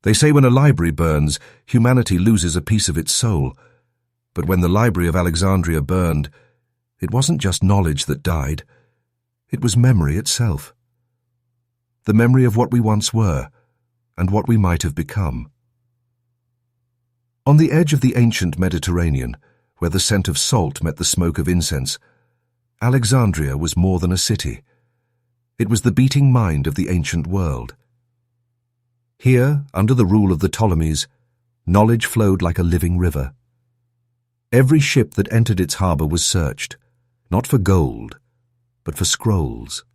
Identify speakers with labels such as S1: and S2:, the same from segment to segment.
S1: They say when a library burns, humanity loses a piece of its soul. But when the Library of Alexandria burned, it wasn't just knowledge that died. It was memory itself. The memory of what we once were and what we might have become. On the edge of the ancient Mediterranean, where the scent of salt met the smoke of incense, Alexandria was more than a city. It was the beating mind of the ancient world. Here, under the rule of the Ptolemies, knowledge flowed like a living river. Every ship that entered its harbor was searched, not for gold, but for scrolls.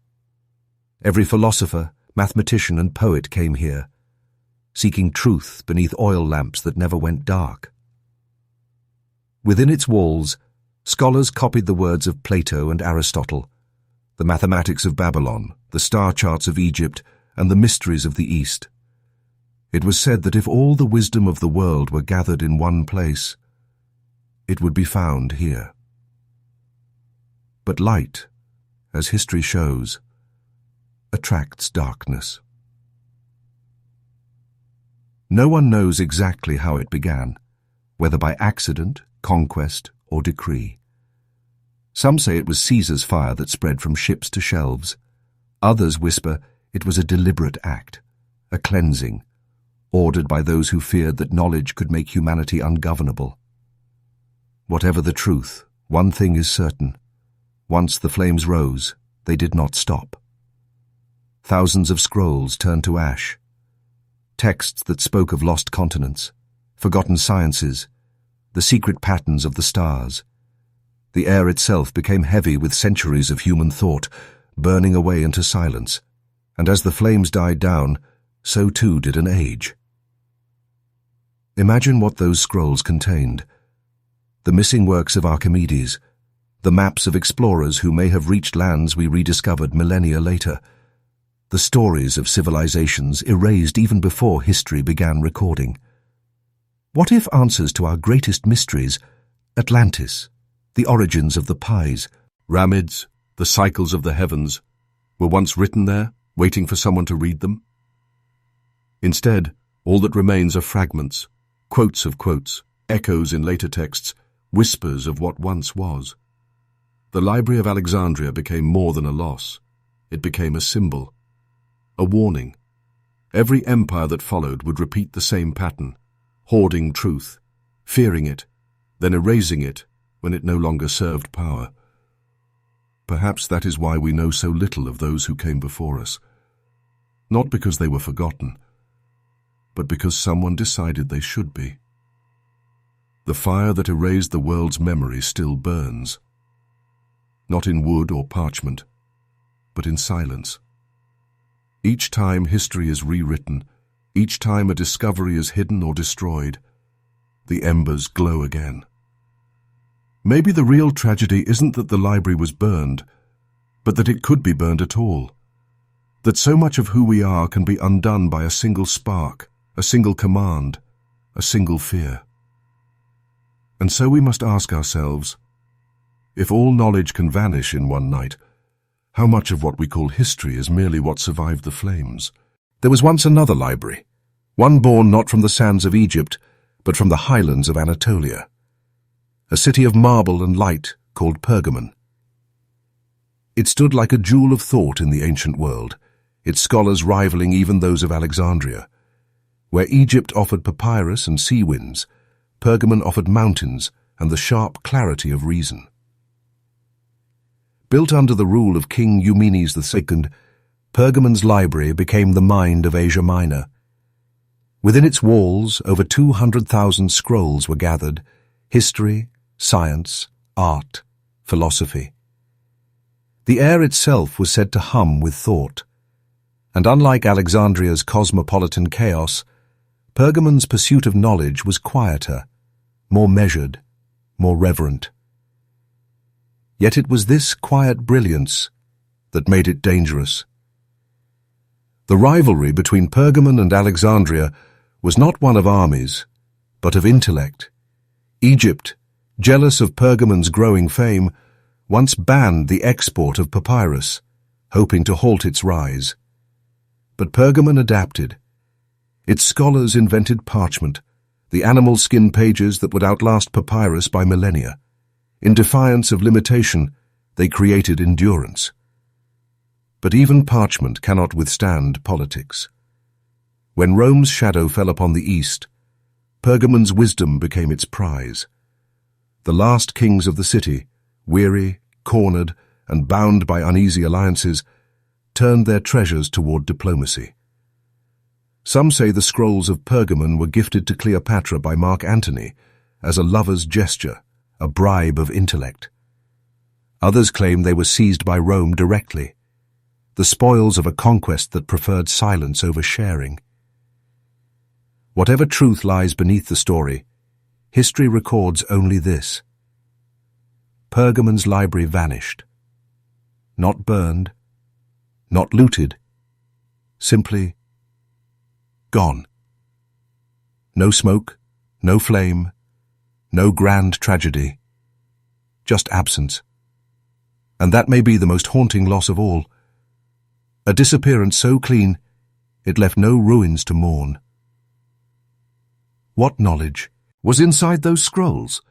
S1: Every philosopher, mathematician, and poet came here, seeking truth beneath oil lamps that never went dark. Within its walls, scholars copied the words of Plato and Aristotle, the mathematics of Babylon, the star charts of Egypt, and the mysteries of the East. It was said that if all the wisdom of the world were gathered in one place, it would be found here. But light, as history shows, attracts darkness. No one knows exactly how it began, whether by accident, conquest, or decree. Some say it was Caesar's fire that spread from ships to shelves. Others whisper it was a deliberate act, a cleansing, ordered by those who feared that knowledge could make humanity ungovernable. Whatever the truth, one thing is certain. Once the flames rose, they did not stop. Thousands of scrolls turned to ash. Texts that spoke of lost continents, forgotten sciences, the secret patterns of the stars. The air itself became heavy with centuries of human thought, burning away into silence. And as the flames died down, so too did an age. Imagine what those scrolls contained. The missing works of Archimedes, the maps of explorers who may have reached lands we rediscovered millennia later, the stories of civilizations erased even before history began recording. What if answers to our greatest mysteries, Atlantis, the origins of the pies, Ramids, the cycles of the heavens, were once written there, waiting for someone to read them? Instead, all that remains are fragments, quotes of quotes, echoes in later texts, whispers of what once was. The Library of Alexandria became more than a loss. It became a symbol, a warning. Every empire that followed would repeat the same pattern, hoarding truth, fearing it, then erasing it when it no longer served power. Perhaps that is why we know so little of those who came before us. Not because they were forgotten, but because someone decided they should be. The fire that erased the world's memory still burns, not in wood or parchment, but in silence. Each time history is rewritten, each time a discovery is hidden or destroyed, the embers glow again. Maybe the real tragedy isn't that the library was burned, but that it could be burned at all. That so much of who we are can be undone by a single spark, a single command, a single fear. And so we must ask ourselves, if all knowledge can vanish in one night, how much of what we call history is merely what survived the flames? There was once another library, one born not from the sands of Egypt, but from the highlands of Anatolia. A city of marble and light called Pergamon. It stood like a jewel of thought in the ancient world, its scholars rivaling even those of Alexandria. Where Egypt offered papyrus and sea winds, Pergamon offered mountains and the sharp clarity of reason. Built under the rule of King Eumenes II, Pergamon's library became the mind of Asia Minor. Within its walls, over 200,000 scrolls were gathered: history, science, art, philosophy. The air itself was said to hum with thought. And unlike Alexandria's cosmopolitan chaos, Pergamon's pursuit of knowledge was quieter, more measured, more reverent. Yet it was this quiet brilliance that made it dangerous. The rivalry between Pergamon and Alexandria was not one of armies, but of intellect. Egypt, jealous of Pergamon's growing fame, once banned the export of papyrus, hoping to halt its rise. But Pergamon adapted. Its scholars invented parchment, the animal skin pages that would outlast papyrus by millennia. In defiance of limitation, they created endurance. But even parchment cannot withstand politics. When Rome's shadow fell upon the East, Pergamon's wisdom became its prize. The last kings of the city, weary, cornered, and bound by uneasy alliances, turned their treasures toward diplomacy. Some say the scrolls of Pergamon were gifted to Cleopatra by Mark Antony as a lover's gesture, a bribe of intellect. Others claim they were seized by Rome directly, the spoils of a conquest that preferred silence over sharing. Whatever truth lies beneath the story, history records only this: Pergamon's library vanished. Not burned, not looted, simply gone. No smoke, no flame, no grand tragedy, just absence. And that may be the most haunting loss of all. A disappearance so clean, it left no ruins to mourn. What knowledge was inside those scrolls?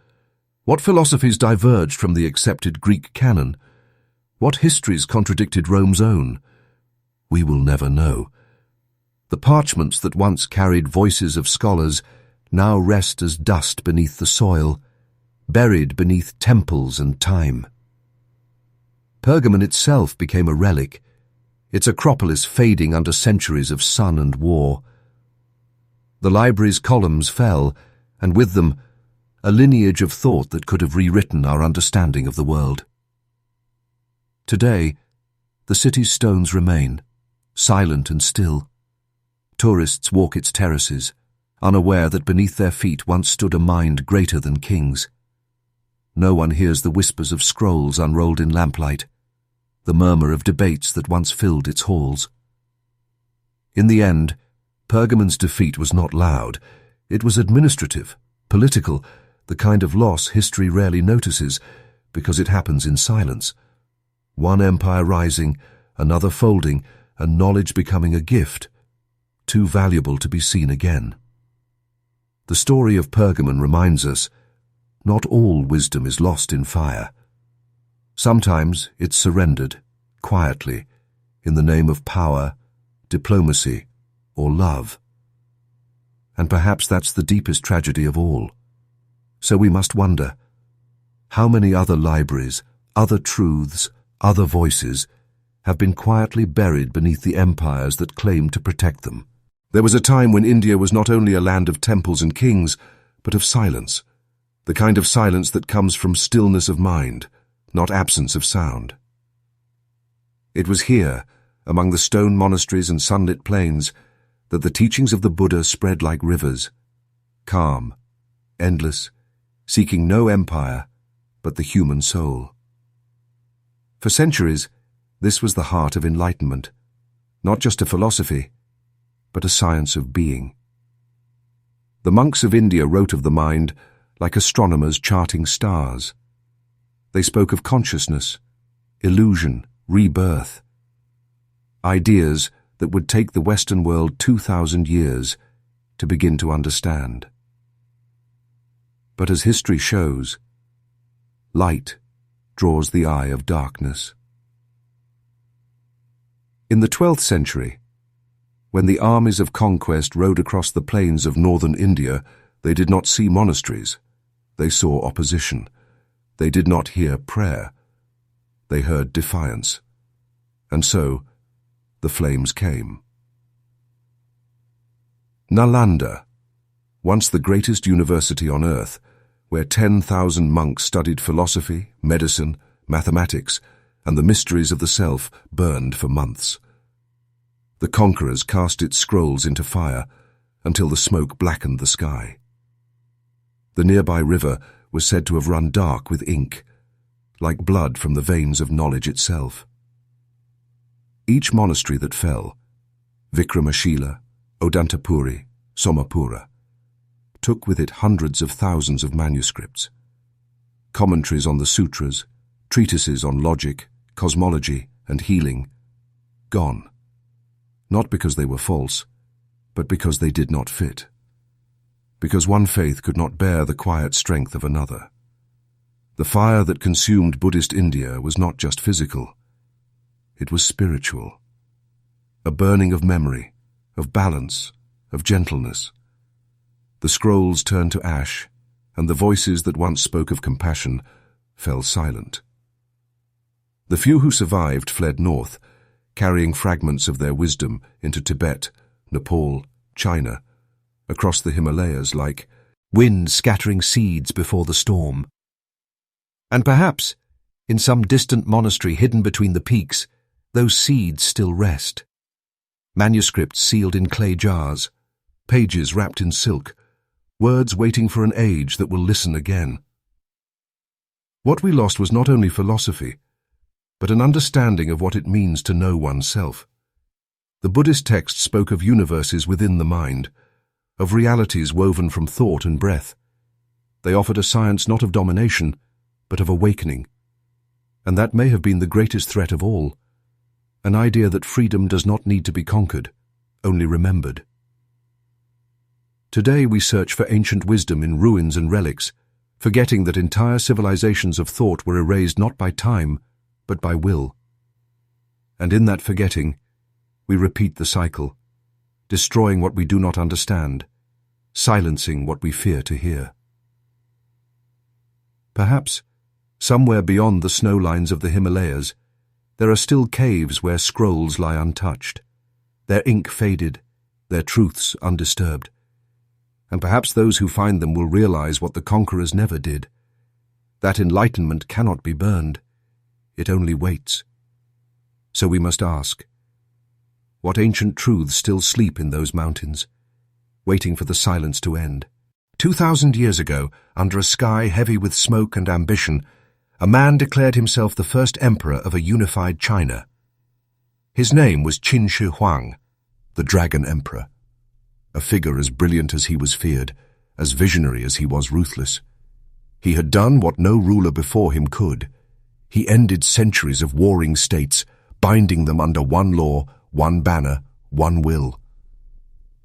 S1: What philosophies diverged from the accepted Greek canon? What histories contradicted Rome's own? We will never know. The parchments that once carried voices of scholars now rest as dust beneath the soil, buried beneath temples and time. Pergamon itself became a relic, its acropolis fading under centuries of sun and war. The library's columns fell, and with them, a lineage of thought that could have rewritten our understanding of the world. Today, the city's stones remain, silent and still. Tourists walk its terraces, unaware that beneath their feet once stood a mind greater than kings. No one hears the whispers of scrolls unrolled in lamplight, the murmur of debates that once filled its halls. In the end, Pergamon's defeat was not loud. It was administrative, political, the kind of loss history rarely notices because it happens in silence. One empire rising, another folding, and knowledge becoming a gift, too valuable to be seen again. The story of Pergamon reminds us, not all wisdom is lost in fire. Sometimes it's surrendered, quietly, in the name of power, diplomacy, or love. And perhaps that's the deepest tragedy of all. So we must wonder, how many other libraries, other truths, other voices have been quietly buried beneath the empires that claim to protect them? There was a time when India was not only a land of temples and kings, but of silence, the kind of silence that comes from stillness of mind, not absence of sound. It was here, among the stone monasteries and sunlit plains, that the teachings of the Buddha spread like rivers, calm, endless, seeking no empire but the human soul. For centuries, this was the heart of enlightenment, not just a philosophy, but a science of being. The monks of India wrote of the mind like astronomers charting stars. They spoke of consciousness, illusion, rebirth, ideas that would take the Western world 2,000 years to begin to understand. But as history shows, light draws the eye of darkness. In the 12th century, when the armies of conquest rode across the plains of northern India, they did not see monasteries. They saw opposition. They did not hear prayer. They heard defiance. And so, the flames came. Nalanda, once the greatest university on earth, where 10,000 monks studied philosophy, medicine, mathematics, and the mysteries of the self, burned for months. The conquerors cast its scrolls into fire until the smoke blackened the sky. The nearby river was said to have run dark with ink, like blood from the veins of knowledge itself. Each monastery that fell, Vikramashila, Odantapuri, Somapura, took with it hundreds of thousands of manuscripts, commentaries on the sutras, treatises on logic, cosmology, and healing, gone, not because they were false, but because they did not fit. Because one faith could not bear the quiet strength of another. The fire that consumed Buddhist India was not just physical. It was spiritual. A burning of memory, of balance, of gentleness. The scrolls turned to ash, and the voices that once spoke of compassion fell silent. The few who survived fled north, carrying fragments of their wisdom into Tibet, Nepal, China, across the Himalayas like wind scattering seeds before the storm. And perhaps, in some distant monastery hidden between the peaks, those seeds still rest. Manuscripts sealed in clay jars, pages wrapped in silk, words waiting for an age that will listen again. What we lost was not only philosophy, but an understanding of what it means to know oneself. The Buddhist texts spoke of universes within the mind, of realities woven from thought and breath. They offered a science not of domination, but of awakening. And that may have been the greatest threat of all, an idea that freedom does not need to be conquered, only remembered. Today we search for ancient wisdom in ruins and relics, forgetting that entire civilizations of thought were erased not by time, but by will. And in that forgetting, we repeat the cycle, destroying what we do not understand, silencing what we fear to hear. Perhaps, somewhere beyond the snow lines of the Himalayas, there are still caves where scrolls lie untouched, their ink faded, their truths undisturbed. And perhaps those who find them will realize what the conquerors never did, that enlightenment cannot be burned, it only waits. So we must ask, what ancient truths still sleep in those mountains, waiting for the silence to end? 2,000 years ago, under a sky heavy with smoke and ambition, a man declared himself the first emperor of a unified China. His name was Qin Shi Huang, the Dragon Emperor, a figure as brilliant as he was feared, as visionary as he was ruthless. He had done what no ruler before him could. He ended centuries of warring states, binding them under one law, one banner, one will.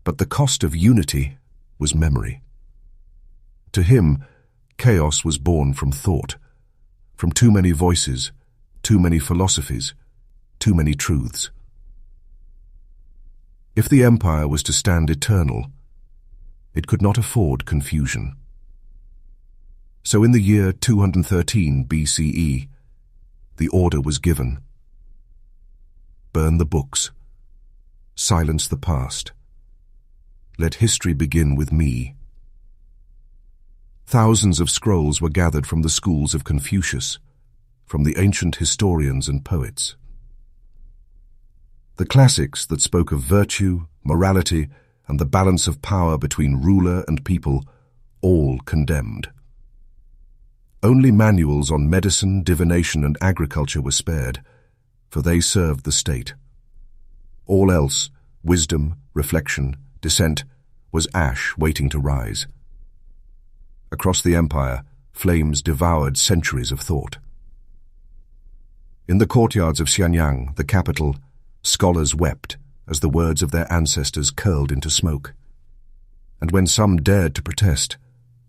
S1: But the cost of unity was memory. To him, chaos was born from thought, from too many voices, too many philosophies, too many truths. If the empire was to stand eternal, it could not afford confusion. So in the year 213 BCE, the order was given. Burn the books. Silence the past. Let history begin with me. Thousands of scrolls were gathered from the schools of Confucius, from the ancient historians and poets. The classics that spoke of virtue, morality, and the balance of power between ruler and people, all condemned. Only manuals on medicine, divination, and agriculture were spared, for they served the state. All else, wisdom, reflection, dissent, was ash waiting to rise. Across the empire, flames devoured centuries of thought. In the courtyards of Xianyang, the capital, scholars wept as the words of their ancestors curled into smoke. And when some dared to protest,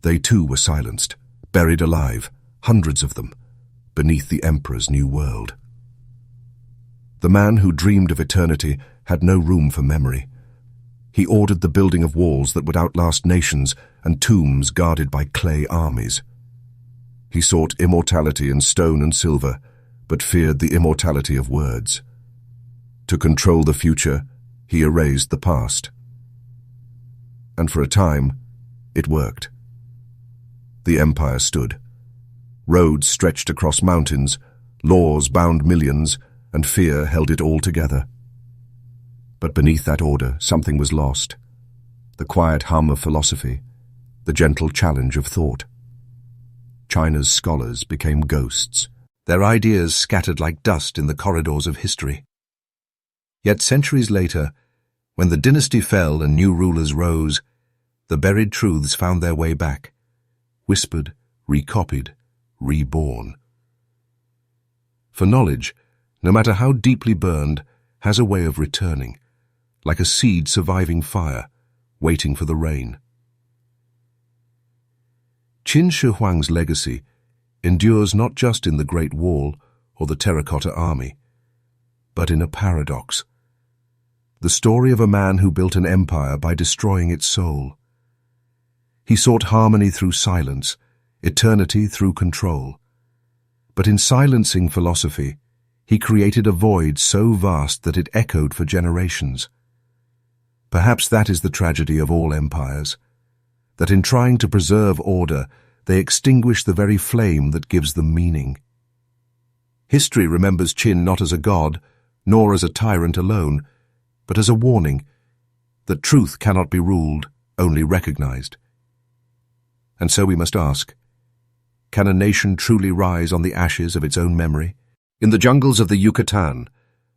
S1: they too were silenced, buried alive, hundreds of them, beneath the emperor's new world. The man who dreamed of eternity had no room for memory. He ordered the building of walls that would outlast nations and tombs guarded by clay armies. He sought immortality in stone and silver, but feared the immortality of words. To control the future, he erased the past. And for a time, it worked. The empire stood. Roads stretched across mountains, laws bound millions, and fear held it all together. But beneath that order, something was lost. The quiet hum of philosophy, the gentle challenge of thought. China's scholars became ghosts, their ideas scattered like dust in the corridors of history. Yet centuries later, when the dynasty fell and new rulers rose, the buried truths found their way back, whispered, recopied, reborn. For knowledge, no matter how deeply burned, has a way of returning, like a seed surviving fire, waiting for the rain. Qin Shi Huang's legacy endures not just in the Great Wall or the Terracotta Army, but in a paradox. The story of a man who built an empire by destroying its soul. He sought harmony through silence, eternity through control. But in silencing philosophy, he created a void so vast that it echoed for generations. Perhaps that is the tragedy of all empires, that in trying to preserve order, they extinguish the very flame that gives them meaning. History remembers Qin not as a god, nor as a tyrant alone, but as a warning that truth cannot be ruled, only recognized. And so we must ask, can a nation truly rise on the ashes of its own memory? In the jungles of the Yucatan,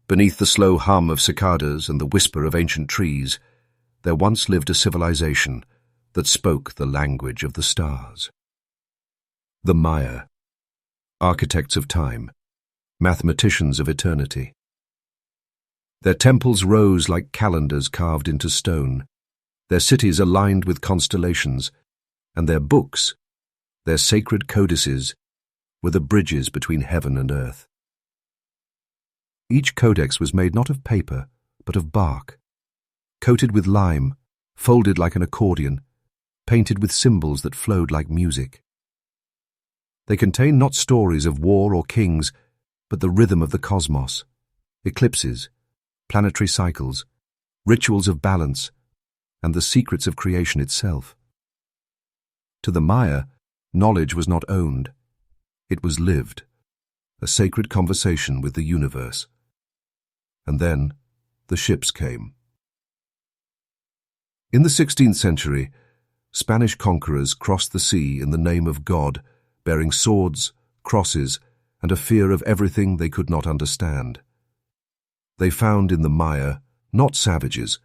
S1: beneath the slow hum of cicadas and the whisper of ancient trees, there once lived a civilization that spoke the language of the stars. The Maya, architects of time, mathematicians of eternity. Their temples rose like calendars carved into stone, their cities aligned with constellations, and their books, their sacred codices, were the bridges between heaven and earth. Each codex was made not of paper, but of bark, coated with lime, folded like an accordion, painted with symbols that flowed like music. They contain not stories of war or kings, but the rhythm of the cosmos, eclipses, planetary cycles, rituals of balance, and the secrets of creation itself. To the Maya, knowledge was not owned, it was lived, a sacred conversation with the universe. And then the ships came. In the 16th century, Spanish conquerors crossed the sea in the name of God, bearing swords, crosses, and a fear of everything they could not understand. They found in the Maya not savages,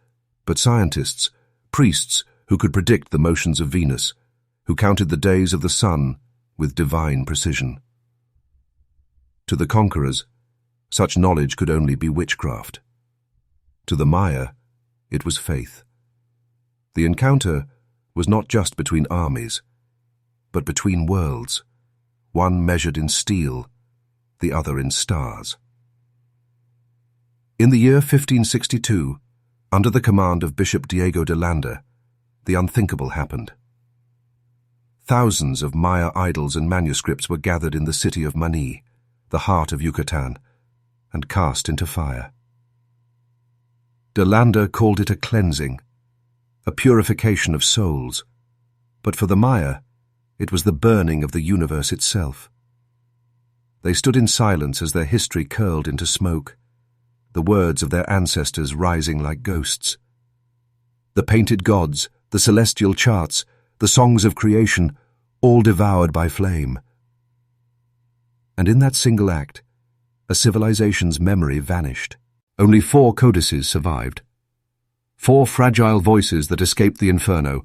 S1: but scientists, priests who could predict the motions of Venus, who counted the days of the sun with divine precision. To the conquerors, such knowledge could only be witchcraft. To the Maya, it was faith. The encounter was not just between armies, but between worlds, one measured in steel, the other in stars. In the year 1562, under the command of Bishop Diego de Landa, the unthinkable happened. Thousands of Maya idols and manuscripts were gathered in the city of Mani, the heart of Yucatan, and cast into fire. De Landa called it a cleansing, a purification of souls, but for the Maya, it was the burning of the universe itself. They stood in silence as their history curled into smoke, the words of their ancestors rising like ghosts. The painted gods, the celestial charts, the songs of creation, all devoured by flame. And in that single act, a civilization's memory vanished. Only 4 codices survived. 4 fragile voices that escaped the inferno,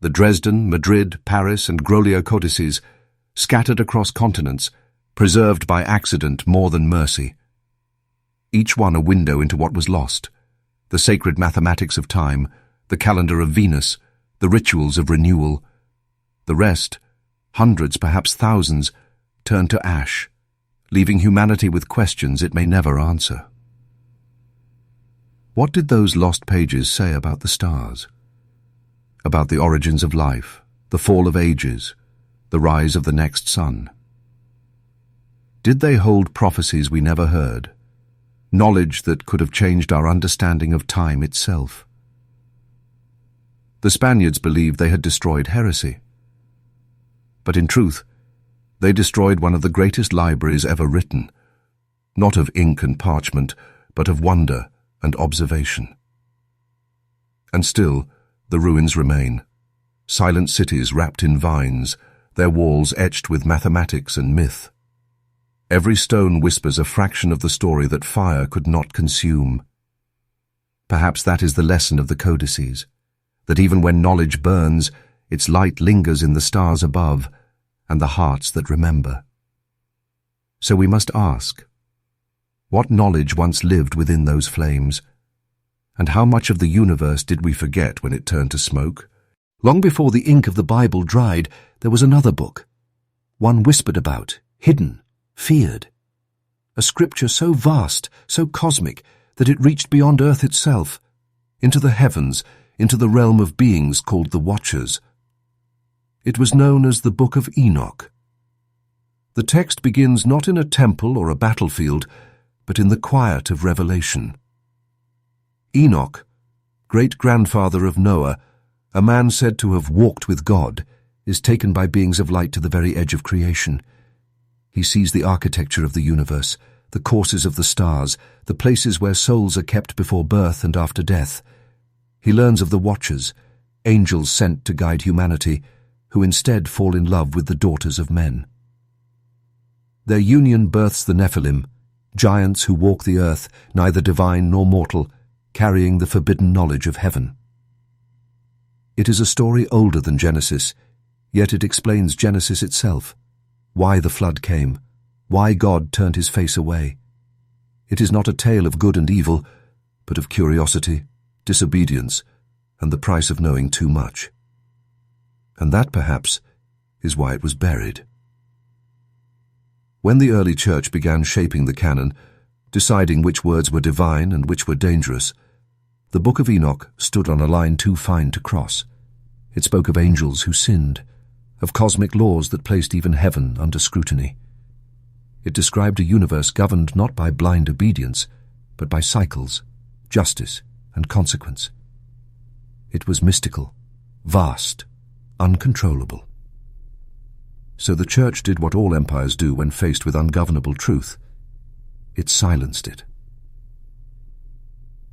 S1: the Dresden, Madrid, Paris, and Grolier codices, scattered across continents, preserved by accident more than mercy. Each one a window into what was lost, the sacred mathematics of time, the calendar of Venus, the rituals of renewal. The rest, hundreds, perhaps thousands, turned to ash, leaving humanity with questions it may never answer. What did those lost pages say about the stars? About the origins of life, the fall of ages, the rise of the next sun? Did they hold prophecies we never heard, knowledge that could have changed our understanding of time itself? The Spaniards believed they had destroyed heresy. But in truth, they destroyed one of the greatest libraries ever written, not of ink and parchment, but of wonder and observation. And still, the ruins remain, silent cities wrapped in vines, their walls etched with mathematics and myth. Every stone whispers a fraction of the story that fire could not consume. Perhaps that is the lesson of the codices, that even when knowledge burns, its light lingers in the stars above and the hearts that remember. So we must ask, what knowledge once lived within those flames, And how much of the universe did we forget when it turned to smoke? Long before the ink of the Bible dried, there was another book. One whispered about, hidden, feared. A scripture so vast, so cosmic, that it reached beyond earth itself, into the heavens, into the realm of beings called the Watchers. It was known as the Book of Enoch. The text begins not in a temple or a battlefield, but in the quiet of revelation. Enoch, great-grandfather of Noah, a man said to have walked with God, is taken by beings of light to the very edge of creation. He sees the architecture of the universe, the courses of the stars, the places where souls are kept before birth and after death. He learns of the Watchers, angels sent to guide humanity, who instead fall in love with the daughters of men. Their union births the Nephilim, giants who walk the earth, neither divine nor mortal, carrying the forbidden knowledge of heaven. It is a story older than Genesis, yet it explains Genesis itself, why the flood came, why God turned his face away. It is not a tale of good and evil, but of curiosity, disobedience, and the price of knowing too much. And that, perhaps, is why it was buried. When the early church began shaping the canon, deciding which words were divine and which were dangerous, the Book of Enoch stood on a line too fine to cross. It spoke of angels who sinned, of cosmic laws that placed even heaven under scrutiny. It described a universe governed not by blind obedience, but by cycles, justice, and consequence. It was mystical, vast, uncontrollable. So the Church did what all empires do when faced with ungovernable truth. It silenced it.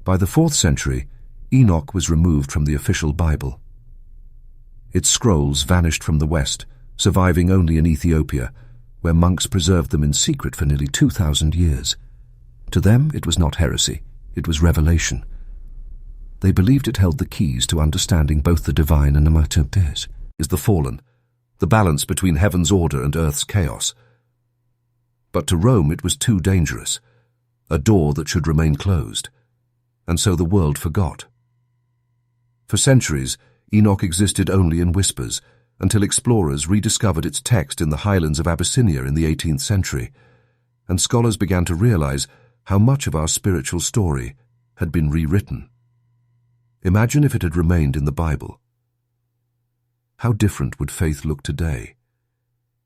S1: By the 4th century, Enoch was removed from the official Bible. Its scrolls vanished from the West, surviving only in Ethiopia, where monks preserved them in secret for nearly 2,000 years. To them, it was not heresy, it was revelation. They believed it held the keys to understanding both the divine and the material is the fallen, the balance between heaven's order and earth's chaos. But to Rome it was too dangerous, a door that should remain closed, and so the world forgot. For centuries, Enoch existed only in whispers, until explorers rediscovered its text in the highlands of Abyssinia in the 18th century, and scholars began to realize how much of our spiritual story had been rewritten. Imagine if it had remained in the Bible. How different would faith look today?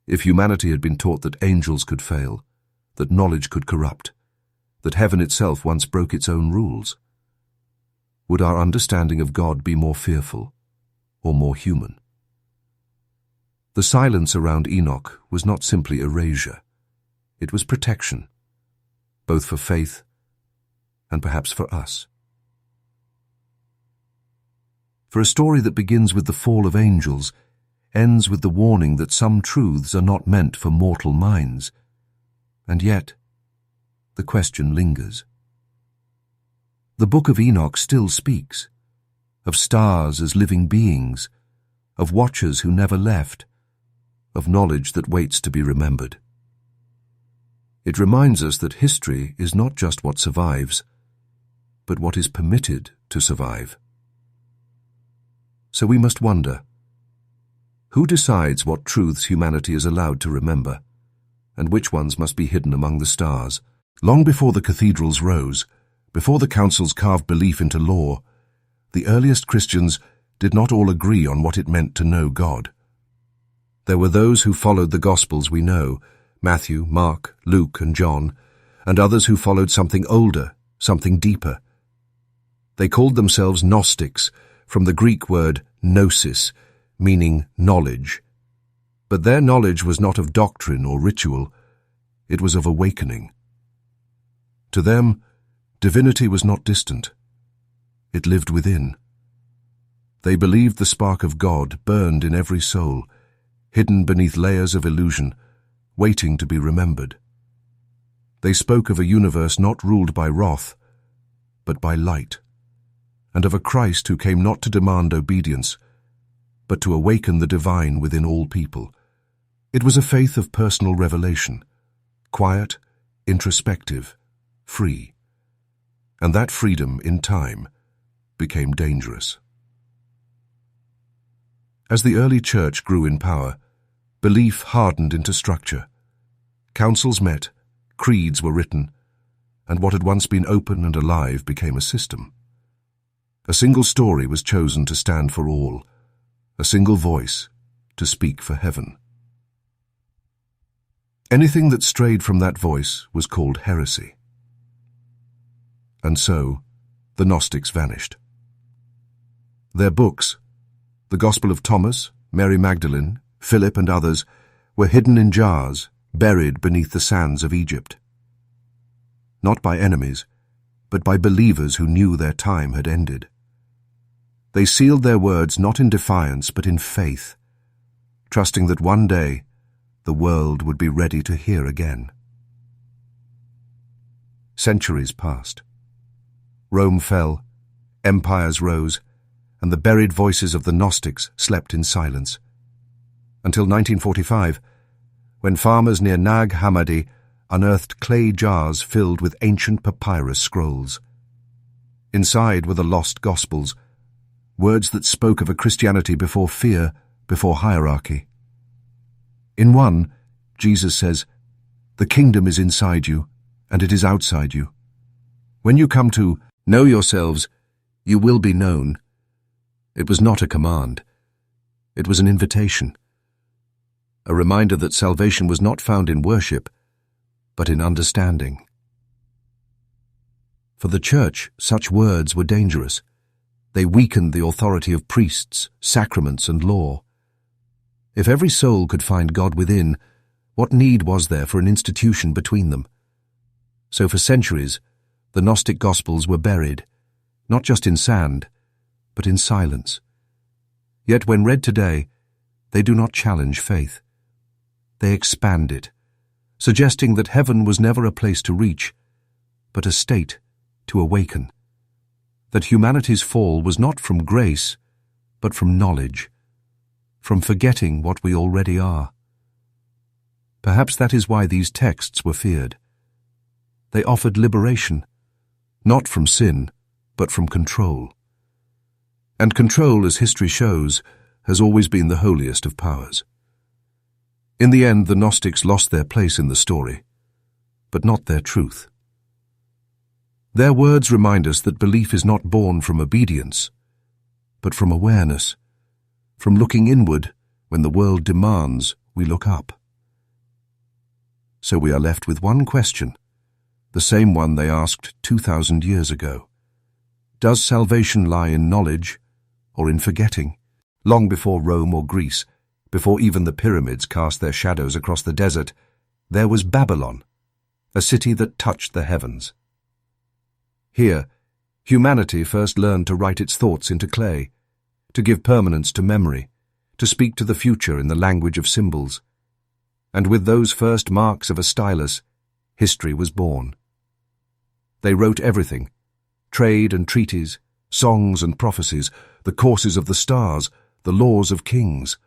S1: If humanity had been taught that angels could fail, that knowledge could corrupt, that heaven itself once broke its own rules, would our understanding of God be more fearful or more human? The silence around Enoch was not simply erasure. It was protection, both for faith and perhaps for us. For a story that begins with the fall of angels, ends with the warning that some truths are not meant for mortal minds. And yet, the question lingers. The Book of Enoch still speaks, of stars as living beings, of watchers who never left, of knowledge that waits to be remembered. It reminds us that history is not just what survives, but what is permitted to survive. So we must wonder, who decides what truths humanity is allowed to remember, and which ones must be hidden among the stars? Long before the cathedrals rose, before the councils carved belief into law, the earliest Christians did not all agree on what it meant to know God. There were those who followed the Gospels we know, Matthew, Mark, Luke, and John, and others who followed something older, something deeper. They called themselves Gnostics, from the Greek word gnosis, meaning knowledge. But their knowledge was not of doctrine or ritual, it was of awakening. To them, divinity was not distant. It lived within. They believed the spark of God burned in every soul, hidden beneath layers of illusion, waiting to be remembered. They spoke of a universe not ruled by wrath, but by light, and of a Christ who came not to demand obedience, but to awaken the divine within all people. It was a faith of personal revelation, quiet, introspective, free. And that freedom, in time, became dangerous. As the early church grew in power, belief hardened into structure. Councils met, creeds were written, and what had once been open and alive became a system. A single story was chosen to stand for all, a single voice to speak for heaven. Anything that strayed from that voice was called heresy. And so, the Gnostics vanished. Their books, the Gospel of Thomas, Mary Magdalene, Philip and others, were hidden in jars, buried beneath the sands of Egypt. Not by enemies, but by believers who knew their time had ended. They sealed their words not in defiance but in faith, trusting that one day the world would be ready to hear again. Centuries passed. Rome fell, empires rose, and the buried voices of the Gnostics slept in silence. Until 1945, when farmers near Nag Hammadi unearthed clay jars filled with ancient papyrus scrolls. Inside were the lost Gospels, words that spoke of a Christianity before fear, before hierarchy. In one, Jesus says, "The kingdom is inside you, and it is outside you. When you come to know yourselves, you will be known." It was not a command. It was an invitation. A reminder that salvation was not found in worship, but in understanding. For the church, such words were dangerous. They weakened the authority of priests, sacraments, and law. If every soul could find God within, what need was there for an institution between them? So for centuries, the Gnostic Gospels were buried, not just in sand, but in silence. Yet when read today, they do not challenge faith. They expand it, suggesting that heaven was never a place to reach, but a state to awaken. That humanity's fall was not from grace, but from knowledge, from forgetting what we already are. Perhaps that is why these texts were feared. They offered liberation, not from sin, but from control. And control, as history shows, has always been the holiest of powers. In the end, the Gnostics lost their place in the story, but not their truth. Their words remind us that belief is not born from obedience, but from awareness, from looking inward when the world demands we look up. So we are left with one question, the same one they asked 2,000 years ago. Does salvation lie in knowledge or in forgetting? Long before Rome or Greece, before even the pyramids cast their shadows across the desert, there was Babylon, a city that touched the heavens. Here, humanity first learned to write its thoughts into clay, to give permanence to memory, to speak to the future in the language of symbols. And with those first marks of a stylus, history was born. They wrote everything, trade and treaties, songs and prophecies, the courses of the stars, the laws of kings.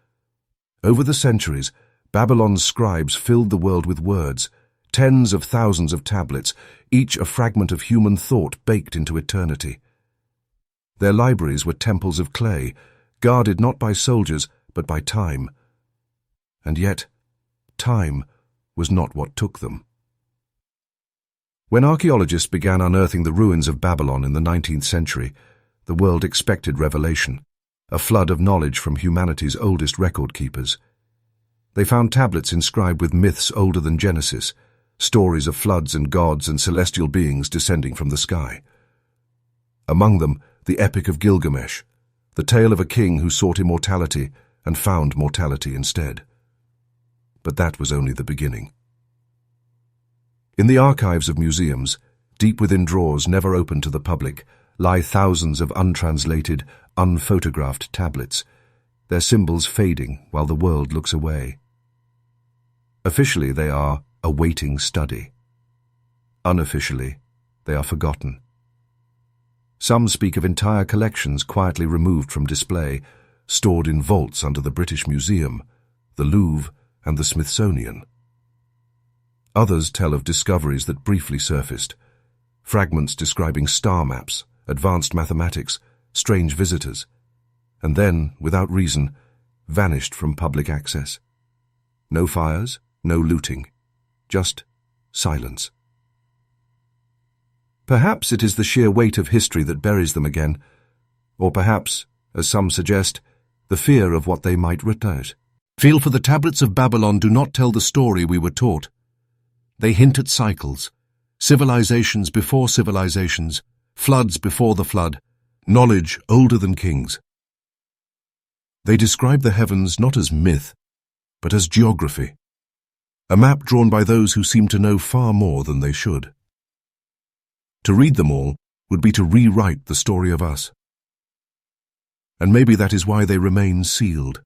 S1: Over the centuries, Babylon's scribes filled the world with words, tens of thousands of tablets, each a fragment of human thought baked into eternity. Their libraries were temples of clay, guarded not by soldiers, but by time. And yet, time was not what took them. When archaeologists began unearthing the ruins of Babylon in the 19th century, the world expected revelation, a flood of knowledge from humanity's oldest record keepers. They found tablets inscribed with myths older than Genesis, stories of floods and gods and celestial beings descending from the sky. Among them, the Epic of Gilgamesh, the tale of a king who sought immortality and found mortality instead. But that was only the beginning. In the archives of museums, deep within drawers never open to the public, lie thousands of untranslated, unphotographed tablets, their symbols fading while the world looks away. Officially, they are a waiting study. Unofficially, they are forgotten. Some speak of entire collections quietly removed from display, stored in vaults under the British Museum, the Louvre, and the Smithsonian. Others tell of discoveries that briefly surfaced, fragments describing star maps, advanced mathematics, strange visitors, and then, without reason, vanished from public access. No fires, no looting, just silence. Perhaps it is the sheer weight of history that buries them again, or perhaps, as some suggest, the fear of what they might root out. Feel for the tablets of Babylon do not tell the story we were taught. They hint at cycles, civilizations before civilizations, floods before the flood, knowledge older than kings. They describe the heavens not as myth, but as geography, a map drawn by those who seem to know far more than they should. To read them all would be to rewrite the story of us. And maybe that is why they remain sealed,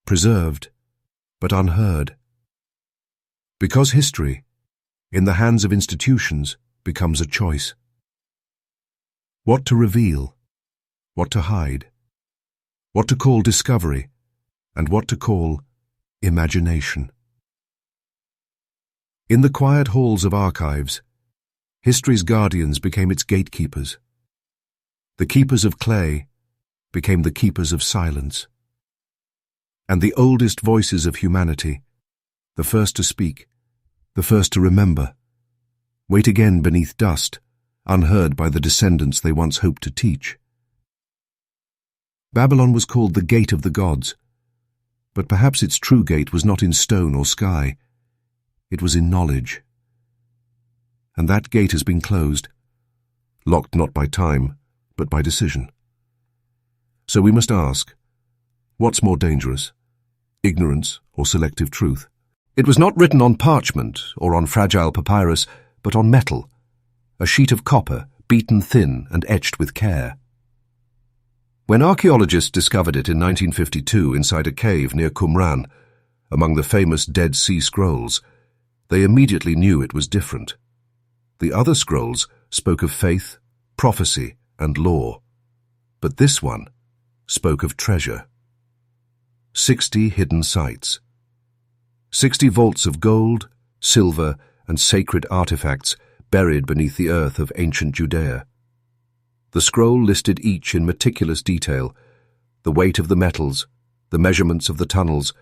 S1: preserved, but unheard. Because history, in the hands of institutions, becomes a choice. What to reveal, what to hide, what to call discovery, and what to call imagination. In the quiet halls of archives, history's guardians became its gatekeepers. The keepers of clay became the keepers of silence. And the oldest voices of humanity, the first to speak, the first to remember, wait again beneath dust, unheard by the descendants they once hoped to teach. Babylon was called the Gate of the Gods, but perhaps its true gate was not in stone or sky. It was in knowledge. And that gate has been closed, locked not by time, but by decision. So we must ask, what's more dangerous, ignorance or selective truth? It was not written on parchment or on fragile papyrus, but on metal, a sheet of copper beaten thin and etched with care. When archaeologists discovered it in 1952 inside a cave near Qumran, among the famous Dead Sea Scrolls, they immediately knew it was different. The other scrolls spoke of faith, prophecy, and law, but this one spoke of treasure. 60 hidden sites. 60 vaults of gold, silver, and sacred artifacts buried beneath the earth of ancient Judea. The scroll listed each in meticulous detail, the weight of the metals, the measurements of the tunnels,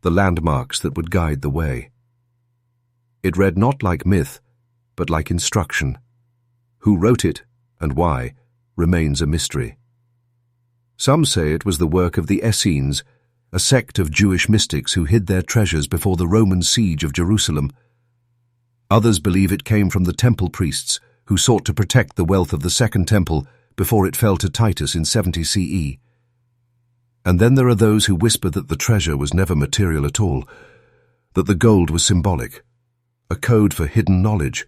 S1: the landmarks that would guide the way. It read not like myth, but like instruction. Who wrote it, and why, remains a mystery. Some say it was the work of the Essenes, a sect of Jewish mystics who hid their treasures before the Roman siege of Jerusalem. Others believe it came from the temple priests who sought to protect the wealth of the Second Temple before it fell to Titus in 70 CE. And then there are those who whisper that the treasure was never material at all, that the gold was symbolic, a code for hidden knowledge,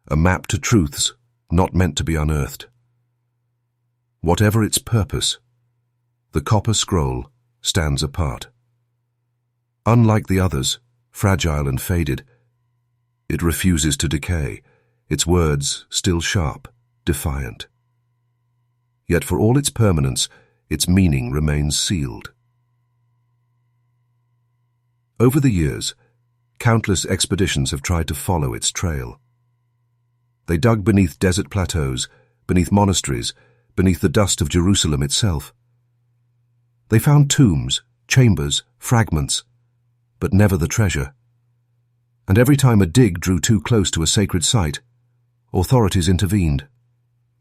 S1: a map to truths not meant to be unearthed. Whatever its purpose, the copper scroll stands apart. Unlike the others, fragile and faded, it refuses to decay, its words still sharp, defiant. Yet for all its permanence, its meaning remains sealed. Over the years, countless expeditions have tried to follow its trail. They dug beneath desert plateaus, beneath monasteries, beneath the dust of Jerusalem itself. They found tombs, chambers, fragments, but never the treasure. And every time a dig drew too close to a sacred site, authorities intervened.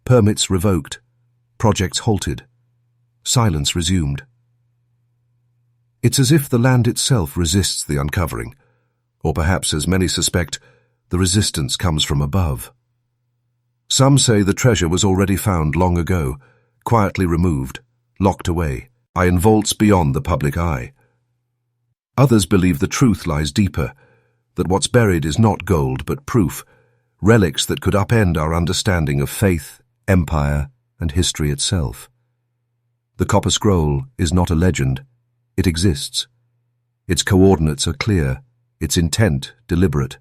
S1: Permits revoked, projects halted, silence resumed. It's as if the land itself resists the uncovering, or perhaps, as many suspect, the resistance comes from above. Some say the treasure was already found long ago, quietly removed, locked away, in vaults beyond the public eye. Others believe the truth lies deeper, that what's buried is not gold but proof, relics that could upend our understanding of faith, empire, and history itself. The Copper Scroll is not a legend, it exists. Its coordinates are clear, its intent deliberate.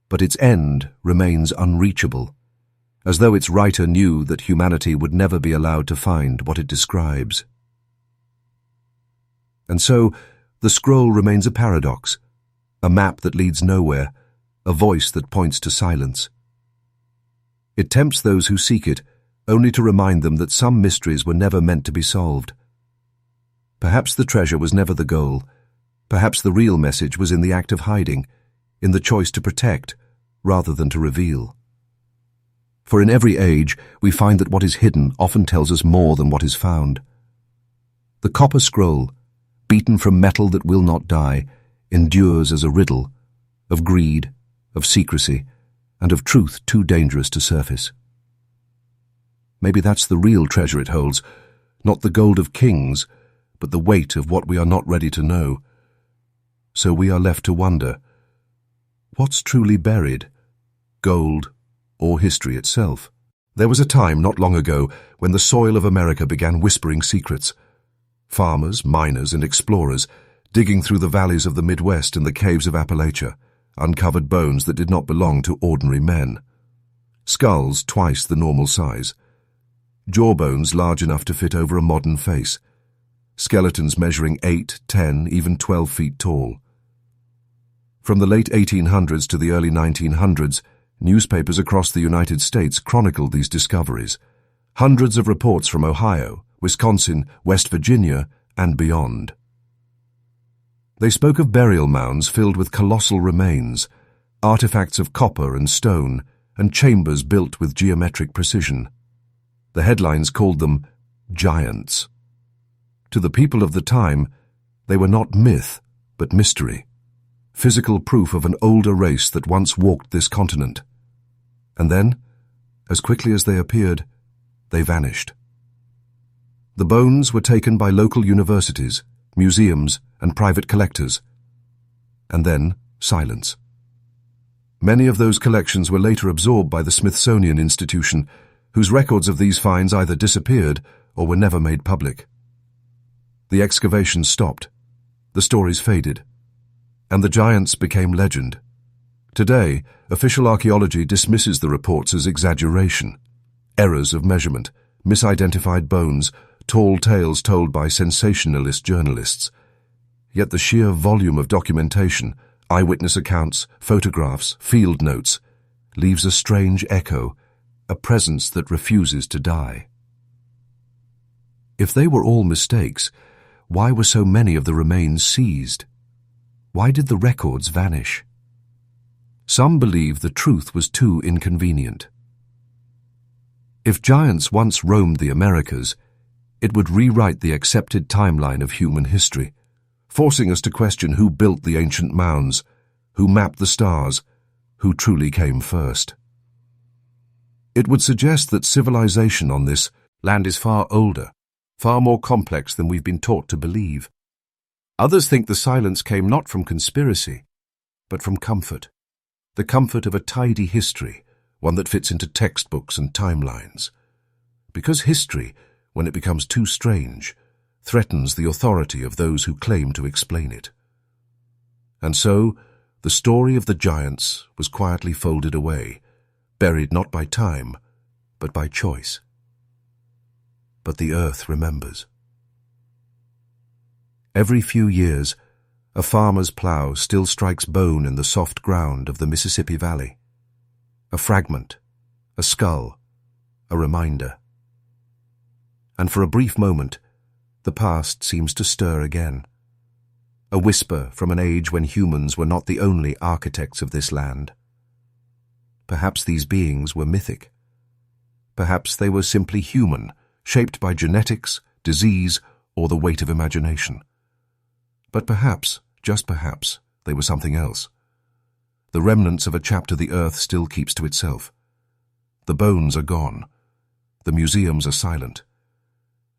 S1: But its end remains unreachable, as though its writer knew that humanity would never be allowed to find what it describes. And so, the scroll remains a paradox, a map that leads nowhere, a voice that points to silence. It tempts those who seek it, only to remind them that some mysteries were never meant to be solved. Perhaps the treasure was never the goal. Perhaps the real message was in the act of hiding, in the choice to protect rather than to reveal. For in every age, we find that what is hidden often tells us more than what is found. The copper scroll, beaten from metal that will not die, endures as a riddle of greed, of secrecy, and of truth too dangerous to surface. Maybe that's the real treasure it holds, not the gold of kings, but the weight of what we are not ready to know. So we are left to wonder, what's truly buried, gold or history itself? There was a time not long ago when the soil of America began whispering secrets. Farmers, miners, and explorers, digging through the valleys of the Midwest and the caves of Appalachia, uncovered bones that did not belong to ordinary men. Skulls twice the normal size. Jawbones large enough to fit over a modern face. Skeletons measuring 8, 10, even 12 feet tall. From the late 1800s to the early 1900s, newspapers across the United States chronicled these discoveries. Hundreds of reports from Ohio, Wisconsin, West Virginia, and beyond. They spoke of burial mounds filled with colossal remains, artifacts of copper and stone, and chambers built with geometric precision. The headlines called them giants. To the people of the time, they were not myth, but mystery. Physical proof of an older race that once walked this continent. And then, as quickly as they appeared, they vanished. The bones were taken by local universities, museums, and private collectors. And then, silence. Many of those collections were later absorbed by the Smithsonian Institution, whose records of these finds either disappeared or were never made public. The excavations stopped, the stories faded, and the giants became legend. Today, official archaeology dismisses the reports as exaggeration, errors of measurement, misidentified bones, tall tales told by sensationalist journalists. Yet the sheer volume of documentation, eyewitness accounts, photographs, field notes, leaves a strange echo, a presence that refuses to die. If they were all mistakes, why were so many of the remains seized? Why did the records vanish? Some believe the truth was too inconvenient. If giants once roamed the Americas, it would rewrite the accepted timeline of human history, forcing us to question who built the ancient mounds, who mapped the stars, who truly came first. It would suggest that civilization on this land is far older, far more complex than we've been taught to believe. Others think the silence came not from conspiracy, but from comfort. The comfort of a tidy history, one that fits into textbooks and timelines. Because history, when it becomes too strange, threatens the authority of those who claim to explain it. And so, the story of the giants was quietly folded away, buried not by time, but by choice. But the earth remembers. Every few years, a farmer's plough still strikes bone in the soft ground of the Mississippi Valley. A fragment, a skull, a reminder. And for a brief moment, the past seems to stir again. A whisper from an age when humans were not the only architects of this land. Perhaps these beings were mythic. Perhaps they were simply human, shaped by genetics, disease, or the weight of imagination. But perhaps, just perhaps, they were something else. The remnants of a chapter the earth still keeps to itself. The bones are gone. The museums are silent.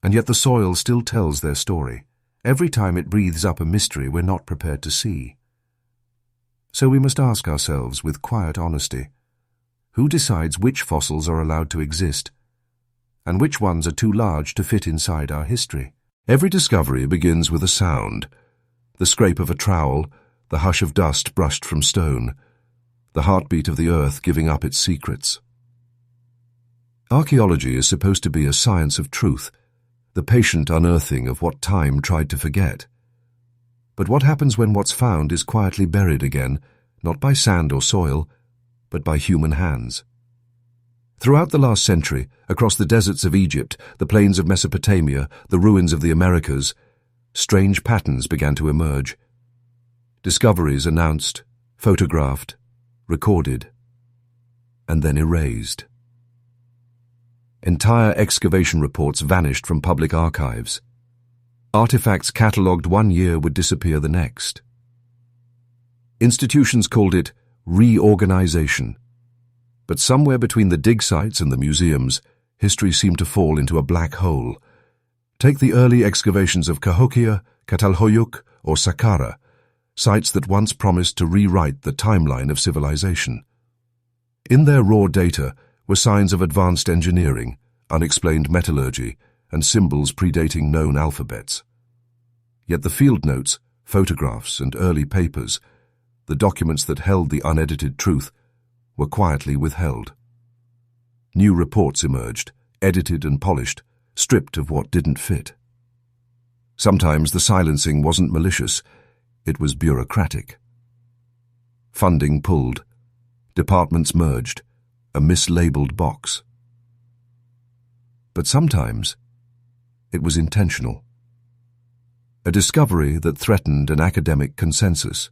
S1: And yet the soil still tells their story. Every time it breathes up a mystery we're not prepared to see. So we must ask ourselves with quiet honesty, who decides which fossils are allowed to exist, and which ones are too large to fit inside our history? Every discovery begins with a sound. The scrape of a trowel, the hush of dust brushed from stone, the heartbeat of the earth giving up its secrets. Archaeology is supposed to be a science of truth, the patient unearthing of what time tried to forget. But what happens when what's found is quietly buried again, not by sand or soil, but by human hands? Throughout the last century, across the deserts of Egypt, the plains of Mesopotamia, the ruins of the Americas, strange patterns began to emerge. Discoveries announced, photographed, recorded, and then erased. Entire excavation reports vanished from public archives. Artifacts catalogued one year would disappear the next. Institutions called it reorganization. But somewhere between the dig sites and the museums, history seemed to fall into a black hole. Take the early excavations of Cahokia, Catalhoyuk, or Saqqara, sites that once promised to rewrite the timeline of civilization. In their raw data were signs of advanced engineering, unexplained metallurgy, and symbols predating known alphabets. Yet the field notes, photographs, and early papers, the documents that held the unedited truth, were quietly withheld. New reports emerged, edited and polished, stripped of what didn't fit. Sometimes the silencing wasn't malicious, it was bureaucratic. Funding pulled, departments merged, a mislabeled box. But sometimes it was intentional. A discovery that threatened an academic consensus,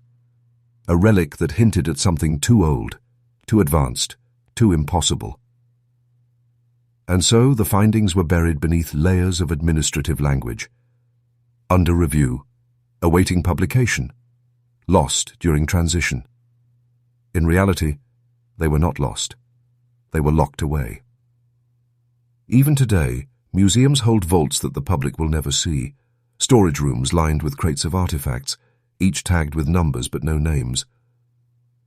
S1: a relic that hinted at something too old, too advanced, too impossible. And so the findings were buried beneath layers of administrative language, under review, awaiting publication, lost during transition. In reality, they were not lost. They were locked away. Even today, museums hold vaults that the public will never see, storage rooms lined with crates of artifacts, each tagged with numbers but no names.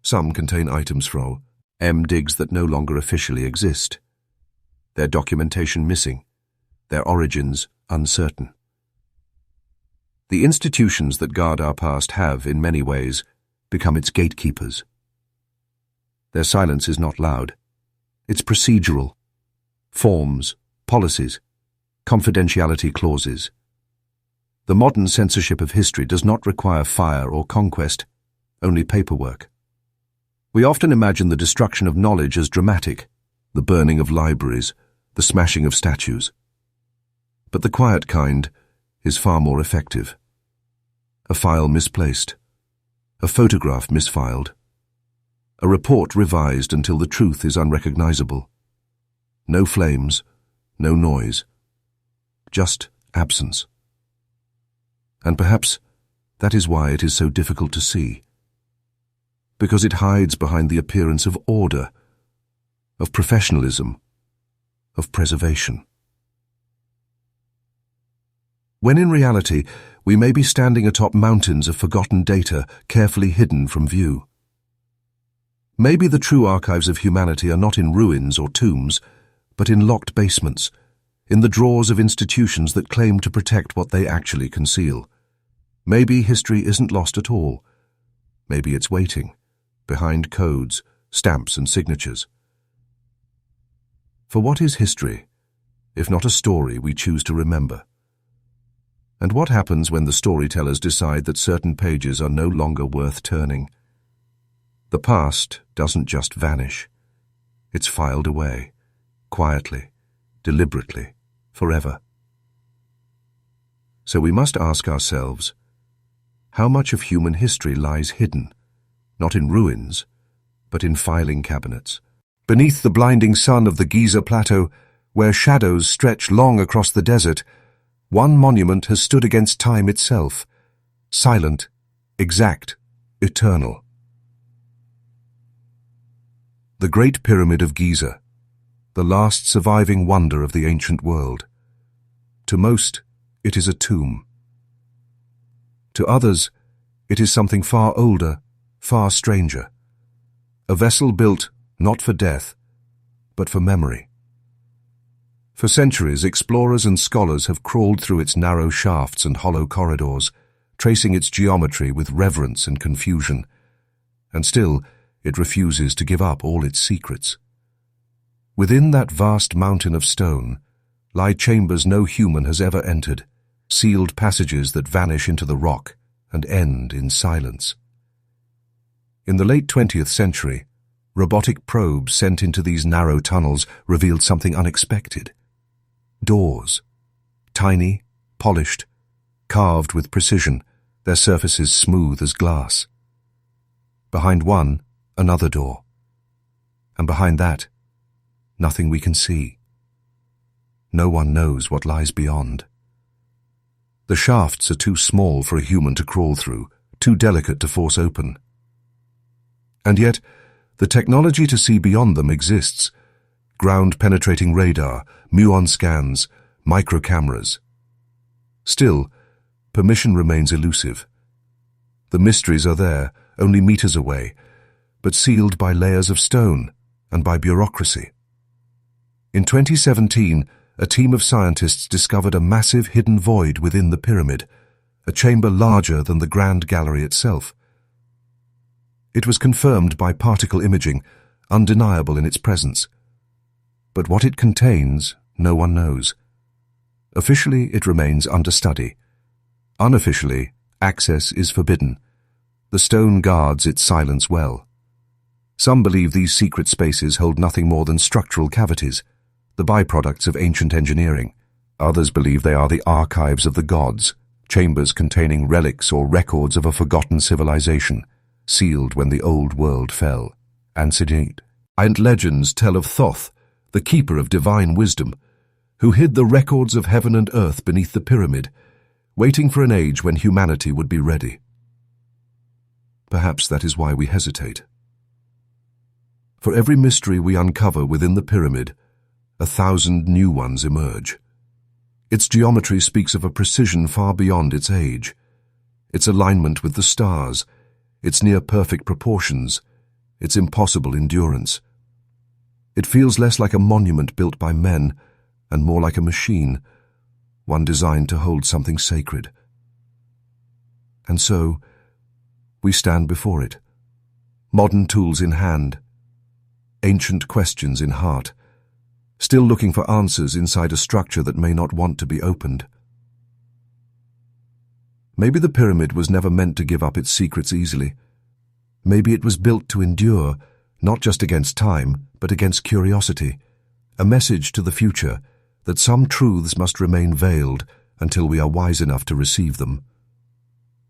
S1: Some contain items from digs that no longer officially exist, their documentation missing, their origins uncertain. The institutions that guard our past have, in many ways, become its gatekeepers. Their silence is not loud. It's procedural. Forms, policies, confidentiality clauses. The modern censorship of history does not require fire or conquest, only paperwork. We often imagine the destruction of knowledge as dramatic, the burning of libraries, the smashing of statues. But the quiet kind is far more effective. A file misplaced, a photograph misfiled, a report revised until the truth is unrecognizable. No flames, no noise, just absence. And perhaps that is why it is so difficult to see. Because it hides behind the appearance of order, of professionalism, of preservation. When in reality, we may be standing atop mountains of forgotten data carefully hidden from view. Maybe the true archives of humanity are not in ruins or tombs, but in locked basements, in the drawers of institutions that claim to protect what they actually conceal. Maybe history isn't lost at all. Maybe it's waiting, behind codes, stamps and signatures. For what is history, if not a story we choose to remember? And what happens when the storytellers decide that certain pages are no longer worth turning? The past doesn't just vanish. It's filed away, quietly, deliberately, forever. So we must ask ourselves, how much of human history lies hidden, not in ruins, but in filing cabinets? Beneath the blinding sun of the Giza Plateau, where shadows stretch long across the desert, one monument has stood against time itself, silent, exact, eternal. The Great Pyramid of Giza, the last surviving wonder of the ancient world. To most, it is a tomb. To others, it is something far older, far stranger. A vessel built not for death, but for memory. For centuries, explorers and scholars have crawled through its narrow shafts and hollow corridors, tracing its geometry with reverence and confusion. And still, it refuses to give up all its secrets. Within that vast mountain of stone lie chambers no human has ever entered, sealed passages that vanish into the rock, and end in silence. In the late 20th century, Robotic probes sent into these narrow tunnels revealed something unexpected. Doors. Tiny, polished, carved with precision, their surfaces smooth as glass. Behind one, another door. And behind that, nothing we can see. No one knows what lies beyond. The shafts are too small for a human to crawl through, too delicate to force open. And yet, the technology to see beyond them exists. Ground-penetrating radar, muon scans, microcameras. Still, permission remains elusive. The mysteries are there, only meters away, but sealed by layers of stone and by bureaucracy. In 2017, a team of scientists discovered a massive hidden void within the pyramid, a chamber larger than the Grand Gallery itself. It was confirmed by particle imaging, undeniable in its presence. But what it contains, no one knows. Officially, it remains under study. Unofficially, access is forbidden. The stone guards its silence well. Some believe these secret spaces hold nothing more than structural cavities, the byproducts of ancient engineering. Others believe they are the archives of the gods, chambers containing relics or records of a forgotten civilization, sealed when the old world fell. And legends tell of Thoth, the keeper of divine wisdom, who hid the records of heaven and earth beneath the pyramid, waiting for an age when humanity would be ready. Perhaps that is why we hesitate. For every mystery we uncover within the pyramid, 1,000 new ones emerge. Its geometry speaks of a precision far beyond its age, its alignment with the stars, its near-perfect proportions, its impossible endurance. It feels less like a monument built by men and more like a machine, one designed to hold something sacred. And so, we stand before it, modern tools in hand, ancient questions in heart, still looking for answers inside a structure that may not want to be opened. Maybe the pyramid was never meant to give up its secrets easily. Maybe it was built to endure, not just against time, but against curiosity, a message to the future that some truths must remain veiled until we are wise enough to receive them.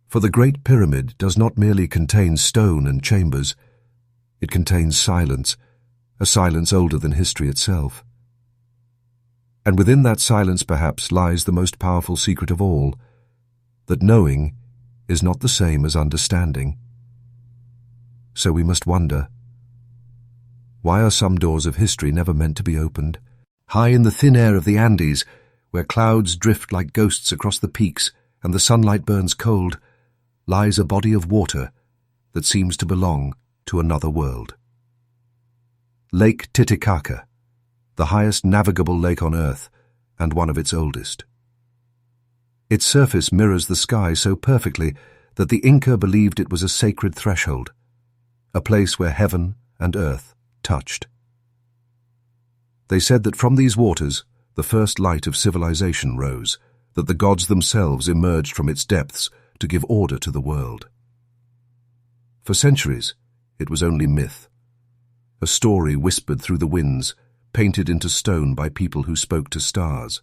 S1: For the Great Pyramid does not merely contain stone and chambers, it contains silence, a silence older than history itself. And within that silence perhaps lies the most powerful secret of all, that knowing is not the same as understanding. So we must wonder, why are some doors of history never meant to be opened? High in the thin air of the Andes, where clouds drift like ghosts across the peaks and the sunlight burns cold, lies a body of water that seems to belong to another world. Lake Titicaca, the highest navigable lake on Earth and one of its oldest. Its surface mirrors the sky so perfectly that the Inca believed it was a sacred threshold, a place where heaven and earth touched. They said that from these waters the first light of civilization rose, that the gods themselves emerged from its depths to give order to the world. For centuries, it was only myth, a story whispered through the winds, painted into stone by people who spoke to stars.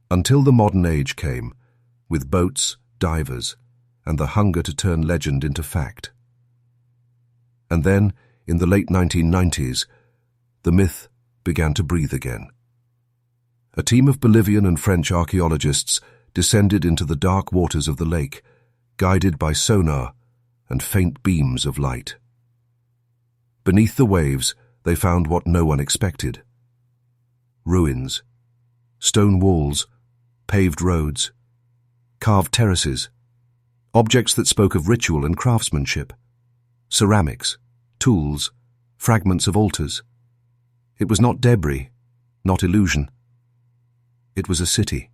S1: Until the modern age came, with boats, divers, and the hunger to turn legend into fact. And then, in the late 1990s, the myth began to breathe again. A team of Bolivian and French archaeologists descended into the dark waters of the lake, guided by sonar and faint beams of light. Beneath the waves, they found what no one expected. Ruins, stone walls, paved roads, carved terraces, objects that spoke of ritual and craftsmanship, ceramics, tools, fragments of altars. It was not debris, not illusion. It was a city.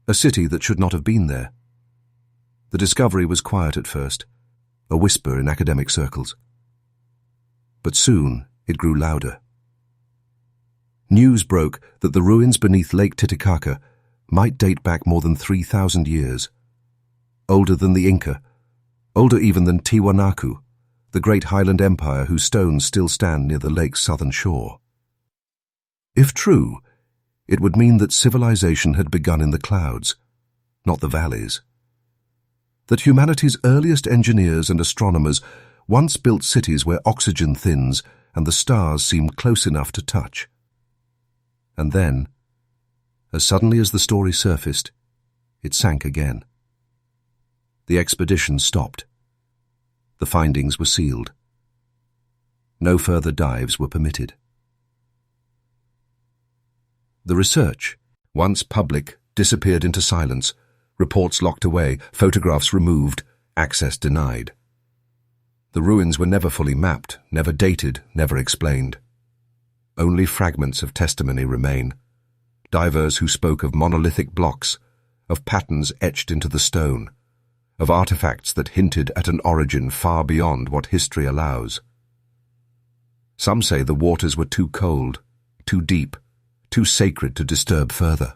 S1: A city that should not have been there. The discovery was quiet at first, a whisper in academic circles. But soon it grew louder. News broke that the ruins beneath Lake Titicaca might date back more than 3,000 years. Older than the Inca, older even than Tiwanaku, the great highland empire whose stones still stand near the lake's southern shore. If true, it would mean that civilization had begun in the clouds, not the valleys. That humanity's earliest engineers and astronomers once built cities where oxygen thins and the stars seem close enough to touch. And then, as suddenly as the story surfaced, it sank again. The expedition stopped. The findings were sealed. No further dives were permitted. The research, once public, disappeared into silence, reports locked away, photographs removed, access denied. The ruins were never fully mapped, never dated, never explained. Only fragments of testimony remain. Divers who spoke of monolithic blocks, of patterns etched into the stone, of artifacts that hinted at an origin far beyond what history allows. Some say the waters were too cold, too deep, too sacred to disturb further.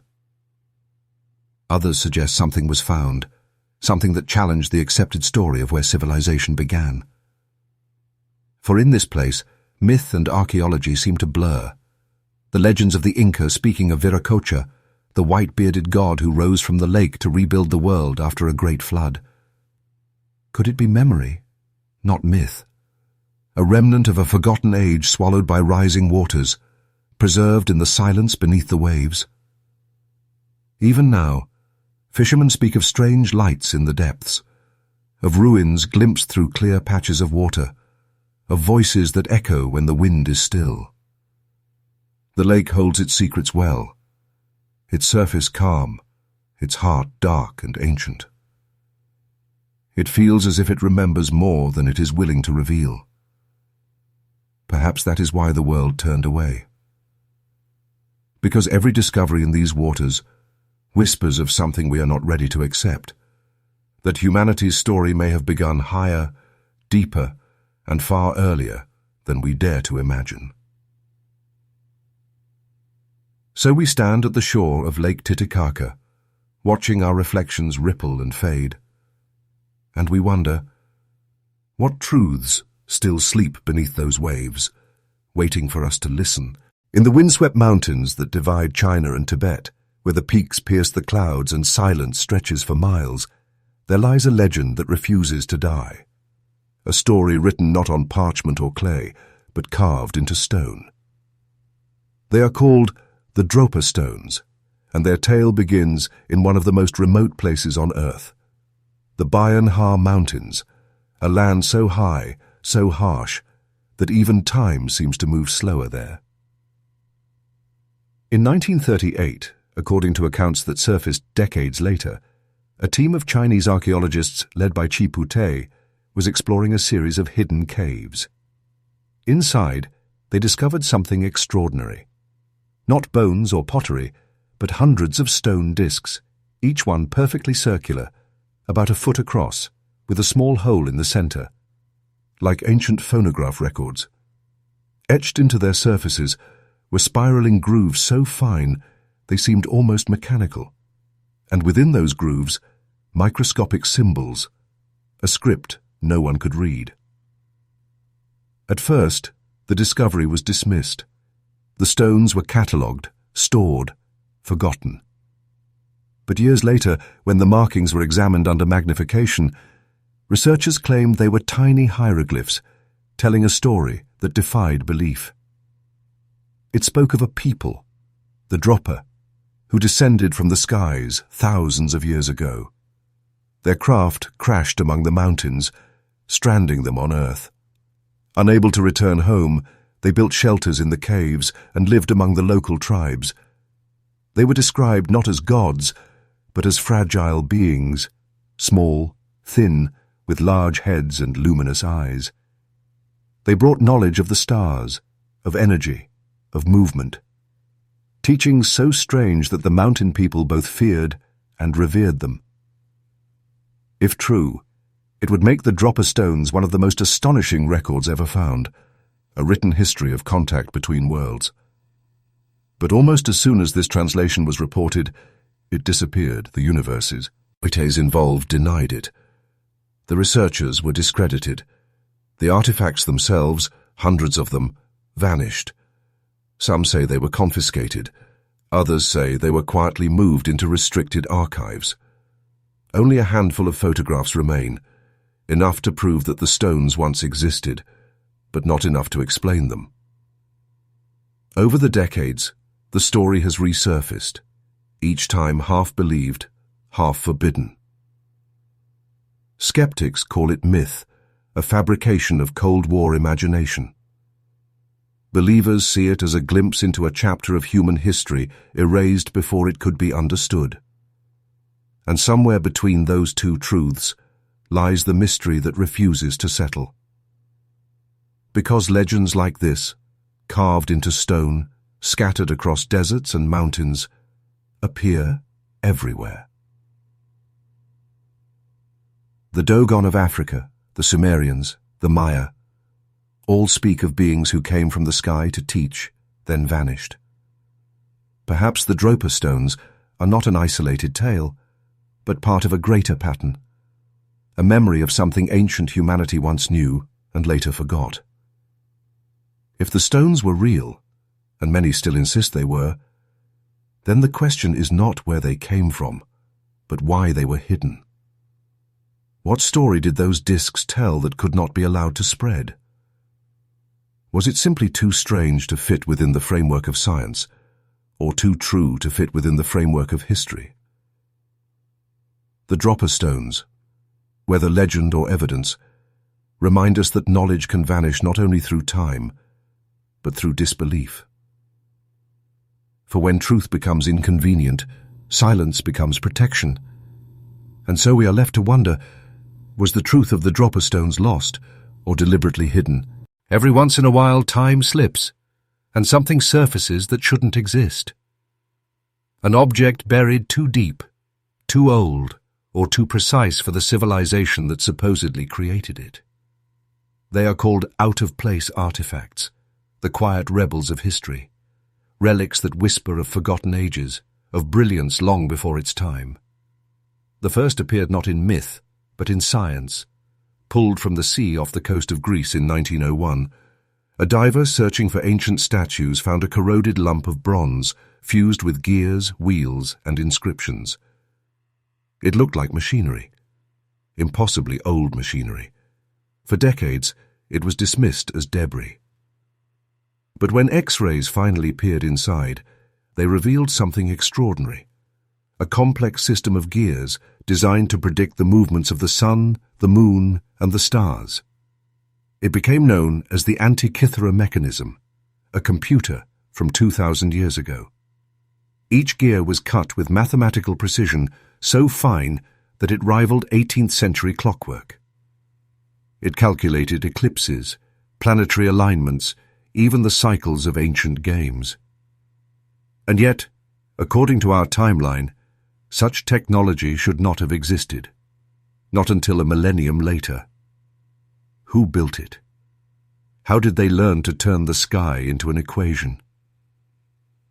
S1: Others suggest something was found, something that challenged the accepted story of where civilization began. For in this place, myth and archaeology seem to blur. The legends of the Inca speaking of Viracocha, the white-bearded god who rose from the lake to rebuild the world after a great flood. Could it be memory, not myth? A remnant of a forgotten age swallowed by rising waters, preserved in the silence beneath the waves? Even now, fishermen speak of strange lights in the depths, of ruins glimpsed through clear patches of water, of voices that echo when the wind is still. The lake holds its secrets well, its surface calm, its heart dark and ancient. It feels as if it remembers more than it is willing to reveal. Perhaps that is why the world turned away. Because every discovery in these waters whispers of something we are not ready to accept, that humanity's story may have begun higher, deeper, and far earlier than we dare to imagine. So we stand at the shore of Lake Titicaca, watching our reflections ripple and fade. And we wonder, what truths still sleep beneath those waves, waiting for us to listen? In the windswept mountains that divide China and Tibet, where the peaks pierce the clouds and silence stretches for miles, there lies a legend that refuses to die. A story written not on parchment or clay, but carved into stone. They are called the Dropa stones, and their tale begins in one of the most remote places on earth, the Bayan Ha Mountains, a land so high, so harsh, that even time seems to move slower there. In 1938, according to accounts that surfaced decades later, a team of Chinese archaeologists led by Chi Pu-te was exploring a series of hidden caves. Inside, they discovered something extraordinary. Not bones or pottery, but hundreds of stone discs, each one perfectly circular, about a foot across, with a small hole in the center, like ancient phonograph records. Etched into their surfaces were spiraling grooves so fine they seemed almost mechanical, and within those grooves, microscopic symbols, a script no one could read. At first, the discovery was dismissed. The stones were catalogued, stored, forgotten. But years later, when the markings were examined under magnification, researchers claimed they were tiny hieroglyphs telling a story that defied belief. It spoke of a people, the Dropa, who descended from the skies thousands of years ago. Their craft crashed among the mountains, stranding them on Earth. Unable to return home, they built shelters in the caves and lived among the local tribes. They were described not as gods, but as fragile beings, small, thin, with large heads and luminous eyes. They brought knowledge of the stars, of energy, of movement, teachings so strange that the mountain people both feared and revered them. If true, it would make the Dropa stones one of the most astonishing records ever found, a written history of contact between worlds. But almost as soon as this translation was reported, it disappeared, the universes. Authorities involved denied it. The researchers were discredited. The artifacts themselves, hundreds of them, vanished. Some say they were confiscated. Others say they were quietly moved into restricted archives. Only a handful of photographs remain, enough to prove that the stones once existed, but not enough to explain them. Over the decades, the story has resurfaced, each time half believed, half forbidden. Skeptics call it myth, a fabrication of Cold War imagination. Believers see it as a glimpse into a chapter of human history erased before it could be understood. And somewhere between those two truths lies the mystery that refuses to settle. Because legends like this, carved into stone, scattered across deserts and mountains, appear everywhere. The Dogon of Africa, the Sumerians, the Maya, all speak of beings who came from the sky to teach, then vanished. Perhaps the Dropa stones are not an isolated tale, but part of a greater pattern, a memory of something ancient humanity once knew and later forgot. If the stones were real, and many still insist they were, then the question is not where they came from, but why they were hidden. What story did those discs tell that could not be allowed to spread? Was it simply too strange to fit within the framework of science, or too true to fit within the framework of history? The Dropa stones, whether legend or evidence, remind us that knowledge can vanish not only through time, but through disbelief. For when truth becomes inconvenient, silence becomes protection. And so we are left to wonder, was the truth of the Dropa stones lost or deliberately hidden? Every once in a while time slips, and something surfaces that shouldn't exist. An object buried too deep, too old, or too precise for the civilization that supposedly created it. They are called out-of-place artifacts, the quiet rebels of history, relics that whisper of forgotten ages, of brilliance long before its time. The first appeared not in myth, but in science. Pulled from the sea off the coast of Greece in 1901, a diver searching for ancient statues found a corroded lump of bronze fused with gears, wheels, and inscriptions. It looked like machinery, impossibly old machinery. For decades, it was dismissed as debris. But when X-rays finally peered inside, they revealed something extraordinary. A complex system of gears designed to predict the movements of the sun, the moon, and the stars. It became known as the Antikythera mechanism, a computer from 2,000 years ago. Each gear was cut with mathematical precision so fine that it rivaled 18th century clockwork. It calculated eclipses, planetary alignments, even the cycles of ancient games. And yet, according to our timeline, such technology should not have existed, not until a millennium later. Who built it? How did they learn to turn the sky into an equation?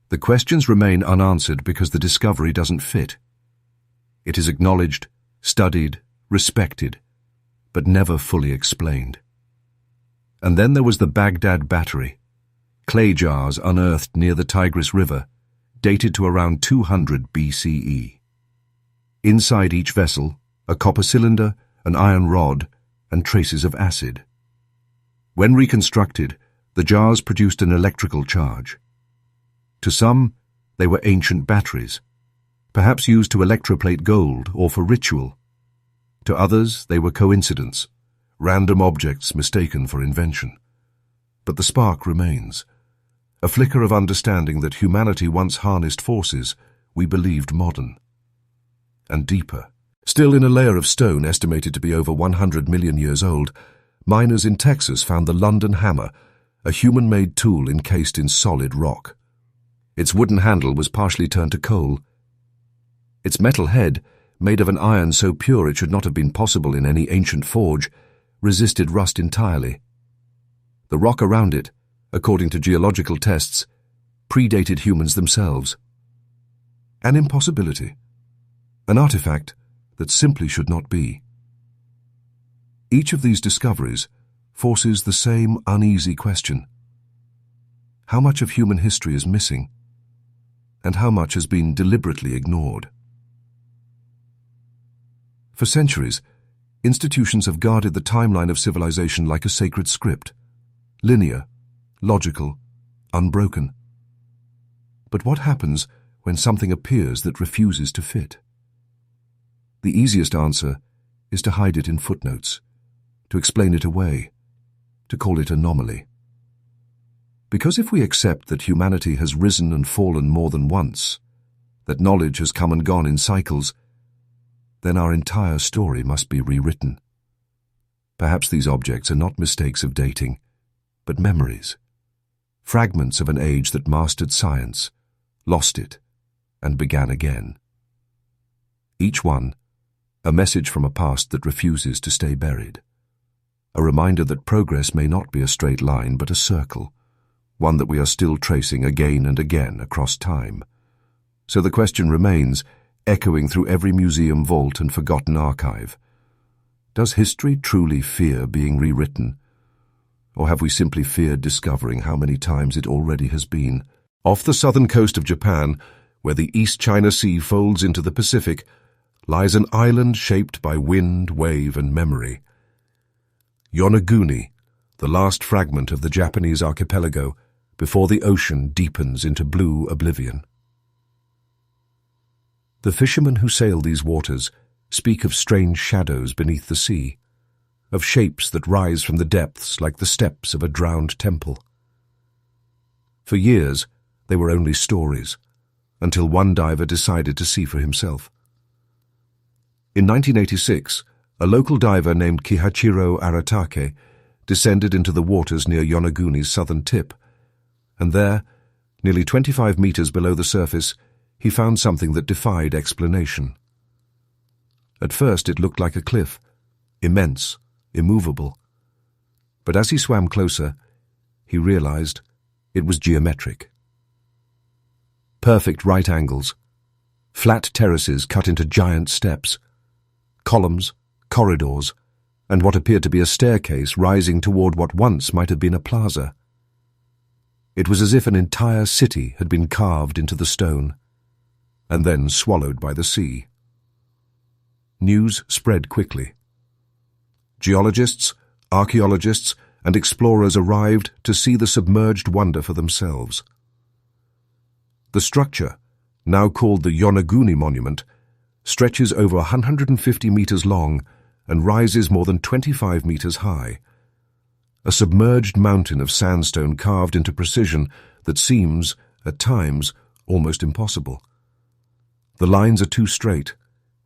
S1: The questions remain unanswered because the discovery doesn't fit. It is acknowledged, studied, respected, but never fully explained. And then there was the Baghdad Battery, clay jars unearthed near the Tigris River, dated to around 200 BCE. Inside each vessel, a copper cylinder, an iron rod, and traces of acid. When reconstructed, the jars produced an electrical charge. To some, they were ancient batteries, perhaps used to electroplate gold or for ritual. To others, they were coincidence, random objects mistaken for invention. But the spark remains, a flicker of understanding that humanity once harnessed forces we believed modern. And deeper, still in a layer of stone estimated to be over 100 million years old, miners in Texas found the London hammer, a human-made tool encased in solid rock. Its wooden handle was partially turned to coal. Its metal head, made of an iron so pure it should not have been possible in any ancient forge, resisted rust entirely. The rock around it, according to geological tests, predated humans themselves. An impossibility. An artifact that simply should not be. Each of these discoveries, forces the same uneasy question. How much of human history is missing, and how much has been deliberately ignored? For centuries, institutions have guarded the timeline of civilization like a sacred script, linear, logical, unbroken. But what happens when something appears that refuses to fit? The easiest answer is to hide it in footnotes, to explain it away, to call it anomaly. Because if we accept that humanity has risen and fallen more than once, that knowledge has come and gone in cycles, then our entire story must be rewritten. Perhaps these objects are not mistakes of dating, but memories, fragments of an age that mastered science, lost it, and began again. Each one, a message from a past that refuses to stay buried. A reminder that progress may not be a straight line but a circle, one that we are still tracing again and again across time. So the question remains, echoing through every museum vault and forgotten archive. Does history truly fear being rewritten? Or have we simply feared discovering how many times it already has been? Off the southern coast of Japan, where the East China Sea folds into the Pacific, lies an island shaped by wind, wave, and memory. Yonaguni, the last fragment of the Japanese archipelago before the ocean deepens into blue oblivion. The fishermen who sail these waters speak of strange shadows beneath the sea, of shapes that rise from the depths like the steps of a drowned temple. For years, they were only stories, until one diver decided to see for himself. In 1986, a local diver named Kihachiro Aratake descended into the waters near Yonaguni's southern tip, and there, nearly 25 meters below the surface, he found something that defied explanation. At first it looked like a cliff, immense, immovable. But as he swam closer, he realized it was geometric. Perfect right angles, flat terraces cut into giant steps, columns, corridors, and what appeared to be a staircase rising toward what once might have been a plaza. It was as if an entire city had been carved into the stone, and then swallowed by the sea. News spread quickly. Geologists, archaeologists, and explorers arrived to see the submerged wonder for themselves. The structure, now called the Yonaguni Monument, stretches over 150 meters long and rises more than 25 meters high. A submerged mountain of sandstone carved into precision that seems, at times, almost impossible. The lines are too straight,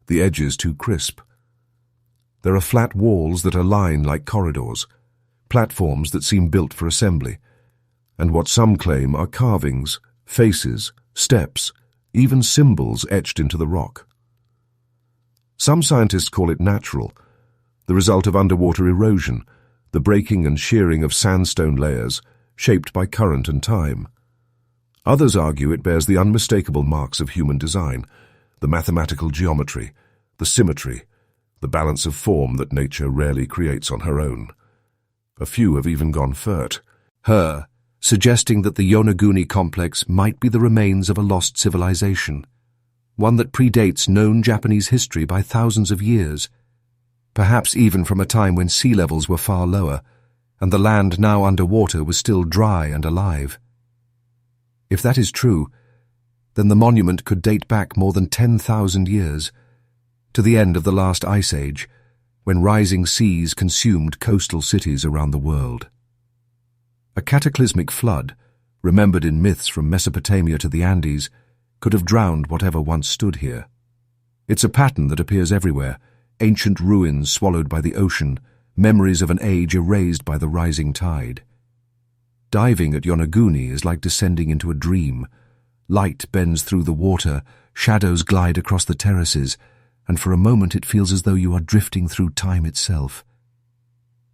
S1: the edges too crisp. There are flat walls that align like corridors, platforms that seem built for assembly, and what some claim are carvings, faces, steps, even symbols etched into the rock. Some scientists call it natural, the result of underwater erosion, the breaking and shearing of sandstone layers shaped by current and time. Others argue it bears the unmistakable marks of human design, the mathematical geometry, the symmetry, the balance of form that nature rarely creates on her own. A few have even gone further, suggesting that the Yonaguni complex might be the remains of a lost civilization, one that predates known Japanese history by thousands of years, perhaps even from a time when sea levels were far lower, and the land now underwater was still dry and alive. If that is true, then the monument could date back more than 10,000 years, to the end of the last ice age, when rising seas consumed coastal cities around the world. A cataclysmic flood, remembered in myths from Mesopotamia to the Andes, could have drowned whatever once stood here. It's a pattern that appears everywhere, ancient ruins swallowed by the ocean, memories of an age erased by the rising tide. Diving at Yonaguni is like descending into a dream. Light bends through the water, shadows glide across the terraces, and for a moment it feels as though you are drifting through time itself.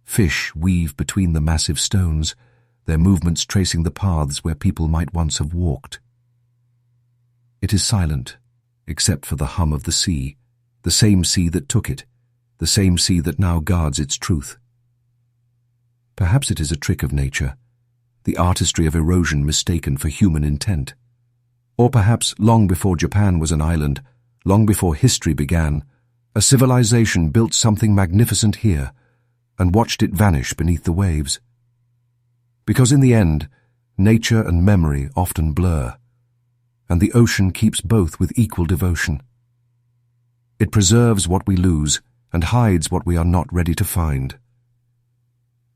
S1: Fish weave between the massive stones, their movements tracing the paths where people might once have walked. It is silent, except for the hum of the sea, the same sea that took it, the same sea that now guards its truth. Perhaps it is a trick of nature, the artistry of erosion mistaken for human intent. Or perhaps long before Japan was an island, long before history began, a civilization built something magnificent here and watched it vanish beneath the waves. Because in the end, nature and memory often blur, and the ocean keeps both with equal devotion. It preserves what we lose and hides what we are not ready to find.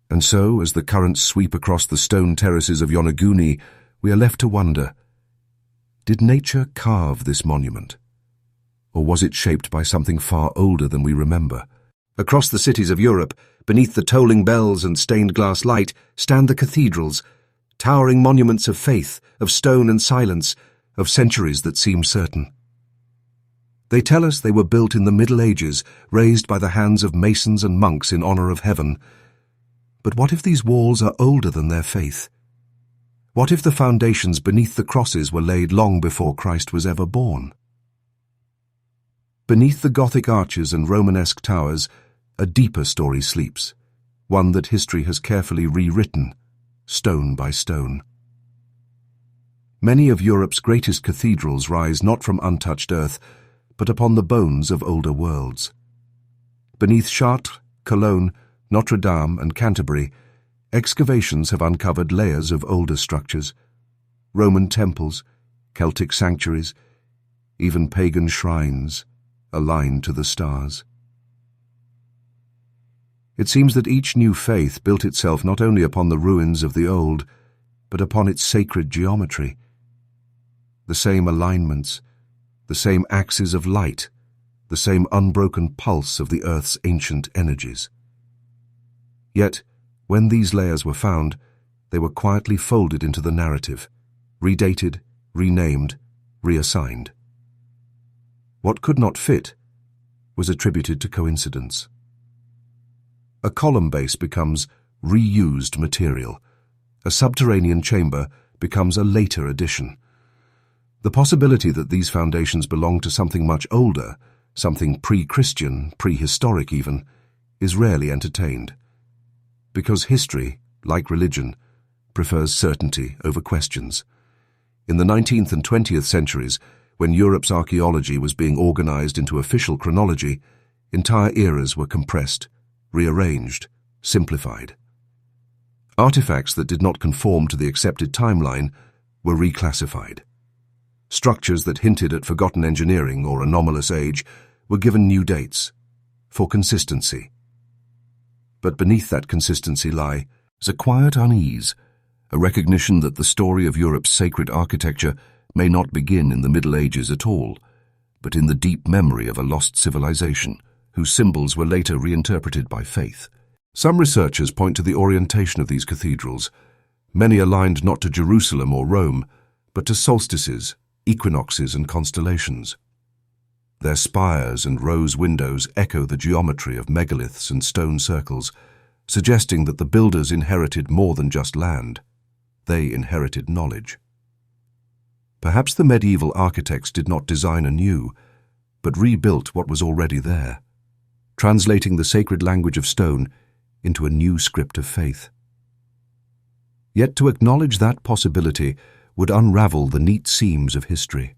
S1: And so, as the currents sweep across the stone terraces of Yonaguni, we are left to wonder, did nature carve this monument? Or was it shaped by something far older than we remember? Across the cities of Europe, beneath the tolling bells and stained glass light, stand the cathedrals, towering monuments of faith, of stone and silence, of centuries that seem certain. They tell us they were built in the Middle Ages, raised by the hands of masons and monks in honor of heaven. But what if these walls are older than their faith? What if the foundations beneath the crosses were laid long before Christ was ever born? Beneath the Gothic arches and Romanesque towers, a deeper story sleeps, one that history has carefully rewritten, stone by stone. Many of Europe's greatest cathedrals rise not from untouched earth, but upon the bones of older worlds. Beneath Chartres, Cologne, Notre Dame, and Canterbury, excavations have uncovered layers of older structures, Roman temples, Celtic sanctuaries, even pagan shrines, aligned to the stars. It seems that each new faith built itself not only upon the ruins of the old, but upon its sacred geometry. The same alignments, the same axes of light, the same unbroken pulse of the earth's ancient energies. Yet, when these layers were found, they were quietly folded into the narrative, redated, renamed, reassigned. What could not fit was attributed to coincidence. A column base becomes reused material. A subterranean chamber becomes a later addition. The possibility that these foundations belong to something much older, something pre-Christian, prehistoric even, is rarely entertained. Because history, like religion, prefers certainty over questions. In the 19th and 20th centuries, when Europe's archaeology was being organized into official chronology, entire eras were compressed, rearranged, simplified. Artifacts that did not conform to the accepted timeline were reclassified. Structures that hinted at forgotten engineering or anomalous age were given new dates, for consistency. But beneath that consistency lies a quiet unease, a recognition that the story of Europe's sacred architecture may not begin in the Middle Ages at all, but in the deep memory of a lost civilization, whose symbols were later reinterpreted by faith. Some researchers point to the orientation of these cathedrals, many aligned not to Jerusalem or Rome, but to solstices, equinoxes, and constellations. Their spires and rose windows echo the geometry of megaliths and stone circles, suggesting that the builders inherited more than just land. They inherited knowledge. Perhaps the medieval architects did not design anew, but rebuilt what was already there, translating the sacred language of stone into a new script of faith. Yet to acknowledge that possibility would unravel the neat seams of history.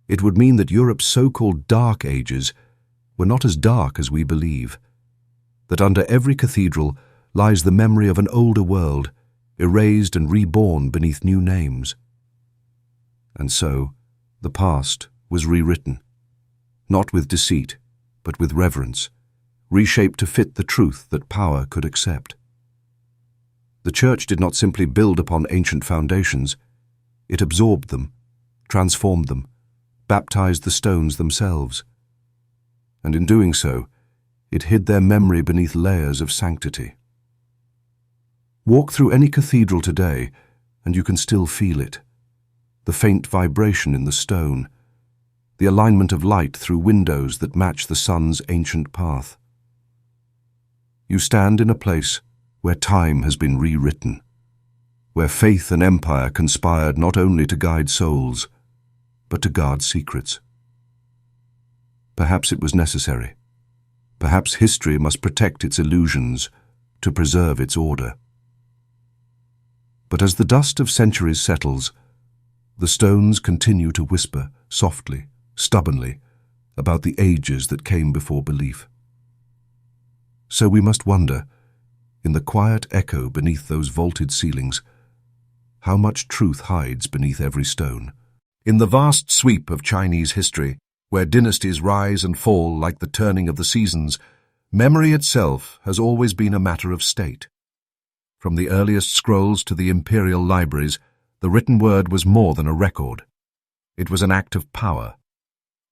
S1: It would mean that Europe's so-called dark ages were not as dark as we believe, that under every cathedral lies the memory of an older world, erased and reborn beneath new names. And so, the past was rewritten, not with deceit, but with reverence, reshaped to fit the truth that power could accept. The Church did not simply build upon ancient foundations, it absorbed them, transformed them, baptized the stones themselves. And in doing so, it hid their memory beneath layers of sanctity. Walk through any cathedral today, and you can still feel it. The faint vibration in the stone, the alignment of light through windows that match the sun's ancient path. You stand in a place where time has been rewritten, where faith and empire conspired not only to guide souls, but to guard secrets. Perhaps it was necessary. Perhaps history must protect its illusions, to preserve its order. But as the dust of centuries settles, the stones continue to whisper softly, stubbornly, about the ages that came before belief. So we must wonder, in the quiet echo beneath those vaulted ceilings, how much truth hides beneath every stone. In the vast sweep of Chinese history, where dynasties rise and fall like the turning of the seasons, memory itself has always been a matter of state. From the earliest scrolls to the imperial libraries, the written word was more than a record. It was an act of power.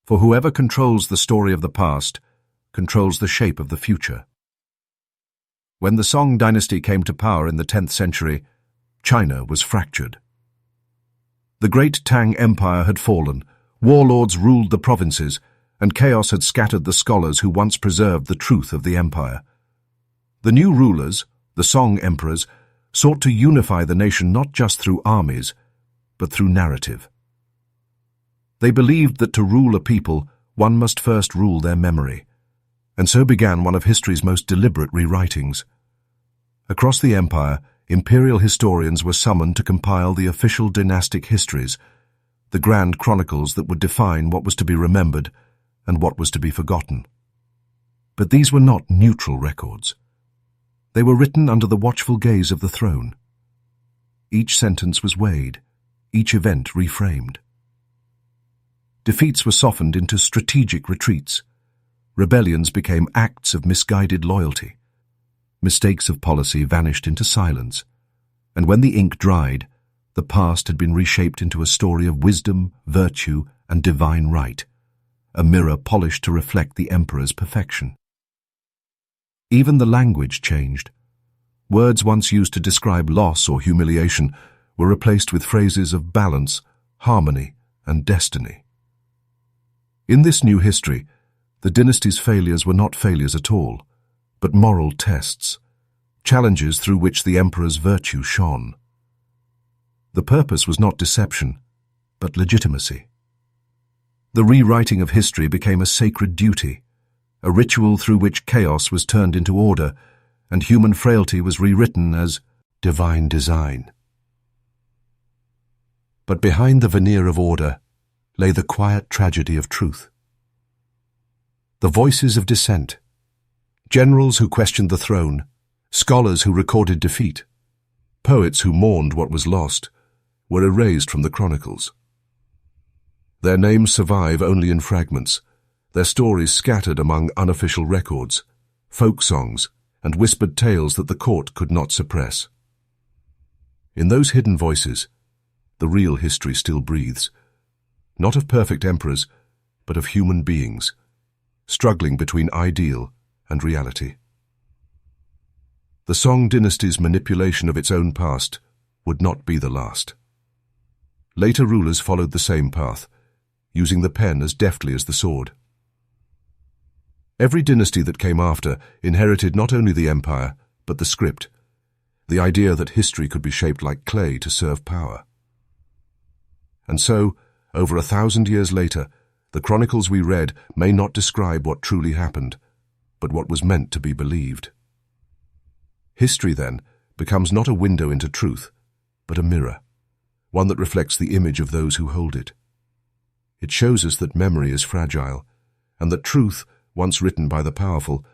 S1: For whoever controls the story of the past controls the shape of the future. When the Song dynasty came to power in the 10th century, China was fractured. The great Tang Empire had fallen, warlords ruled the provinces, and chaos had scattered the scholars who once preserved the truth of the empire. The new rulers, the Song emperors, sought to unify the nation not just through armies, but through narrative. They believed that to rule a people, one must first rule their memory, and so began one of history's most deliberate rewritings. Across the empire, imperial historians were summoned to compile the official dynastic histories, the grand chronicles that would define what was to be remembered and what was to be forgotten. But these were not neutral records. They were written under the watchful gaze of the throne. Each sentence was weighed, each event reframed. Defeats were softened into strategic retreats. Rebellions became acts of misguided loyalty. Mistakes of policy vanished into silence, and when the ink dried, the past had been reshaped into a story of wisdom, virtue, and divine right, a mirror polished to reflect the emperor's perfection. Even the language changed. Words once used to describe loss or humiliation were replaced with phrases of balance, harmony, and destiny. In this new history, the dynasty's failures were not failures at all, but moral tests, challenges through which the emperor's virtue shone. The purpose was not deception, but legitimacy. The rewriting of history became a sacred duty, a ritual through which chaos was turned into order and human frailty was rewritten as divine design. But behind the veneer of order lay the quiet tragedy of truth. The voices of dissent, generals who questioned the throne, scholars who recorded defeat, poets who mourned what was lost, were erased from the chronicles. Their names survive only in fragments, their stories scattered among unofficial records, folk songs, and whispered tales that the court could not suppress. In those hidden voices, the real history still breathes, not of perfect emperors, but of human beings, struggling between ideal and reality. The Song dynasty's manipulation of its own past would not be the last. Later rulers followed the same path, using the pen as deftly as the sword. Every dynasty that came after inherited not only the empire, but the script, the idea that history could be shaped like clay to serve power. And so, over 1,000 years later, the chronicles we read may not describe what truly happened, but what was meant to be believed. History, then, becomes not a window into truth, but a mirror, one that reflects the image of those who hold it. It shows us that memory is fragile, and that truth, once written by the powerful,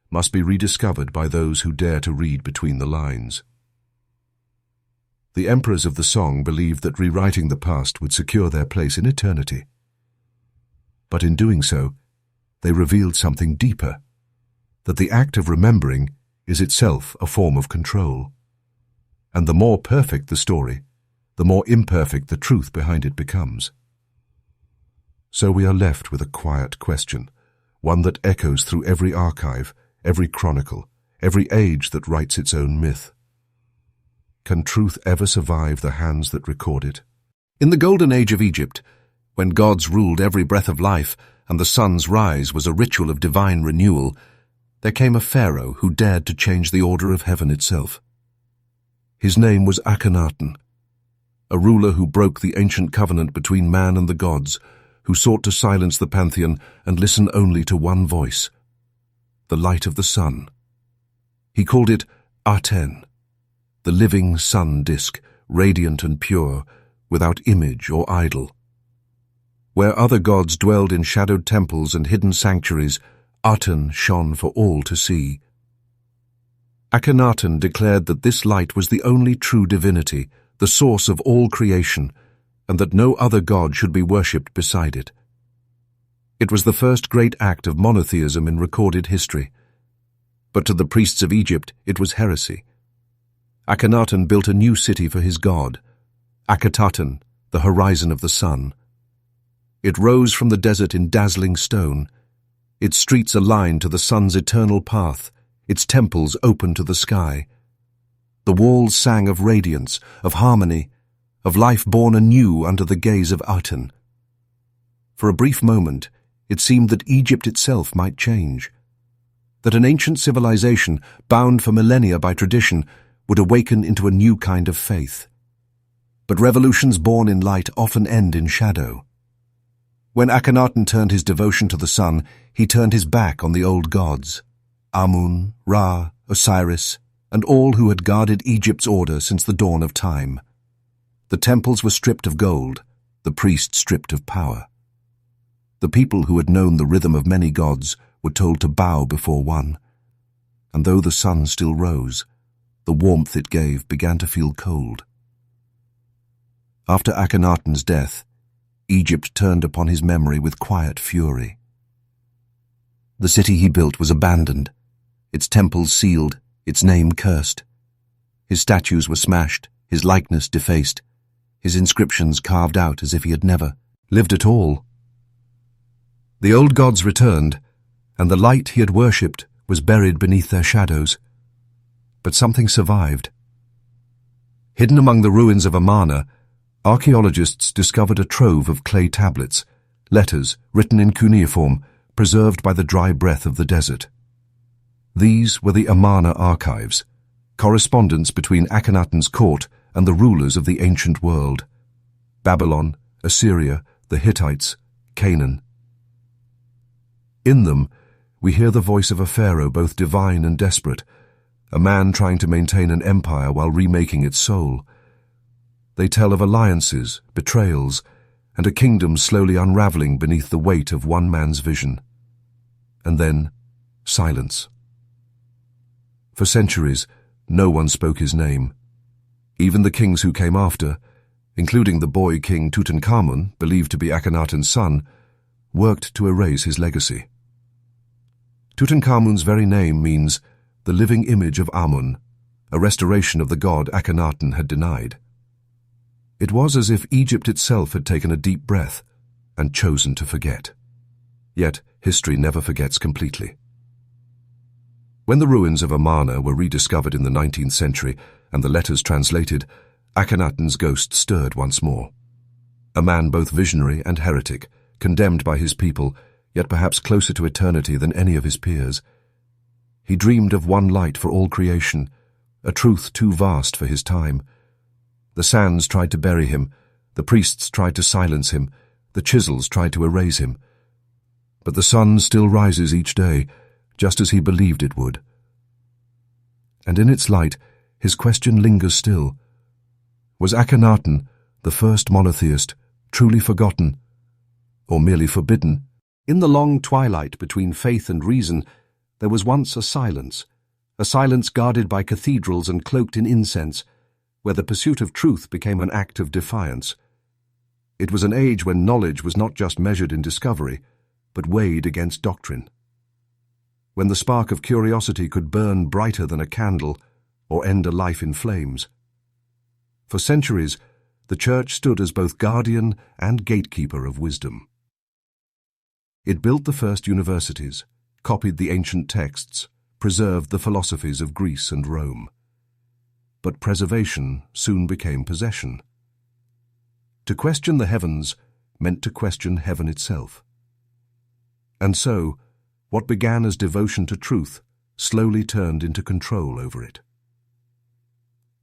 S1: must be rediscovered by those who dare to read between the lines. The emperors of the Song believed that rewriting the past would secure their place in eternity. But in doing so, they revealed something deeper, that the act of remembering is itself a form of control. And the more perfect the story, the more imperfect the truth behind it becomes. So we are left with a quiet question, one that echoes through every archive, every chronicle, every age that writes its own myth. Can truth ever survive the hands that record it? In the Golden Age of Egypt, when gods ruled every breath of life and the sun's rise was a ritual of divine renewal, there came a pharaoh who dared to change the order of heaven itself. His name was Akhenaten, a ruler who broke the ancient covenant between man and the gods, who sought to silence the pantheon and listen only to one voice, the light of the sun. He called it Aten, the living sun disk, radiant and pure, without image or idol. Where other gods dwelled in shadowed temples and hidden sanctuaries, Aten shone for all to see. Akhenaten declared that this light was the only true divinity, the source of all creation, and that no other god should be worshipped beside it. It was the first great act of monotheism in recorded history. But to the priests of Egypt, it was heresy. Akhenaten built a new city for his god, Akhetaten, the horizon of the sun. It rose from the desert in dazzling stone, its streets aligned to the sun's eternal path, its temples open to the sky. The walls sang of radiance, of harmony, of life born anew under the gaze of Aten. For a brief moment, it seemed that Egypt itself might change, that an ancient civilization, bound for millennia by tradition, would awaken into a new kind of faith. But revolutions born in light often end in shadow. When Akhenaten turned his devotion to the sun, he turned his back on the old gods, Amun, Ra, Osiris, and all who had guarded Egypt's order since the dawn of time. The temples were stripped of gold, the priests stripped of power. The people who had known the rhythm of many gods were told to bow before one. And though the sun still rose, the warmth it gave began to feel cold. After Akhenaten's death, Egypt turned upon his memory with quiet fury. The city he built was abandoned, its temples sealed, its name cursed. His statues were smashed, his likeness defaced, his inscriptions carved out as if he had never lived at all. The old gods returned, and the light he had worshipped was buried beneath their shadows. But something survived. Hidden among the ruins of Amarna, archaeologists discovered a trove of clay tablets, letters written in cuneiform, preserved by the dry breath of the desert. These were the Amarna Archives, correspondence between Akhenaten's court and the rulers of the ancient world: Babylon, Assyria, the Hittites, Canaan. In them, we hear the voice of a pharaoh both divine and desperate, a man trying to maintain an empire while remaking its soul. They tell of alliances, betrayals, and a kingdom slowly unraveling beneath the weight of one man's vision. And then, silence. For centuries, no one spoke his name. Even the kings who came after, including the boy king Tutankhamun, believed to be Akhenaten's son, worked to erase his legacy. Tutankhamun's very name means the living image of Amun, a restoration of the god Akhenaten had denied. It was as if Egypt itself had taken a deep breath and chosen to forget. Yet history never forgets completely. When the ruins of Amarna were rediscovered in the 19th century and the letters translated, Akhenaten's ghost stirred once more. A man both visionary and heretic, condemned by his people, yet perhaps closer to eternity than any of his peers. He dreamed of one light for all creation, a truth too vast for his time. The sands tried to bury him, the priests tried to silence him, the chisels tried to erase him. But the sun still rises each day, just as he believed it would. And in its light, his question lingers still. Was Akhenaten, the first monotheist, truly forgotten, or merely forbidden? In the long twilight between faith and reason, there was once a silence guarded by cathedrals and cloaked in incense, where the pursuit of truth became an act of defiance. It was an age when knowledge was not just measured in discovery, but weighed against doctrine. When the spark of curiosity could burn brighter than a candle or end a life in flames. For centuries, the Church stood as both guardian and gatekeeper of wisdom. It built the first universities, copied the ancient texts, preserved the philosophies of Greece and Rome. But preservation soon became possession. To question the heavens meant to question heaven itself. And so, what began as devotion to truth slowly turned into control over it.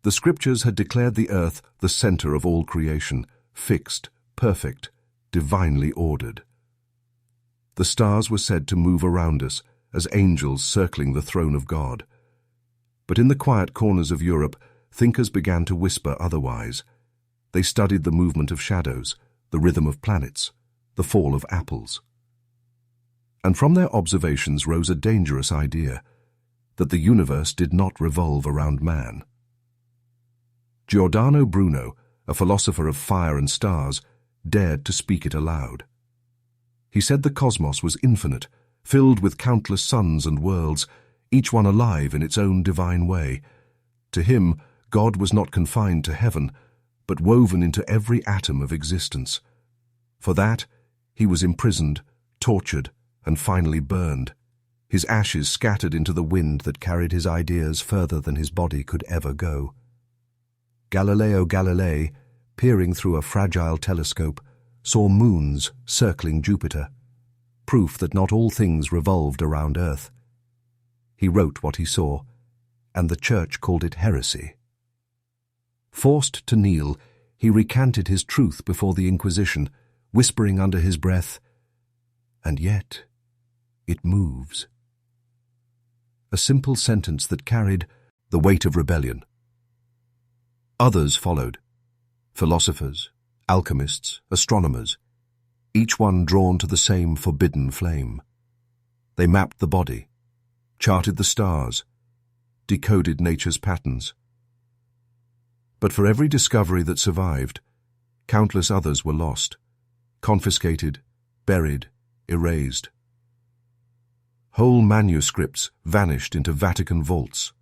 S1: The scriptures had declared the earth the center of all creation, fixed, perfect, divinely ordered. The stars were said to move around us as angels circling the throne of God. But in the quiet corners of Europe, thinkers began to whisper otherwise. They studied the movement of shadows, the rhythm of planets, the fall of apples. And from their observations rose a dangerous idea, that the universe did not revolve around man. Giordano Bruno, a philosopher of fire and stars, dared to speak it aloud. He said the cosmos was infinite, filled with countless suns and worlds, each one alive in its own divine way. To him, God was not confined to heaven, but woven into every atom of existence. For that, he was imprisoned, tortured, and finally burned, his ashes scattered into the wind that carried his ideas further than his body could ever go. Galileo Galilei, peering through a fragile telescope, saw moons circling Jupiter, proof that not all things revolved around Earth. He wrote what he saw, and the Church called it heresy. Forced to kneel, he recanted his truth before the Inquisition, whispering under his breath, "And yet, it moves." A simple sentence that carried the weight of rebellion. Others followed, philosophers, alchemists, astronomers, each one drawn to the same forbidden flame. They mapped the body, charted the stars, decoded nature's patterns. But for every discovery that survived, countless others were lost, confiscated, buried, erased. Whole manuscripts vanished into Vatican vaults.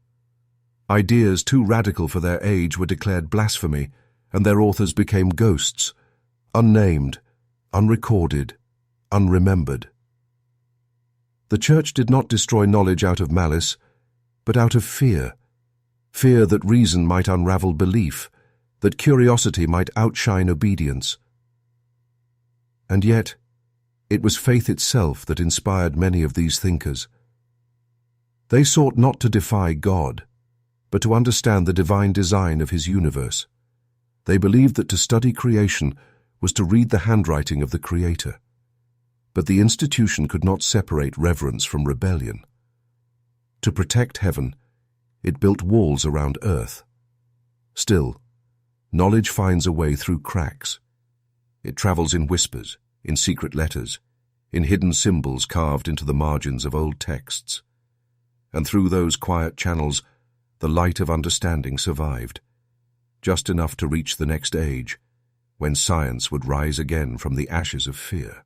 S1: Ideas too radical for their age were declared blasphemy, and their authors became ghosts, unnamed, unrecorded, unremembered. The Church did not destroy knowledge out of malice, but out of fear. Fear that reason might unravel belief, that curiosity might outshine obedience. And yet, it was faith itself that inspired many of these thinkers. They sought not to defy God, but to understand the divine design of his universe. They believed that to study creation was to read the handwriting of the Creator. But the institution could not separate reverence from rebellion. To protect heaven, it built walls around earth. Still, knowledge finds a way through cracks. It travels in whispers, in secret letters, in hidden symbols carved into the margins of old texts. And through those quiet channels, the light of understanding survived, just enough to reach the next age, when science would rise again from the ashes of fear.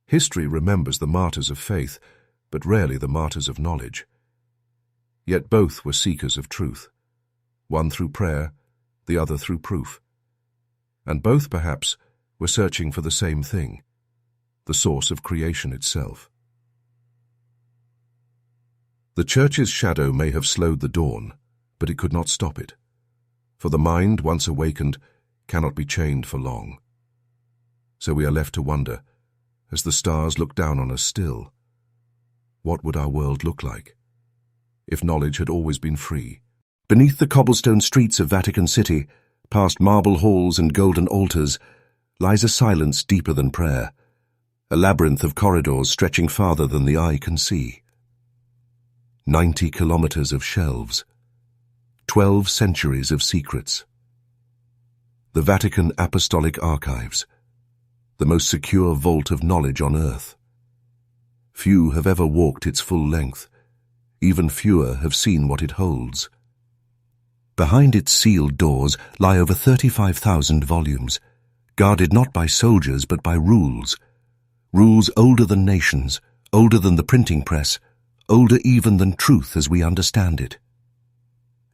S1: History remembers the martyrs of faith, but rarely the martyrs of knowledge. Yet both were seekers of truth, one through prayer, the other through proof. And both, perhaps, were searching for the same thing, the source of creation itself. The Church's shadow may have slowed the dawn, but it could not stop it. For the mind, once awakened, cannot be chained for long. So we are left to wonder, as the stars look down on us still, what would our world look like if knowledge had always been free? Beneath the cobblestone streets of Vatican City, past marble halls and golden altars, lies a silence deeper than prayer, a labyrinth of corridors stretching farther than the eye can see. 90 kilometers of shelves, 12 centuries of secrets. The Vatican Apostolic Archives, the most secure vault of knowledge on earth. Few have ever walked its full length. Even fewer have seen what it holds. Behind its sealed doors lie over 35,000 volumes, guarded not by soldiers but by rules. Rules older than nations, older than the printing press, older even than truth as we understand it.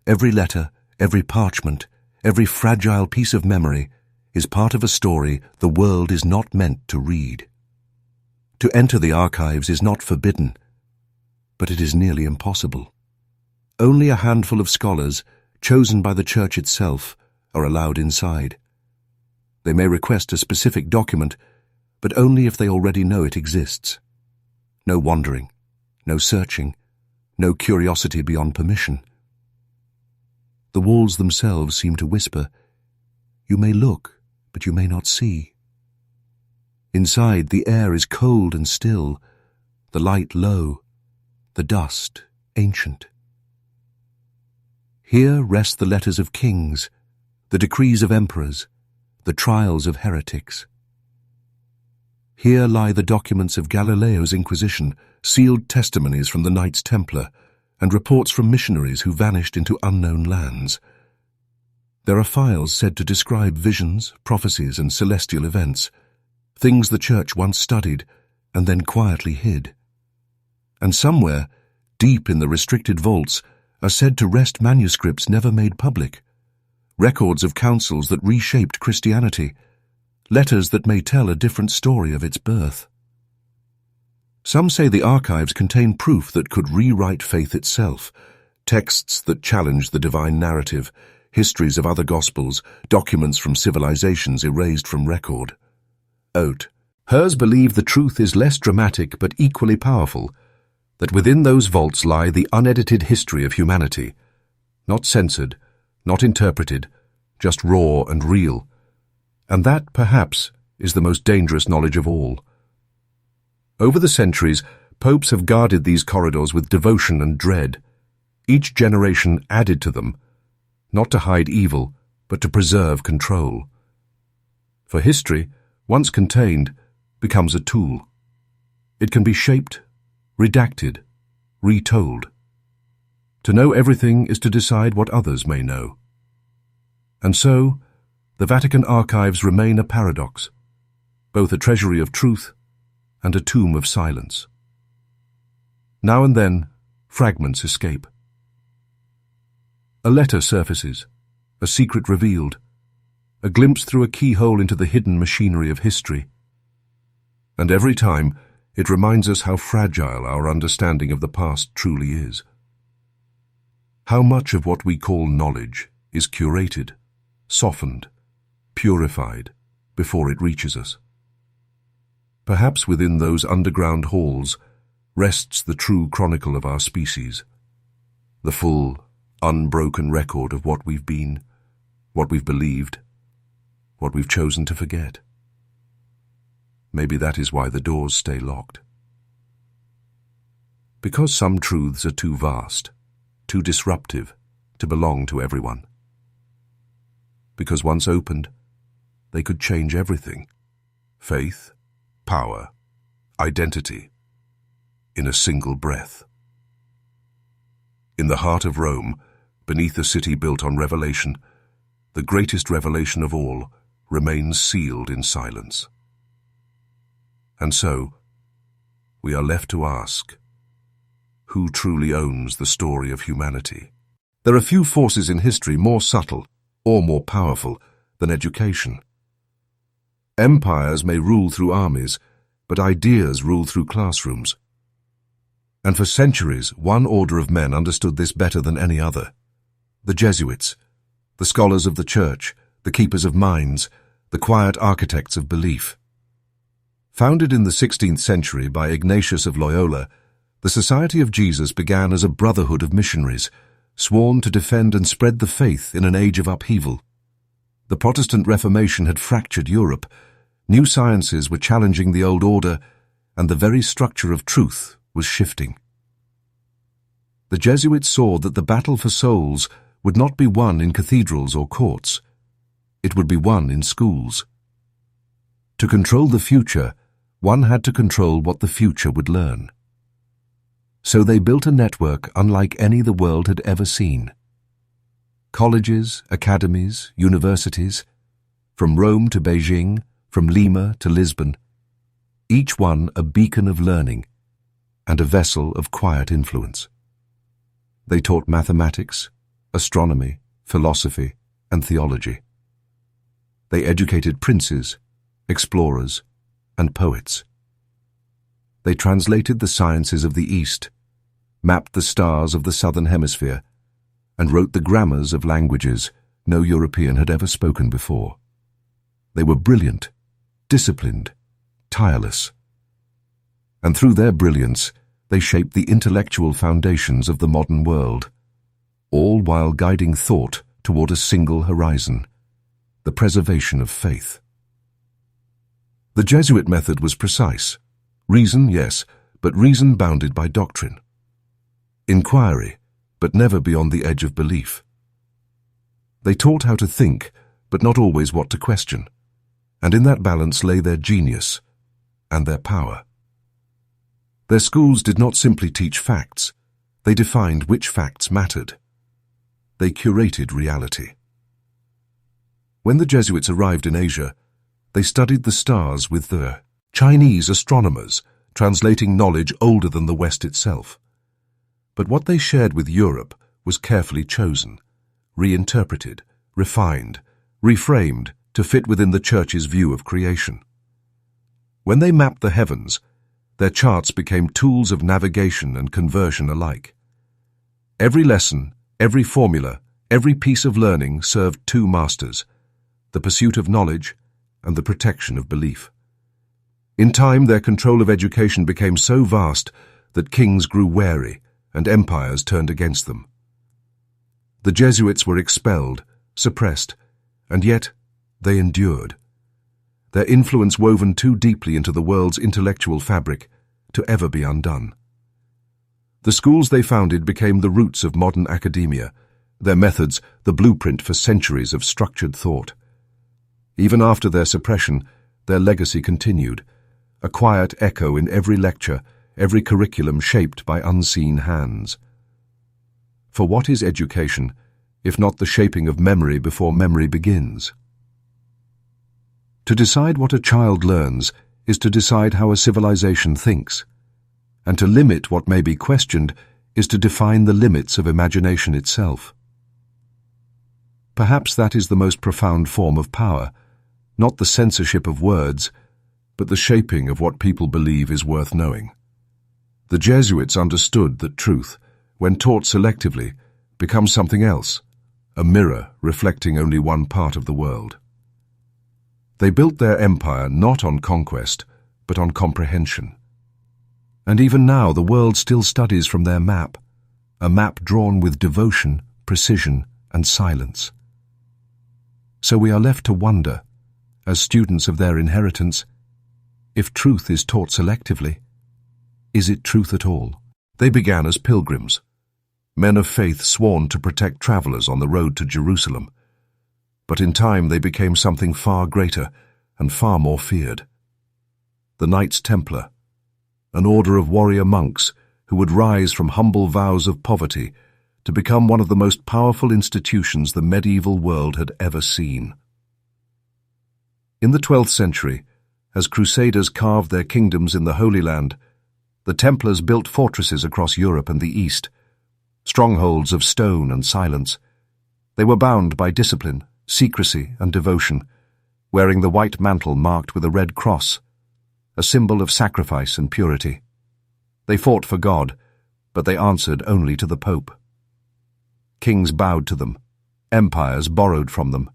S1: Every letter, every parchment, every fragile piece of memory is part of a story the world is not meant to read. To enter the archives is not forbidden, but it is nearly impossible. Only a handful of scholars, chosen by the Church itself, are allowed inside. They may request a specific document, but only if they already know it exists. No wandering, no searching, no curiosity beyond permission. The walls themselves seem to whisper, "You may look, but you may not see." Inside, the air is cold and still, the light low, the dust ancient. Here rest the letters of kings, the decrees of emperors, the trials of heretics. Here lie the documents of Galileo's Inquisition, sealed testimonies from the Knights Templar, and reports from missionaries who vanished into unknown lands. There are files said to describe visions, prophecies, and celestial events, things the Church once studied and then quietly hid. And somewhere, deep in the restricted vaults, are said to rest manuscripts never made public, records of councils that reshaped Christianity, letters that may tell a different story of its birth. Some say the archives contain proof that could rewrite faith itself, texts that challenge the divine narrative, histories of other gospels, documents from civilizations erased from record. Oat. Hers believe the truth is less dramatic but equally powerful, that within those vaults lie the unedited history of humanity, not censored, not interpreted, just raw and real, and that, perhaps, is the most dangerous knowledge of all. Over the centuries, popes have guarded these corridors with devotion and dread. Each generation added to them, not to hide evil, but to preserve control. For history, once contained, becomes a tool. It can be shaped, redacted, retold. To know everything is to decide what others may know. And so, the Vatican Archives remain a paradox, both a treasury of truth and a tomb of silence. Now and then, fragments escape. A letter surfaces, a secret revealed, a glimpse through a keyhole into the hidden machinery of history. And every time, it reminds us how fragile our understanding of the past truly is. How much of what we call knowledge is curated, softened, purified before it reaches us. Perhaps within those underground halls rests the true chronicle of our species, the full, unbroken record of what we've been, what we've believed, what we've chosen to forget. Maybe that is why the doors stay locked. Because some truths are too vast, too disruptive to belong to everyone. Because once opened, they could change everything. Faith, power, identity, in a single breath. In the heart of Rome, beneath a city built on revelation, the greatest revelation of all remains sealed in silence. And so, we are left to ask, who truly owns the story of humanity? There are few forces in history more subtle or more powerful than education. Empires may rule through armies, but ideas rule through classrooms. And for centuries, one order of men understood this better than any other. The Jesuits, the scholars of the Church, the keepers of minds, the quiet architects of belief. Founded in the 16th century by Ignatius of Loyola, the Society of Jesus began as a brotherhood of missionaries, sworn to defend and spread the faith in an age of upheaval. The Protestant Reformation had fractured Europe, new sciences were challenging the old order, and the very structure of truth was shifting. The Jesuits saw that the battle for souls would not be won in cathedrals or courts. It would be won in schools. To control the future, one had to control what the future would learn. So they built a network unlike any the world had ever seen. Colleges, academies, universities, from Rome to Beijing, from Lima to Lisbon, each one a beacon of learning and a vessel of quiet influence. They taught mathematics, astronomy, philosophy, and theology. They educated princes, explorers, and poets. They translated the sciences of the East, mapped the stars of the Southern Hemisphere, and wrote the grammars of languages no European had ever spoken before. They were brilliant, disciplined, tireless. And through their brilliance, they shaped the intellectual foundations of the modern world, all while guiding thought toward a single horizon, the preservation of faith. The Jesuit method was precise. Reason, yes, but reason bounded by doctrine. Inquiry, but never beyond the edge of belief. They taught how to think, but not always what to question. And in that balance lay their genius and their power. Their schools did not simply teach facts, they defined which facts mattered. They curated reality. When the Jesuits arrived in Asia, they studied the stars with the Chinese astronomers, translating knowledge older than the West itself. But what they shared with Europe was carefully chosen, reinterpreted, refined, reframed to fit within the Church's view of creation. When they mapped the heavens, their charts became tools of navigation and conversion alike. Every lesson, every formula, every piece of learning served two masters, the pursuit of knowledge and the protection of belief. In time, their control of education became so vast that kings grew wary and empires turned against them. The Jesuits were expelled, suppressed, and yet they endured. Their influence woven too deeply into the world's intellectual fabric to ever be undone. The schools they founded became the roots of modern academia, their methods the blueprint for centuries of structured thought. Even after their suppression, their legacy continued, a quiet echo in every lecture, every curriculum shaped by unseen hands. For what is education, if not the shaping of memory before memory begins? To decide what a child learns is to decide how a civilization thinks, and to limit what may be questioned is to define the limits of imagination itself. Perhaps that is the most profound form of power, not the censorship of words, but the shaping of what people believe is worth knowing. The Jesuits understood that truth, when taught selectively, becomes something else, a mirror reflecting only one part of the world. They built their empire not on conquest, but on comprehension. And even now the world still studies from their map, a map drawn with devotion, precision, and silence. So we are left to wonder, as students of their inheritance, if truth is taught selectively, is it truth at all? They began as pilgrims, men of faith sworn to protect travelers on the road to Jerusalem. But in time they became something far greater and far more feared. The Knights Templar, an order of warrior monks who would rise from humble vows of poverty to become one of the most powerful institutions the medieval world had ever seen. In the 12th century, as Crusaders carved their kingdoms in the Holy Land, the Templars built fortresses across Europe and the East, strongholds of stone and silence. They were bound by discipline, secrecy, and devotion, wearing the white mantle marked with a red cross, a symbol of sacrifice and purity. They fought for God, but they answered only to the Pope. Kings bowed to them, empires borrowed from them,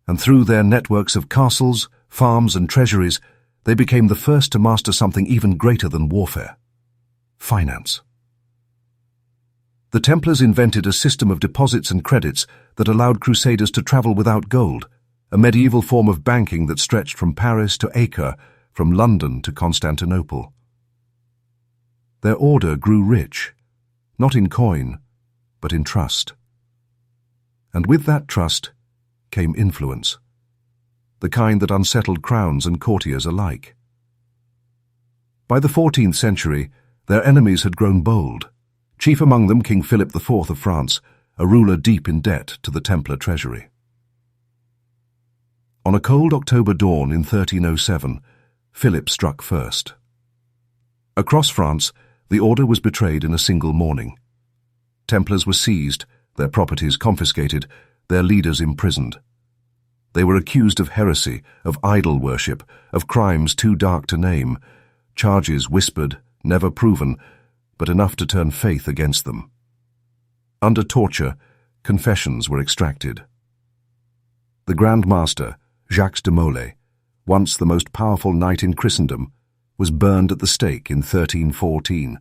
S1: and through their networks of castles, farms, and treasuries, they became the first to master something even greater than warfare: finance. The Templars invented a system of deposits and credits that allowed Crusaders to travel without gold, a medieval form of banking that stretched from Paris to Acre, from London to Constantinople. Their order grew rich, not in coin, but in trust. And with that trust came influence, the kind that unsettled crowns and courtiers alike. By the 14th century, their enemies had grown bold, chief among them King Philip IV of France, a ruler deep in debt to the Templar treasury. On a cold October dawn in 1307, Philip struck first. Across France, the order was betrayed in a single morning. Templars were seized, their properties confiscated, their leaders imprisoned. They were accused of heresy, of idol worship, of crimes too dark to name, charges whispered, never proven, but enough to turn faith against them. Under torture, confessions were extracted. The Grand Master, Jacques de Molay, once the most powerful knight in Christendom, was burned at the stake in 1314,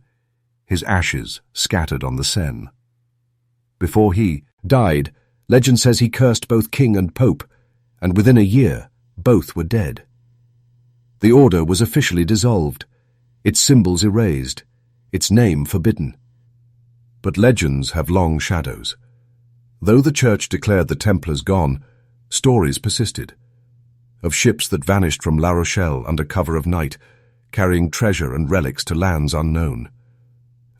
S1: his ashes scattered on the Seine. Before he died, legend says he cursed both king and pope, and within a year, both were dead. The order was officially dissolved, its symbols erased, its name forbidden. But legends have long shadows. Though the Church declared the Templars gone, stories persisted. Of ships that vanished from La Rochelle under cover of night, carrying treasure and relics to lands unknown.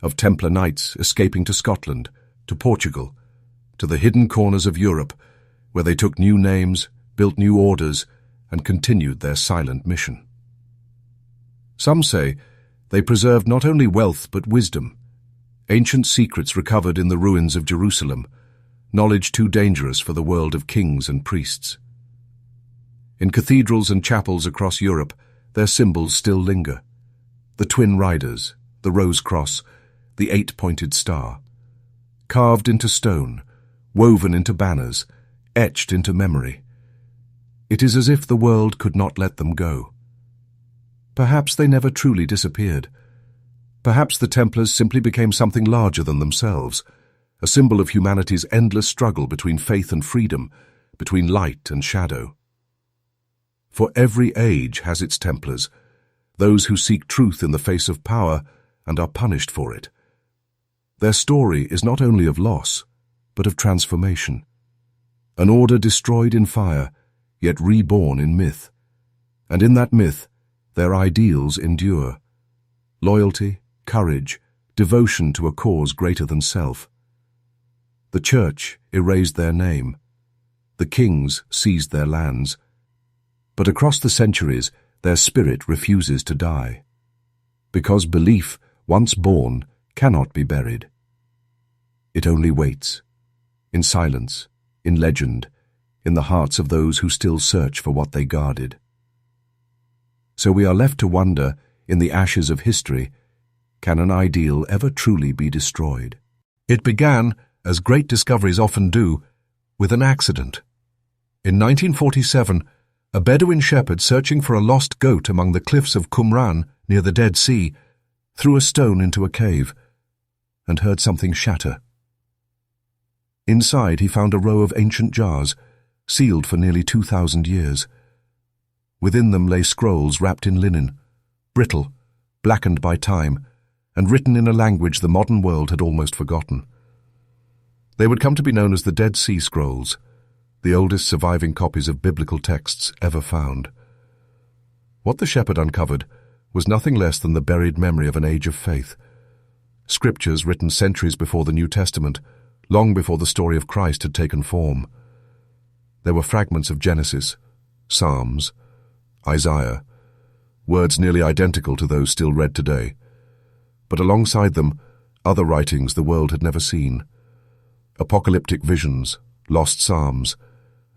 S1: Of Templar knights escaping to Scotland, to Portugal, to the hidden corners of Europe, where they took new names, built new orders, and continued their silent mission. Some say they preserved not only wealth but wisdom, ancient secrets recovered in the ruins of Jerusalem, knowledge too dangerous for the world of kings and priests. In cathedrals and chapels across Europe, their symbols still linger. The twin riders, the rose cross, the eight-pointed star. Carved into stone, woven into banners, etched into memory. It is as if the world could not let them go. Perhaps they never truly disappeared. Perhaps the Templars simply became something larger than themselves, a symbol of humanity's endless struggle between faith and freedom, between light and shadow. For every age has its Templars, those who seek truth in the face of power and are punished for it. Their story is not only of loss, but of transformation. An order destroyed in fire, yet reborn in myth. And in that myth, their ideals endure. Loyalty, courage, devotion to a cause greater than self. The Church erased their name. The kings seized their lands. But across the centuries, their spirit refuses to die. Because belief, once born, cannot be buried. It only waits, in silence, in legend, in the hearts of those who still search for what they guarded. So we are left to wonder, in the ashes of history, can an ideal ever truly be destroyed? It began, as great discoveries often do, with an accident. In 1947, a Bedouin shepherd searching for a lost goat among the cliffs of Qumran near the Dead Sea threw a stone into a cave and heard something shatter. Inside he found a row of ancient jars, sealed for nearly 2,000 years. Within them lay scrolls wrapped in linen, brittle, blackened by time, and written in a language the modern world had almost forgotten. They would come to be known as the Dead Sea Scrolls, the oldest surviving copies of biblical texts ever found. What the shepherd uncovered was nothing less than the buried memory of an age of faith. Scriptures written centuries before the New Testament, long before the story of Christ had taken form. There were fragments of Genesis, Psalms, Isaiah, words nearly identical to those still read today. But alongside them, other writings the world had never seen. Apocalyptic visions, lost psalms,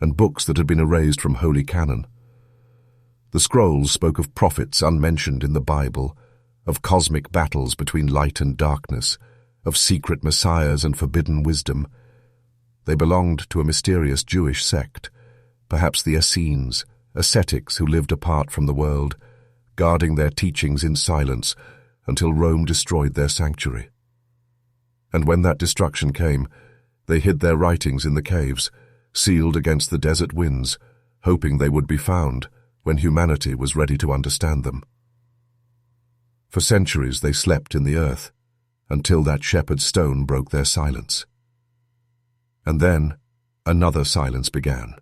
S1: and books that had been erased from holy canon. The scrolls spoke of prophets unmentioned in the Bible, of cosmic battles between light and darkness, of secret messiahs and forbidden wisdom. They belonged to a mysterious Jewish sect, perhaps the Essenes, ascetics who lived apart from the world, guarding their teachings in silence until Rome destroyed their sanctuary. And when that destruction came, they hid their writings in the caves, sealed against the desert winds, hoping they would be found when humanity was ready to understand them. For centuries they slept in the earth, until that shepherd's stone broke their silence. And then another silence began.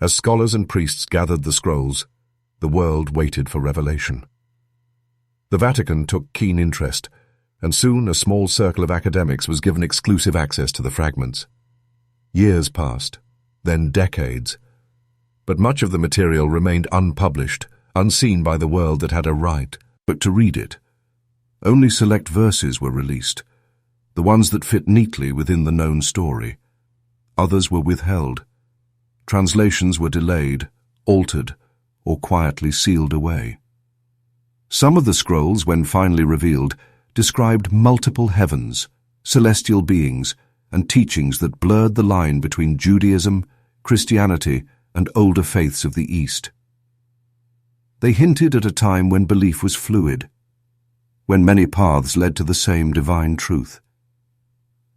S1: As scholars and priests gathered the scrolls, the world waited for revelation. The Vatican took keen interest, and soon a small circle of academics was given exclusive access to the fragments. Years passed, then decades, but much of the material remained unpublished, unseen by the world that had a right but to read it. Only select verses were released, the ones that fit neatly within the known story. Others were withheld. Translations were delayed, altered, or quietly sealed away. Some of the scrolls, when finally revealed, described multiple heavens, celestial beings, and teachings that blurred the line between Judaism, Christianity, and older faiths of the East. They hinted at a time when belief was fluid, when many paths led to the same divine truth.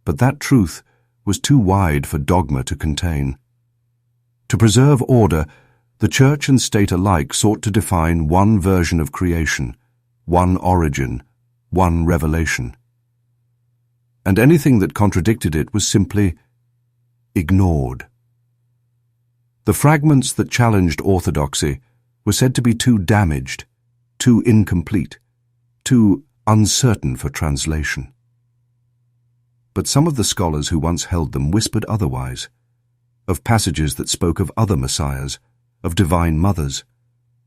S1: But that truth was too wide for dogma to contain. To preserve order, the Church and state alike sought to define one version of creation, one origin, one revelation. And anything that contradicted it was simply ignored. The fragments that challenged orthodoxy were said to be too damaged, too incomplete, too uncertain for translation. But some of the scholars who once held them whispered otherwise, of passages that spoke of other messiahs, of divine mothers,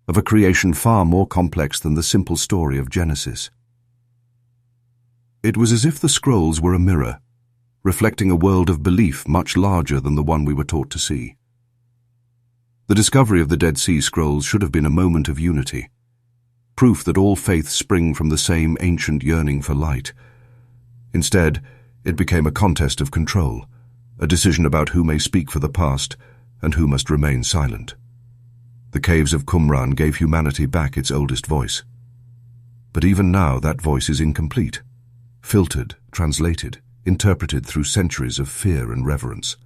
S1: of a creation far more complex than the simple story of Genesis. It was as if the scrolls were a mirror, reflecting a world of belief much larger than the one we were taught to see. The discovery of the Dead Sea Scrolls should have been a moment of unity, proof that all faiths spring from the same ancient yearning for light. Instead, it became a contest of control, a decision about who may speak for the past and who must remain silent. The caves of Qumran gave humanity back its oldest voice. But even now that voice is incomplete, filtered, translated, interpreted through centuries of fear and reverence.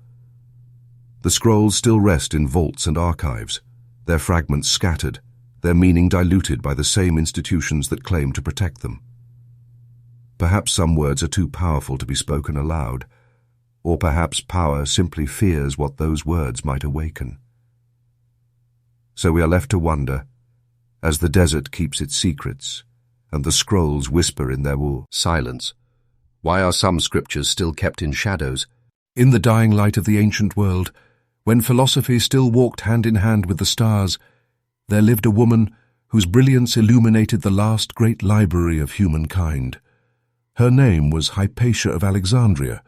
S1: The scrolls still rest in vaults and archives, their fragments scattered, their meaning diluted by the same institutions that claim to protect them. Perhaps some words are too powerful to be spoken aloud, or perhaps power simply fears what those words might awaken. So we are left to wonder, as the desert keeps its secrets, and the scrolls whisper in their silence, why are some scriptures still kept in shadows? In the dying light of the ancient world, when philosophy still walked hand in hand with the stars, there lived a woman whose brilliance illuminated the last great library of humankind. Her name was Hypatia of Alexandria,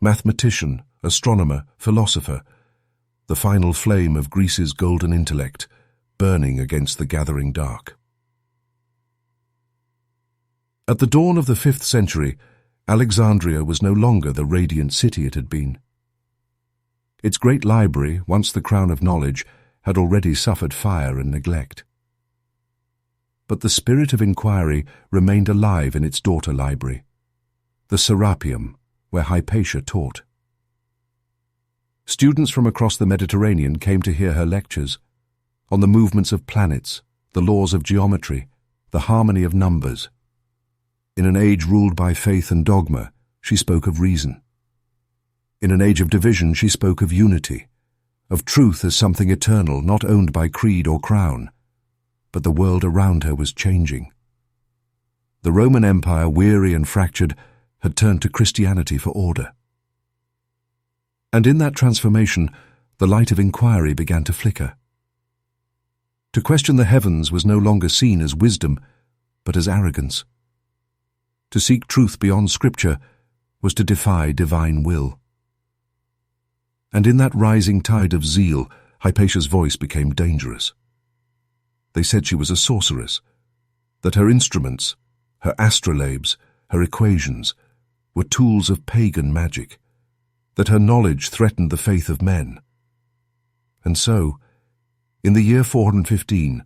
S1: mathematician, astronomer, philosopher, the final flame of Greece's golden intellect, burning against the gathering dark. At the dawn of the 5th century, Alexandria was no longer the radiant city it had been. Its great library, once the crown of knowledge, had already suffered fire and neglect. But the spirit of inquiry remained alive in its daughter library, the Serapeum, where Hypatia taught. Students from across the Mediterranean came to hear her lectures on the movements of planets, the laws of geometry, the harmony of numbers. In an age ruled by faith and dogma, she spoke of reason. In an age of division, she spoke of unity, of truth as something eternal, not owned by creed or crown. But the world around her was changing. The Roman Empire, weary and fractured, had turned to Christianity for order. And in that transformation, the light of inquiry began to flicker. To question the heavens was no longer seen as wisdom, but as arrogance. To seek truth beyond Scripture was to defy divine will. And in that rising tide of zeal, Hypatia's voice became dangerous. They said she was a sorceress, that her instruments, her astrolabes, her equations, were tools of pagan magic, that her knowledge threatened the faith of men. And so, in the year 415,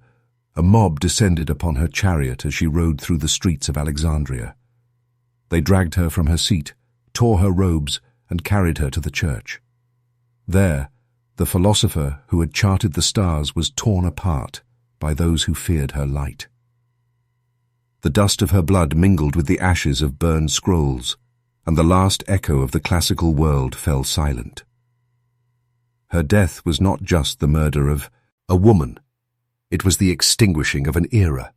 S1: a mob descended upon her chariot as she rode through the streets of Alexandria. They dragged her from her seat, tore her robes, and carried her to the church. There, the philosopher who had charted the stars was torn apart by those who feared her light. The dust of her blood mingled with the ashes of burned scrolls, and the last echo of the classical world fell silent. Her death was not just the murder of a woman, it was the extinguishing of an era.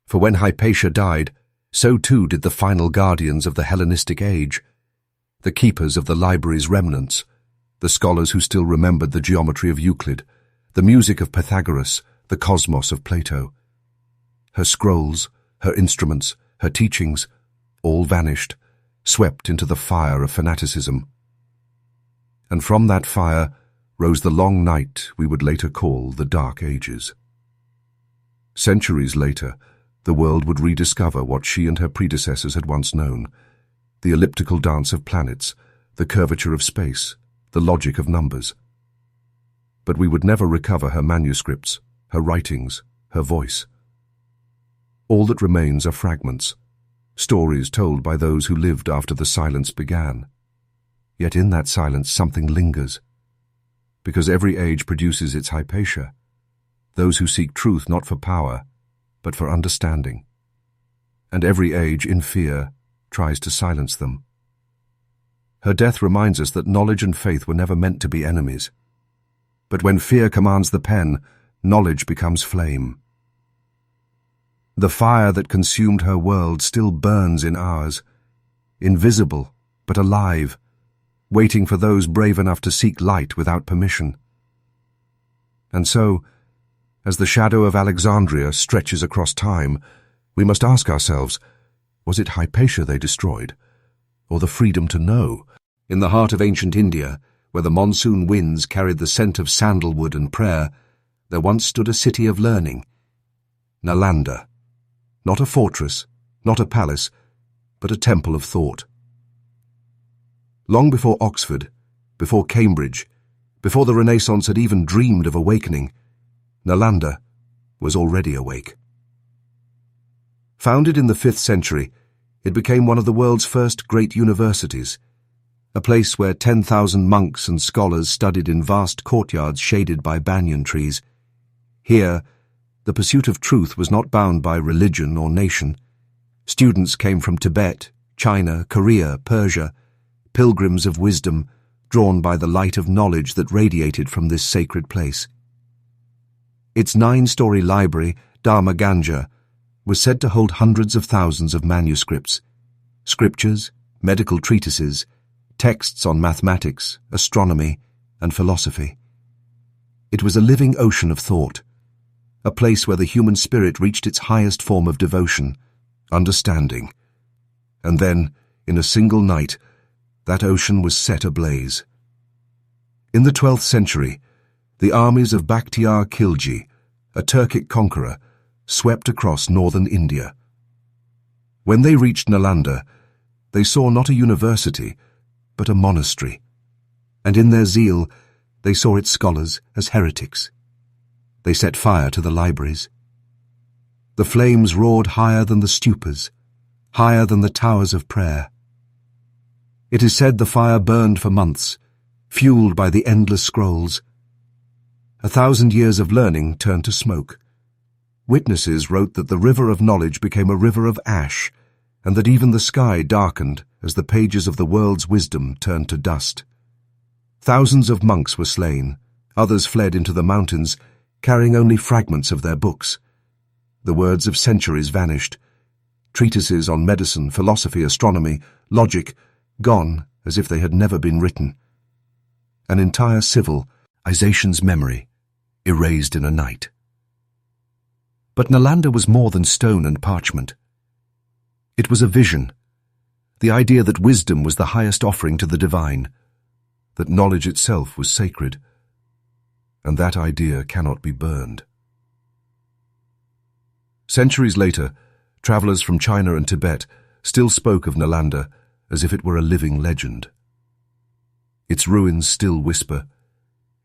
S1: For when Hypatia died, so too did the final guardians of the Hellenistic age, the keepers of the library's remnants, the scholars who still remembered the geometry of Euclid, the music of Pythagoras, the cosmos of Plato. Her scrolls, her instruments, her teachings, all vanished, swept into the fire of fanaticism. And from that fire rose the long night we would later call the Dark Ages. Centuries later, the world would rediscover what she and her predecessors had once known, the elliptical dance of planets, the curvature of space, the logic of numbers. But we would never recover her manuscripts, her writings, her voice. All that remains are fragments, stories told by those who lived after the silence began. Yet in that silence something lingers, because every age produces its Hypatia, those who seek truth not for power, but for understanding. And every age, in fear, tries to silence them. Her death reminds us that knowledge and faith were never meant to be enemies. But when fear commands the pen, knowledge becomes flame. The fire that consumed her world still burns in ours, invisible but alive, waiting for those brave enough to seek light without permission. And so, as the shadow of Alexandria stretches across time, we must ask ourselves, was it Hypatia they destroyed, or the freedom to know? In the heart of ancient India, where the monsoon winds carried the scent of sandalwood and prayer, there once stood a city of learning, Nalanda. Not a fortress, not a palace, but a temple of thought. Long before Oxford, before Cambridge, before the Renaissance had even dreamed of awakening, Nalanda was already awake. Founded in the 5th century, it became one of the world's first great universities, a place where 10,000 monks and scholars studied in vast courtyards shaded by banyan trees. Here, the pursuit of truth was not bound by religion or nation. Students came from Tibet, China, Korea, Persia, pilgrims of wisdom, drawn by the light of knowledge that radiated from this sacred place. Its 9-story library, Dharma Ganja, was said to hold hundreds of thousands of manuscripts, scriptures, medical treatises, texts on mathematics, astronomy, and philosophy. It was a living ocean of thought, a place where the human spirit reached its highest form of devotion, understanding. And then, in a single night, that ocean was set ablaze. In the 12th century, the armies of Bakhtiar Khilji, a Turkic conqueror, swept across northern India. When they reached Nalanda, they saw not a university, but a monastery, and in their zeal, they saw its scholars as heretics. They set fire to the libraries. The flames roared higher than the stupas, higher than the towers of prayer. It is said the fire burned for months, fueled by the endless scrolls. 1,000 years of learning turned to smoke. Witnesses wrote that the river of knowledge became a river of ash, and that even the sky darkened as the pages of the world's wisdom turned to dust. Thousands of monks were slain, others fled into the mountains, carrying only fragments of their books. The words of centuries vanished. Treatises on medicine, philosophy, astronomy, logic, gone as if they had never been written. An entire civilization's memory erased in a night. But Nalanda was more than stone and parchment. It was a vision, the idea that wisdom was the highest offering to the divine, that knowledge itself was sacred, and that idea cannot be burned. Centuries later, travelers from China and Tibet still spoke of Nalanda as if it were a living legend. Its ruins still whisper,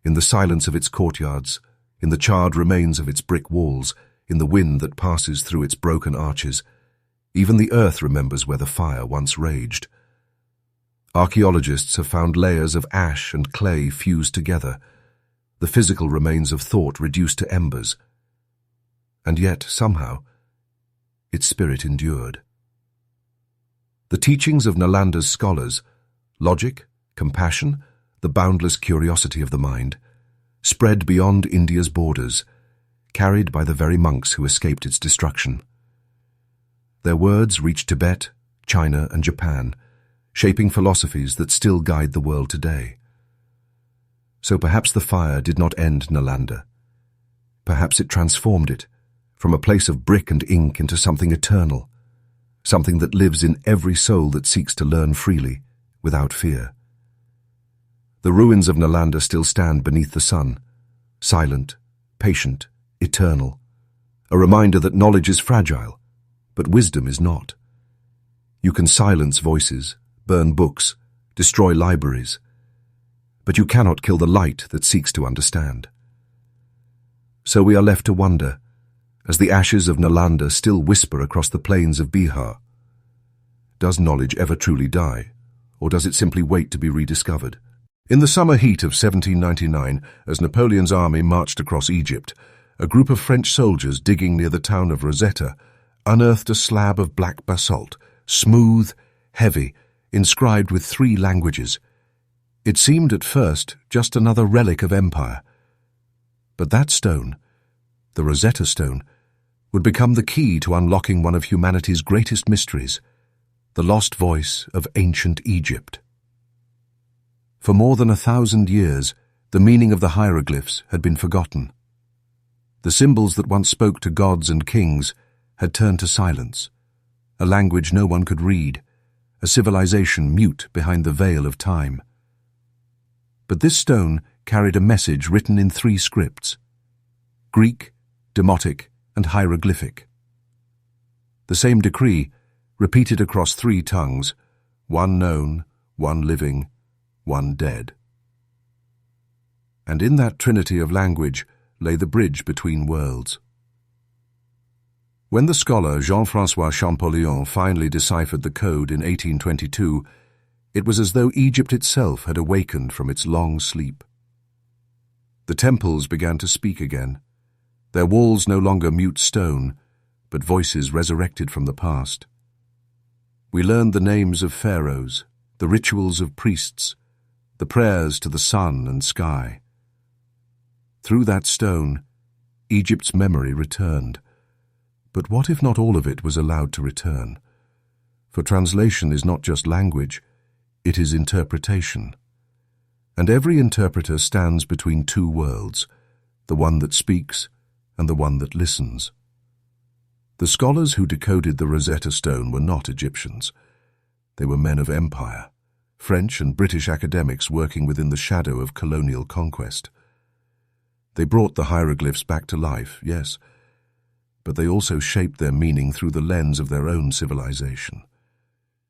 S1: in the silence of its courtyards, in the charred remains of its brick walls, in the wind that passes through its broken arches. Even the earth remembers where the fire once raged. Archaeologists have found layers of ash and clay fused together, the physical remains of thought reduced to embers. And yet, somehow, its spirit endured. The teachings of Nalanda's scholars, logic, compassion, the boundless curiosity of the mind, spread beyond India's borders, carried by the very monks who escaped its destruction. Their words reached Tibet, China, and Japan, shaping philosophies that still guide the world today. So perhaps the fire did not end Nalanda. Perhaps it transformed it, from a place of brick and ink into something eternal, something that lives in every soul that seeks to learn freely, without fear. The ruins of Nalanda still stand beneath the sun, silent, patient, eternal, a reminder that knowledge is fragile, but wisdom is not. You can silence voices, burn books, destroy libraries, but you cannot kill the light that seeks to understand. So we are left to wonder, as the ashes of Nalanda still whisper across the plains of Bihar. Does knowledge ever truly die, or does it simply wait to be rediscovered? In the summer heat of 1799, as Napoleon's army marched across Egypt, a group of French soldiers digging near the town of Rosetta unearthed a slab of black basalt, smooth, heavy, inscribed with 3 languages. It seemed at first just another relic of empire. But that stone, the Rosetta Stone, would become the key to unlocking one of humanity's greatest mysteries, the lost voice of ancient Egypt. For more than 1,000 years, the meaning of the hieroglyphs had been forgotten. The symbols that once spoke to gods and kings had turned to silence, a language no one could read, a civilization mute behind the veil of time. But this stone carried a message written in 3 scripts: Greek, Demotic, and hieroglyphic. The same decree, repeated across 3 tongues, one known, one living, one dead. And in that trinity of language lay the bridge between worlds. When the scholar Jean-François Champollion finally deciphered the code in 1822, it was as though Egypt itself had awakened from its long sleep. The temples began to speak again, their walls no longer mute stone, but voices resurrected from the past. We learned the names of pharaohs, the rituals of priests, the prayers to the sun and sky. Through that stone, Egypt's memory returned. But what if not all of it was allowed to return? For translation is not just language, it is interpretation. And every interpreter stands between 2 worlds, the one that speaks and the one that listens. The scholars who decoded the Rosetta Stone were not Egyptians. They were men of empire, French and British academics working within the shadow of colonial conquest. They brought the hieroglyphs back to life, yes, but they also shaped their meaning through the lens of their own civilization.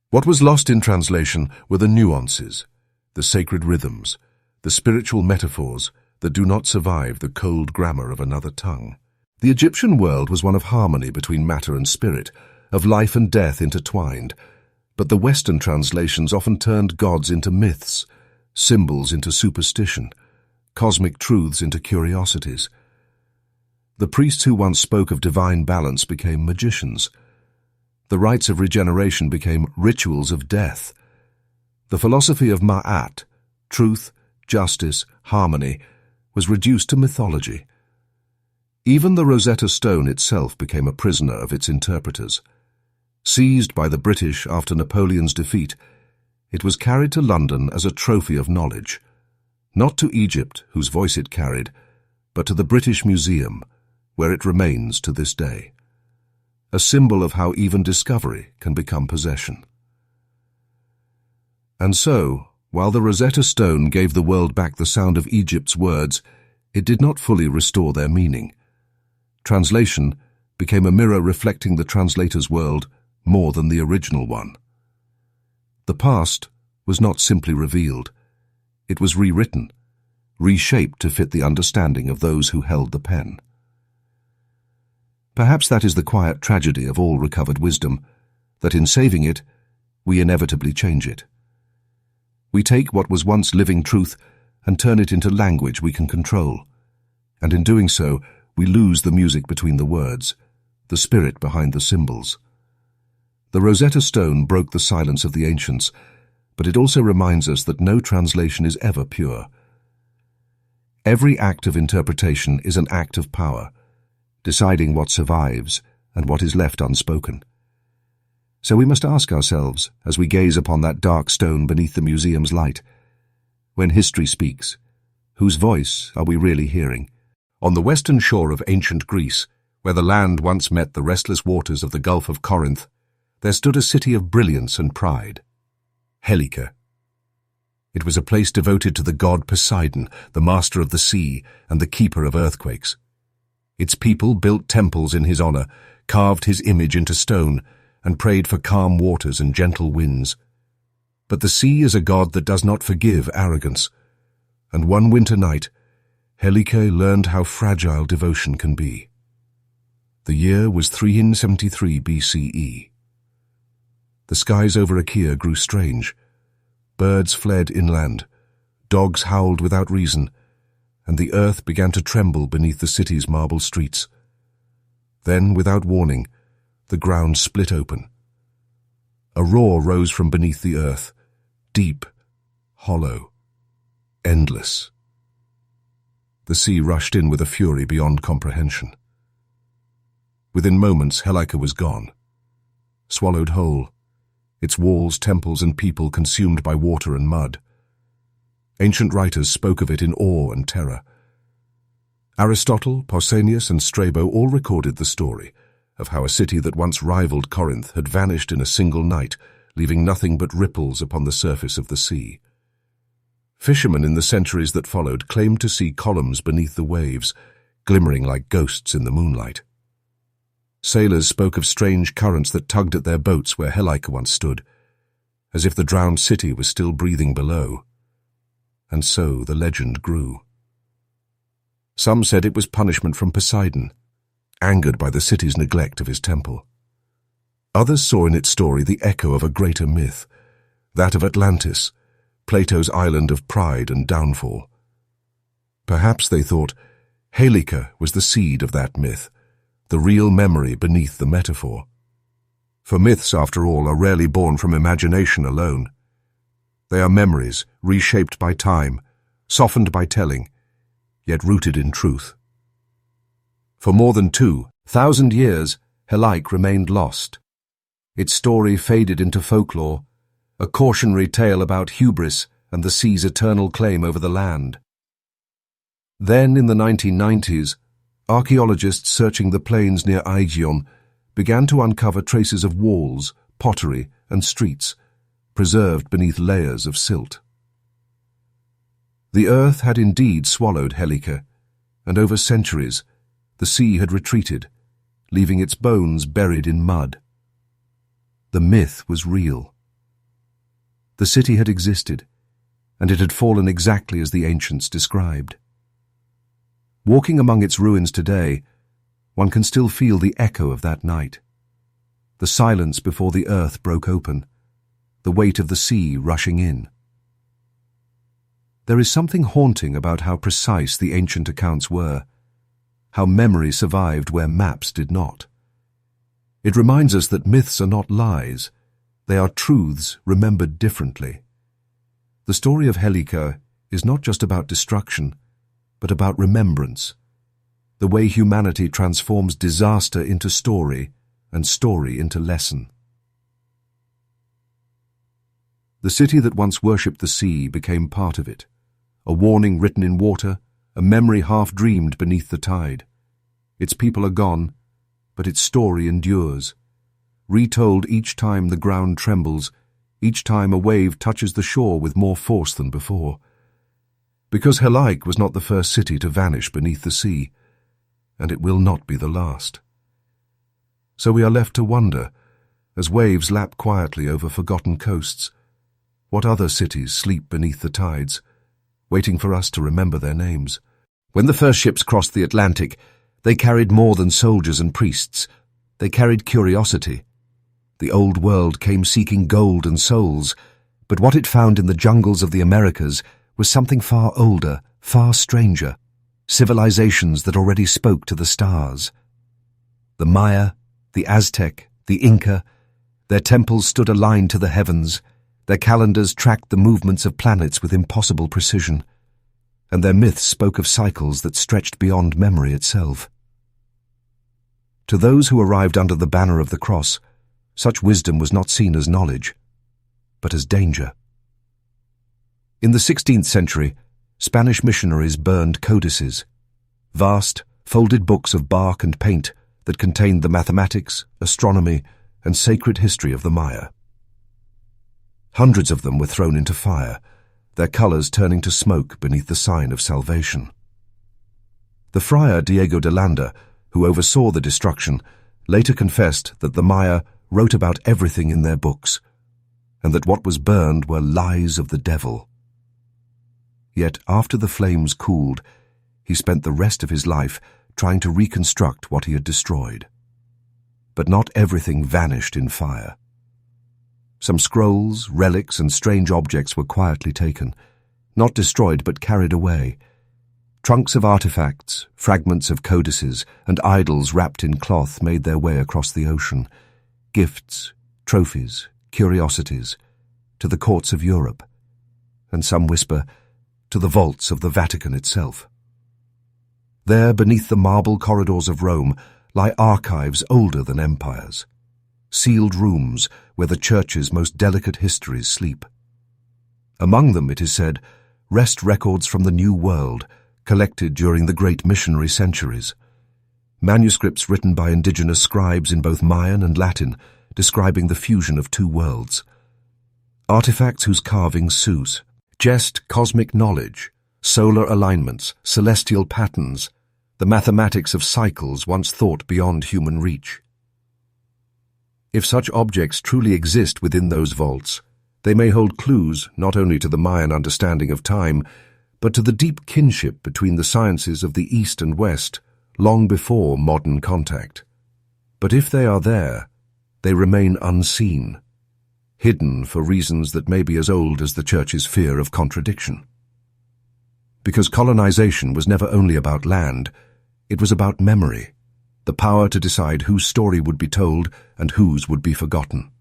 S1: What was lost in translation were the nuances, the sacred rhythms, the spiritual metaphors that do not survive the cold grammar of another tongue. The Egyptian world was one of harmony between matter and spirit, of life and death intertwined, but the Western translations often turned gods into myths, symbols into superstition, cosmic truths into curiosities. The priests who once spoke of divine balance became magicians. The rites of regeneration became rituals of death. The philosophy of Ma'at, truth, justice, harmony, was reduced to mythology. Even the Rosetta Stone itself became a prisoner of its interpreters. Seized by the British after Napoleon's defeat, it was carried to London as a trophy of knowledge, not to Egypt, whose voice it carried, but to the British Museum, where it remains to this day, a symbol of how even discovery can become possession. And so, while the Rosetta Stone gave the world back the sound of Egypt's words, it did not fully restore their meaning. Translation became a mirror reflecting the translator's world more than the original one. The past was not simply revealed. It was rewritten, reshaped to fit the understanding of those who held the pen. Perhaps that is the quiet tragedy of all recovered wisdom, that in saving it, we inevitably change it. We take what was once living truth and turn it into language we can control, and in doing so, we lose the music between the words, the spirit behind the symbols. The Rosetta Stone broke the silence of the ancients, but it also reminds us that no translation is ever pure. Every act of interpretation is an act of power, deciding what survives and what is left unspoken. So we must ask ourselves, as we gaze upon that dark stone beneath the museum's light, when history speaks, whose voice are we really hearing? On the western shore of ancient Greece, where the land once met the restless waters of the Gulf of Corinth, there stood a city of brilliance and pride, Helike. It was a place devoted to the god Poseidon, the master of the sea and the keeper of earthquakes. Its people built temples in his honor, carved his image into stone, and prayed for calm waters and gentle winds. But the sea is a god that does not forgive arrogance, and one winter night, Helike learned how fragile devotion can be. The year was 373 BCE. The skies over Achaia grew strange. Birds fled inland, dogs howled without reason, and the earth began to tremble beneath the city's marble streets. Then, without warning, the ground split open. A roar rose from beneath the earth, deep, hollow, endless. The sea rushed in with a fury beyond comprehension. Within moments, Helike was gone, swallowed whole, its walls, temples, and people consumed by water and mud. Ancient writers spoke of it in awe and terror. Aristotle, Pausanias, and Strabo all recorded the story of how a city that once rivaled Corinth had vanished in a single night, leaving nothing but ripples upon the surface of the sea. Fishermen in the centuries that followed claimed to see columns beneath the waves, glimmering like ghosts in the moonlight. Sailors spoke of strange currents that tugged at their boats where Helike once stood, as if the drowned city was still breathing below. And so the legend grew. Some said it was punishment from Poseidon, angered by the city's neglect of his temple. Others saw in its story the echo of a greater myth, that of Atlantis, Plato's island of pride and downfall. Perhaps, they thought, Helike was the seed of that myth, the real memory beneath the metaphor. For myths, after all, are rarely born from imagination alone. They are memories reshaped by time, softened by telling, yet rooted in truth. For more than 2,000 years, Helike remained lost. Its story faded into folklore, a cautionary tale about hubris and the sea's eternal claim over the land. Then, in the 1990s, archaeologists searching the plains near Aegion began to uncover traces of walls, pottery, and streets, preserved beneath layers of silt. The earth had indeed swallowed Helike, and over centuries the sea had retreated, leaving its bones buried in mud. The myth was real. The city had existed, and it had fallen exactly as the ancients described. Walking among its ruins today, one can still feel the echo of that night, the silence before the earth broke open, the weight of the sea rushing in. There is something haunting about how precise the ancient accounts were, how memory survived where maps did not. It reminds us that myths are not lies, they are truths remembered differently. The story of Helike is not just about destruction, but about remembrance, the way humanity transforms disaster into story and story into lesson. The city that once worshipped the sea became part of it, a warning written in water, a memory half-dreamed beneath the tide. Its people are gone, but its story endures, retold each time the ground trembles, each time a wave touches the shore with more force than before. Because Helike was not the first city to vanish beneath the sea, and it will not be the last. So we are left to wonder, as waves lap quietly over forgotten coasts, what other cities sleep beneath the tides, waiting for us to remember their names. When the first ships crossed the Atlantic, they carried more than soldiers and priests. They carried curiosity. The old world came seeking gold and souls, but what it found in the jungles of the Americas was something far older, far stranger, civilizations that already spoke to the stars. The Maya, the Aztec, the Inca, their temples stood aligned to the heavens, their calendars tracked the movements of planets with impossible precision, and their myths spoke of cycles that stretched beyond memory itself. To those who arrived under the banner of the cross, such wisdom was not seen as knowledge, but as danger. In the 16th century, Spanish missionaries burned codices, vast, folded books of bark and paint that contained the mathematics, astronomy, and sacred history of the Maya. Hundreds of them were thrown into fire, their colors turning to smoke beneath the sign of salvation. The friar Diego de Landa, who oversaw the destruction, later confessed that the Maya wrote about everything in their books, and that what was burned were lies of the devil. Yet after the flames cooled, he spent the rest of his life trying to reconstruct what he had destroyed. But not everything vanished in fire. Some scrolls, relics, and strange objects were quietly taken, not destroyed but carried away. Trunks of artifacts, fragments of codices, and idols wrapped in cloth made their way across the ocean. Gifts, trophies, curiosities, to the courts of Europe, and some whisper, to the vaults of the Vatican itself. There, beneath the marble corridors of Rome, lie archives older than empires, sealed rooms where the Church's most delicate histories sleep. Among them, it is said, rest records from the New World, collected during the great missionary centuries, manuscripts written by indigenous scribes in both Mayan and Latin, describing the fusion of two worlds, artifacts whose carvings suggest cosmic knowledge, solar alignments, celestial patterns, the mathematics of cycles once thought beyond human reach. If such objects truly exist within those vaults, they may hold clues not only to the Mayan understanding of time, but to the deep kinship between the sciences of the East and West, long before modern contact. But if they are there, they remain unseen, hidden for reasons that may be as old as the Church's fear of contradiction. Because colonization was never only about land, it was about memory, the power to decide whose story would be told and whose would be forgotten.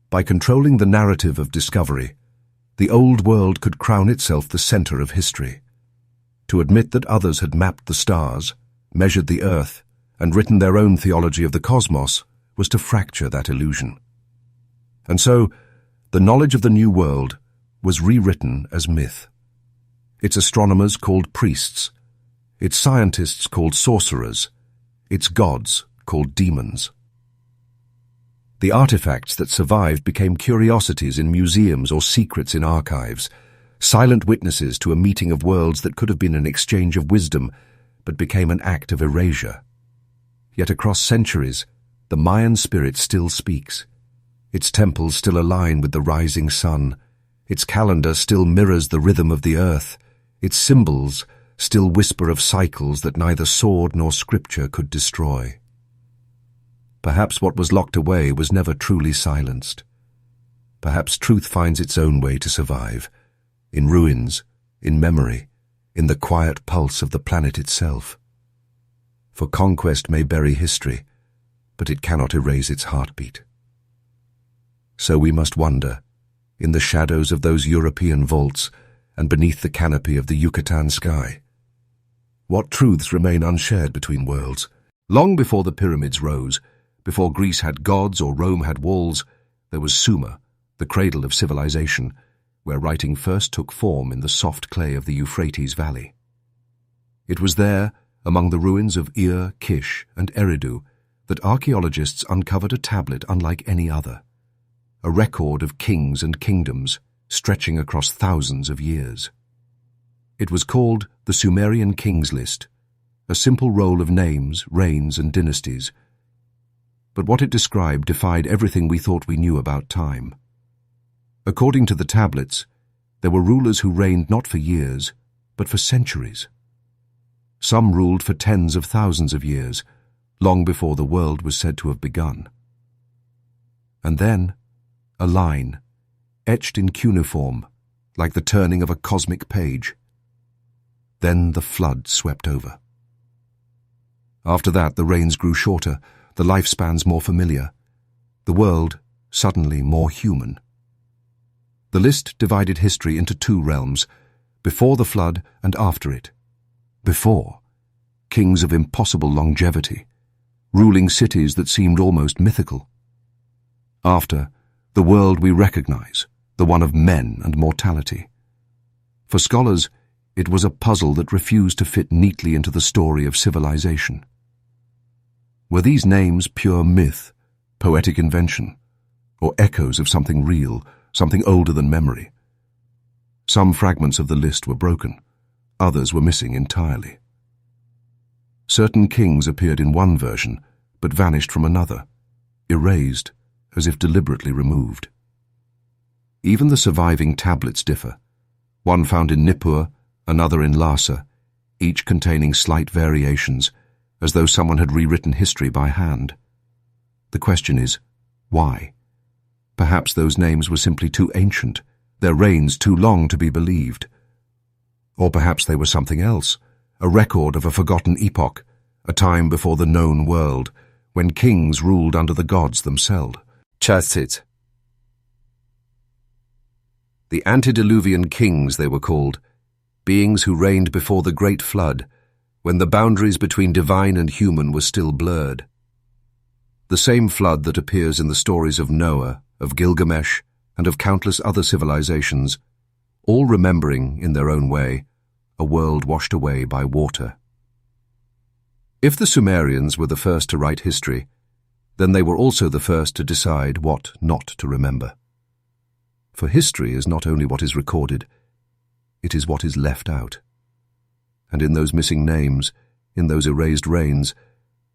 S1: By controlling the narrative of discovery, the old world could crown itself the center of history. To admit that others had mapped the stars, measured the earth, and written their own theology of the cosmos was to fracture that illusion. And so, the knowledge of the New World was rewritten as myth. Its astronomers called priests, its scientists called sorcerers, its gods called demons. The artifacts that survived became curiosities in museums or secrets in archives, silent witnesses to a meeting of worlds that could have been an exchange of wisdom, but became an act of erasure. Yet across centuries, the Mayan spirit still speaks. Its temples still align with the rising sun. Its calendar still mirrors the rhythm of the earth. Its symbols still whisper of cycles that neither sword nor scripture could destroy. Perhaps what was locked away was never truly silenced. Perhaps truth finds its own way to survive, in ruins, in memory, in the quiet pulse of the planet itself. For conquest may bury history, but it cannot erase its heartbeat. So we must wonder, in the shadows of those European vaults and beneath the canopy of the Yucatan sky, what truths remain unshared between worlds? Long before the pyramids rose, before Greece had gods or Rome had walls, there was Sumer, the cradle of civilization, where writing first took form in the soft clay of the Euphrates Valley. It was there, among the ruins of Ir, Kish, and Eridu, that archaeologists uncovered a tablet unlike any other, a record of kings and kingdoms stretching across thousands of years. It was called the Sumerian Kings List, a simple roll of names, reigns, and dynasties. But what it described defied everything we thought we knew about time. According to the tablets, there were rulers who reigned not for years, but for centuries. Some ruled for tens of thousands of years, long before the world was said to have begun. And then, a line, etched in cuneiform, like the turning of a cosmic page. Then the flood swept over. After that, the reigns grew shorter, the lifespans more familiar, the world suddenly more human. The list divided history into two realms, before the flood and after it. Before, kings of impossible longevity, ruling cities that seemed almost mythical. After, the world we recognize, the one of men and mortality. For scholars, it was a puzzle that refused to fit neatly into the story of civilization. Were these names pure myth, poetic invention, or echoes of something real, something older than memory? Some fragments of the list were broken, others were missing entirely. Certain kings appeared in one version, but vanished from another, erased, as if deliberately removed. Even the surviving tablets differ, one found in Nippur, another in Lhasa, each containing slight variations, as though someone had rewritten history by hand. The question is, why? Perhaps those names were simply too ancient, their reigns too long to be believed. Or perhaps they were something else, a record of a forgotten epoch, a time before the known world, when kings ruled under the gods themselves. Chasit. The antediluvian kings, they were called, beings who reigned before the great flood, when the boundaries between divine and human were still blurred. The same flood that appears in the stories of Noah, of Gilgamesh, and of countless other civilizations, all remembering, in their own way, a world washed away by water. If the Sumerians were the first to write history, then they were also the first to decide what not to remember. For history is not only what is recorded, it is what is left out. And in those missing names, in those erased reigns,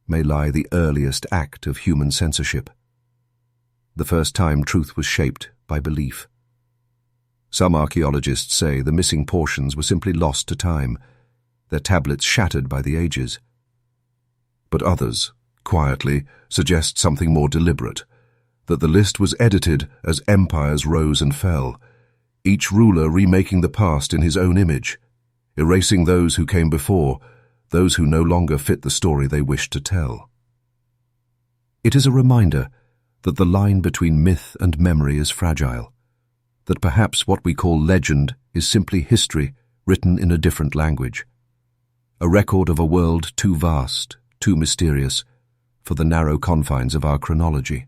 S1: may lie the earliest act of human censorship. The first time truth was shaped by belief. Some archaeologists say the missing portions were simply lost to time, their tablets shattered by the ages. But others, quietly, suggest something more deliberate, that the list was edited as empires rose and fell, each ruler remaking the past in his own image, erasing those who came before, those who no longer fit the story they wished to tell. It is a reminder that the line between myth and memory is fragile, that perhaps what we call legend is simply history written in a different language, a record of a world too vast, too mysterious, for the narrow confines of our chronology.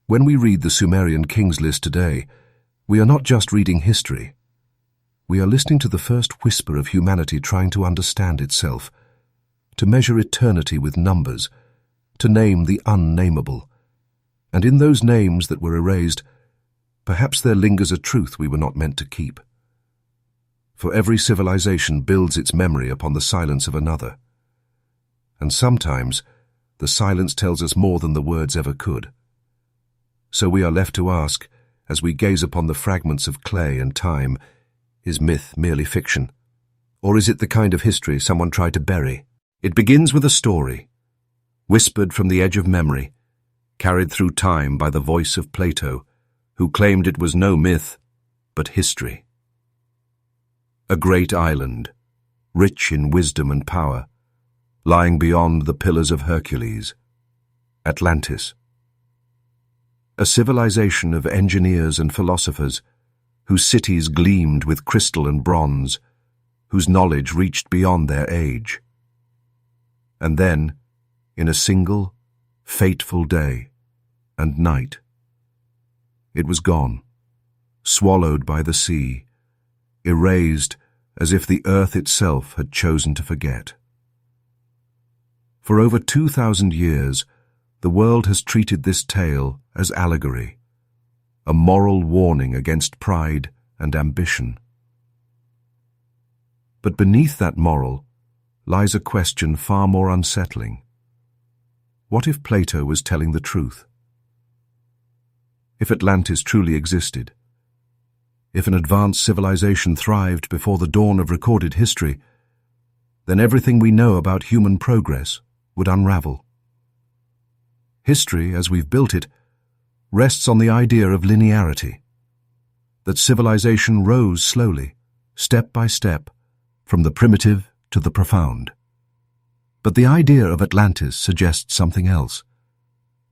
S1: When we read the Sumerian kings list today, we are not just reading history. We are listening to the first whisper of humanity trying to understand itself, to measure eternity with numbers, to name the unnameable. And in those names that were erased, perhaps there lingers a truth we were not meant to keep. For every civilization builds its memory upon the silence of another. And sometimes the silence tells us more than the words ever could. So we are left to ask, as we gaze upon the fragments of clay and time, is myth merely fiction? Or is it the kind of history someone tried to bury? It begins with a story, whispered from the edge of memory, carried through time by the voice of Plato, who claimed it was no myth, but history. A great island, rich in wisdom and power, lying beyond the Pillars of Hercules, Atlantis. A civilization of engineers and philosophers, whose cities gleamed with crystal and bronze, whose knowledge reached beyond their age. And then, in a single, fateful day and night, it was gone, swallowed by the sea, erased as if the earth itself had chosen to forget. For over 2,000 years, the world has treated this tale as allegory, a moral warning against pride and ambition. But beneath that moral lies a question far more unsettling. What if Plato was telling the truth? If Atlantis truly existed, if an advanced civilization thrived before the dawn of recorded history, then everything we know about human progress would unravel. History, as we've built it, rests on the idea of linearity, that civilization rose slowly, step by step, from the primitive to the profound. But the idea of Atlantis suggests something else,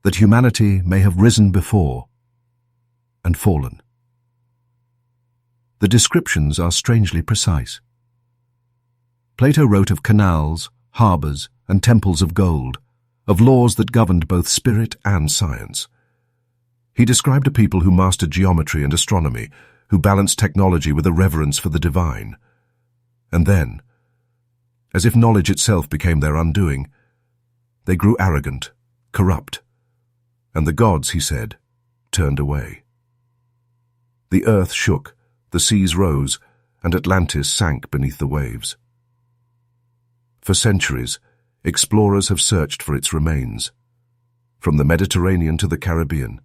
S1: that humanity may have risen before and fallen. The descriptions are strangely precise. Plato wrote of canals, harbors, and temples of gold, of laws that governed both spirit and science. He described a people who mastered geometry and astronomy, who balanced technology with a reverence for the divine. And then, as if knowledge itself became their undoing, they grew arrogant, corrupt, and the gods, he said, turned away. The earth shook, the seas rose, and Atlantis sank beneath the waves. For centuries, explorers have searched for its remains, from the Mediterranean to the Caribbean,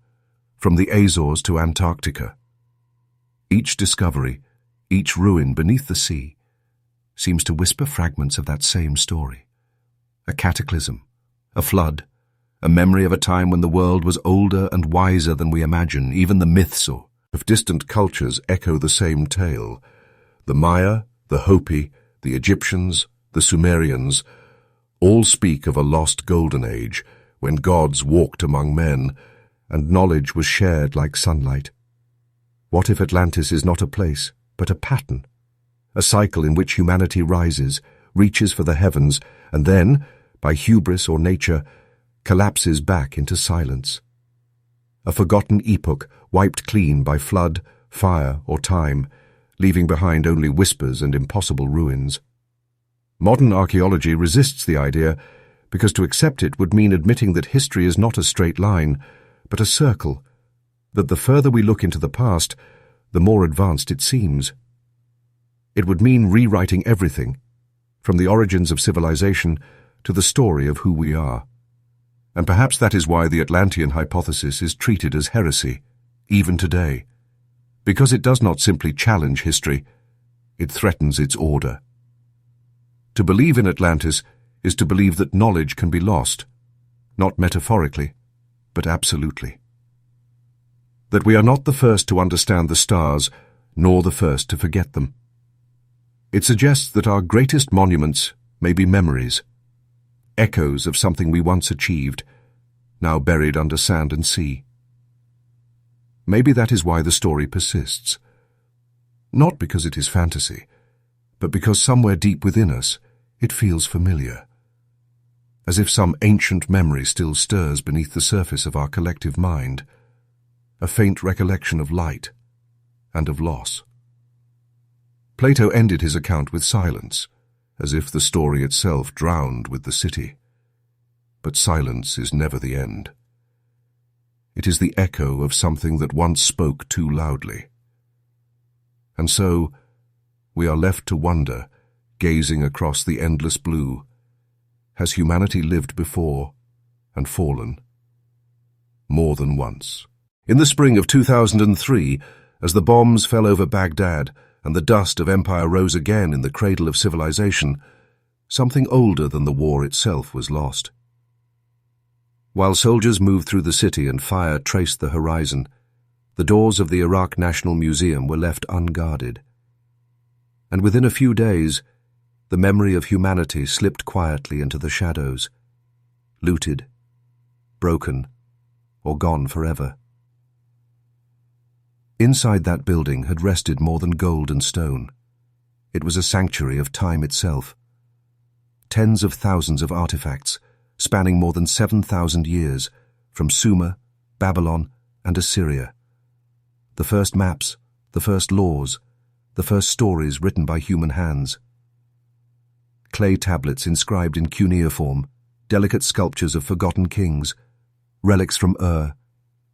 S1: from the Azores to Antarctica. Each discovery, each ruin beneath the sea, seems to whisper fragments of that same story. A cataclysm, a flood, a memory of a time when the world was older and wiser than we imagine. Even the myths of distant cultures echo the same tale. The Maya, the Hopi, the Egyptians, the Sumerians, all speak of a lost golden age when gods walked among men, and knowledge was shared like sunlight. What if Atlantis is not a place, but a pattern? A cycle in which humanity rises, reaches for the heavens, and then, by hubris or nature, collapses back into silence. A forgotten epoch wiped clean by flood, fire, or time, leaving behind only whispers and impossible ruins. Modern archaeology resists the idea because to accept it would mean admitting that history is not a straight line, but a circle, that the further we look into the past, the more advanced it seems. It would mean rewriting everything, from the origins of civilization to the story of who we are. And perhaps that is why the Atlantean hypothesis is treated as heresy, even today, because it does not simply challenge history, it threatens its order. To believe in Atlantis is to believe that knowledge can be lost, not metaphorically, but absolutely. That we are not the first to understand the stars, nor the first to forget them. It suggests that our greatest monuments may be memories, echoes of something we once achieved, now buried under sand and sea. Maybe that is why the story persists. Not because it is fantasy, but because somewhere deep within us it feels familiar. As if some ancient memory still stirs beneath the surface of our collective mind, a faint recollection of light and of loss. Plato ended his account with silence, as if the story itself drowned with the city. But silence is never the end. It is the echo of something that once spoke too loudly. And so, we are left to wonder, gazing across the endless blue, has humanity lived before and fallen? More than once. In the spring of 2003, as the bombs fell over Baghdad and the dust of empire rose again in the cradle of civilization, something older than the war itself was lost. While soldiers moved through the city and fire traced the horizon, the doors of the Iraq National Museum were left unguarded. And within a few days, the memory of humanity slipped quietly into the shadows, looted, broken, or gone forever. Inside that building had rested more than gold and stone. It was a sanctuary of time itself. Tens of thousands of artifacts, spanning more than 7,000 years, from Sumer, Babylon, and Assyria. The first maps, the first laws, the first stories written by human hands. Clay tablets inscribed in cuneiform, delicate sculptures of forgotten kings, relics from Ur,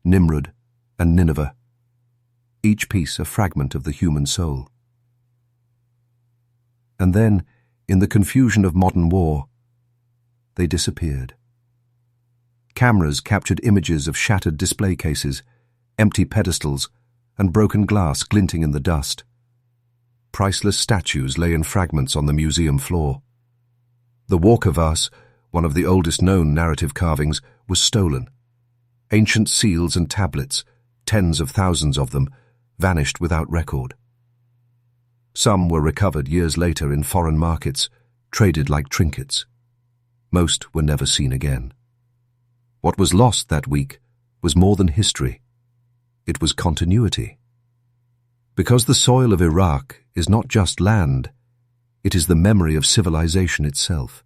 S1: Nimrud, and Nineveh. Each piece a fragment of the human soul. And then, in the confusion of modern war, they disappeared. Cameras captured images of shattered display cases, empty pedestals, and broken glass glinting in the dust. Priceless statues lay in fragments on the museum floor. The Walker vase, one of the oldest known narrative carvings, was stolen. Ancient seals and tablets, tens of thousands of them, vanished without record. Some were recovered years later in foreign markets, traded like trinkets. Most were never seen again. What was lost that week was more than history. It was continuity. Because the soil of Iraq is not just land, it is the memory of civilization itself.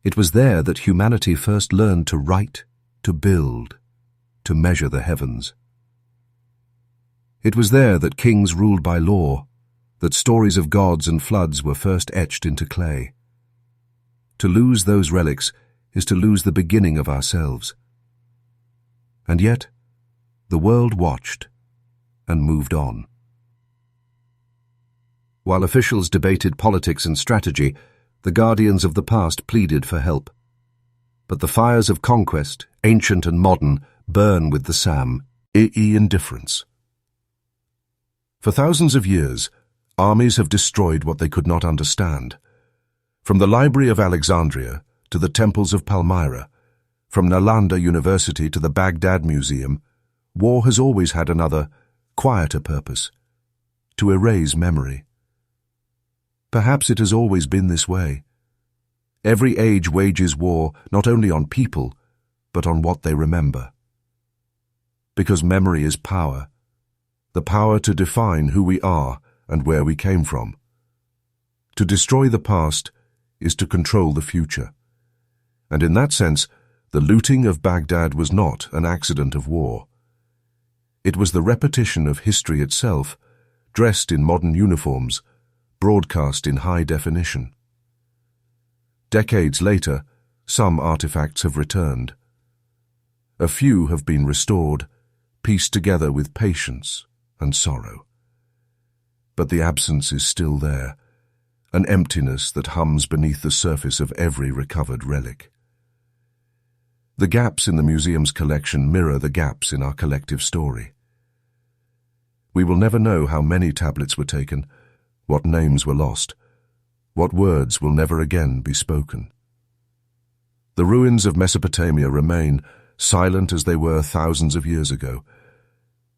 S1: It was there that humanity first learned to write, to build, to measure the heavens. It was there that kings ruled by law, that stories of gods and floods were first etched into clay. To lose those relics is to lose the beginning of ourselves. And yet, the world watched and moved on. While officials debated politics and strategy, the guardians of the past pleaded for help. But the fires of conquest, ancient and modern, burn with the Sam, indifference. For thousands of years, armies have destroyed what they could not understand. From the Library of Alexandria to the temples of Palmyra, from Nalanda University to the Baghdad Museum, war has always had another, quieter purpose: to erase memory. Perhaps it has always been this way. Every age wages war not only on people, but on what they remember. Because memory is power, the power to define who we are and where we came from. To destroy the past is to control the future. And in that sense, the looting of Baghdad was not an accident of war. It was the repetition of history itself, dressed in modern uniforms, broadcast in high definition. Decades later, some artifacts have returned. A few have been restored, pieced together with patience and sorrow. But the absence is still there, an emptiness that hums beneath the surface of every recovered relic. The gaps in the museum's collection mirror the gaps in our collective story. We will never know how many tablets were taken, what names were lost, what words will never again be spoken. The ruins of Mesopotamia remain, silent as they were thousands of years ago,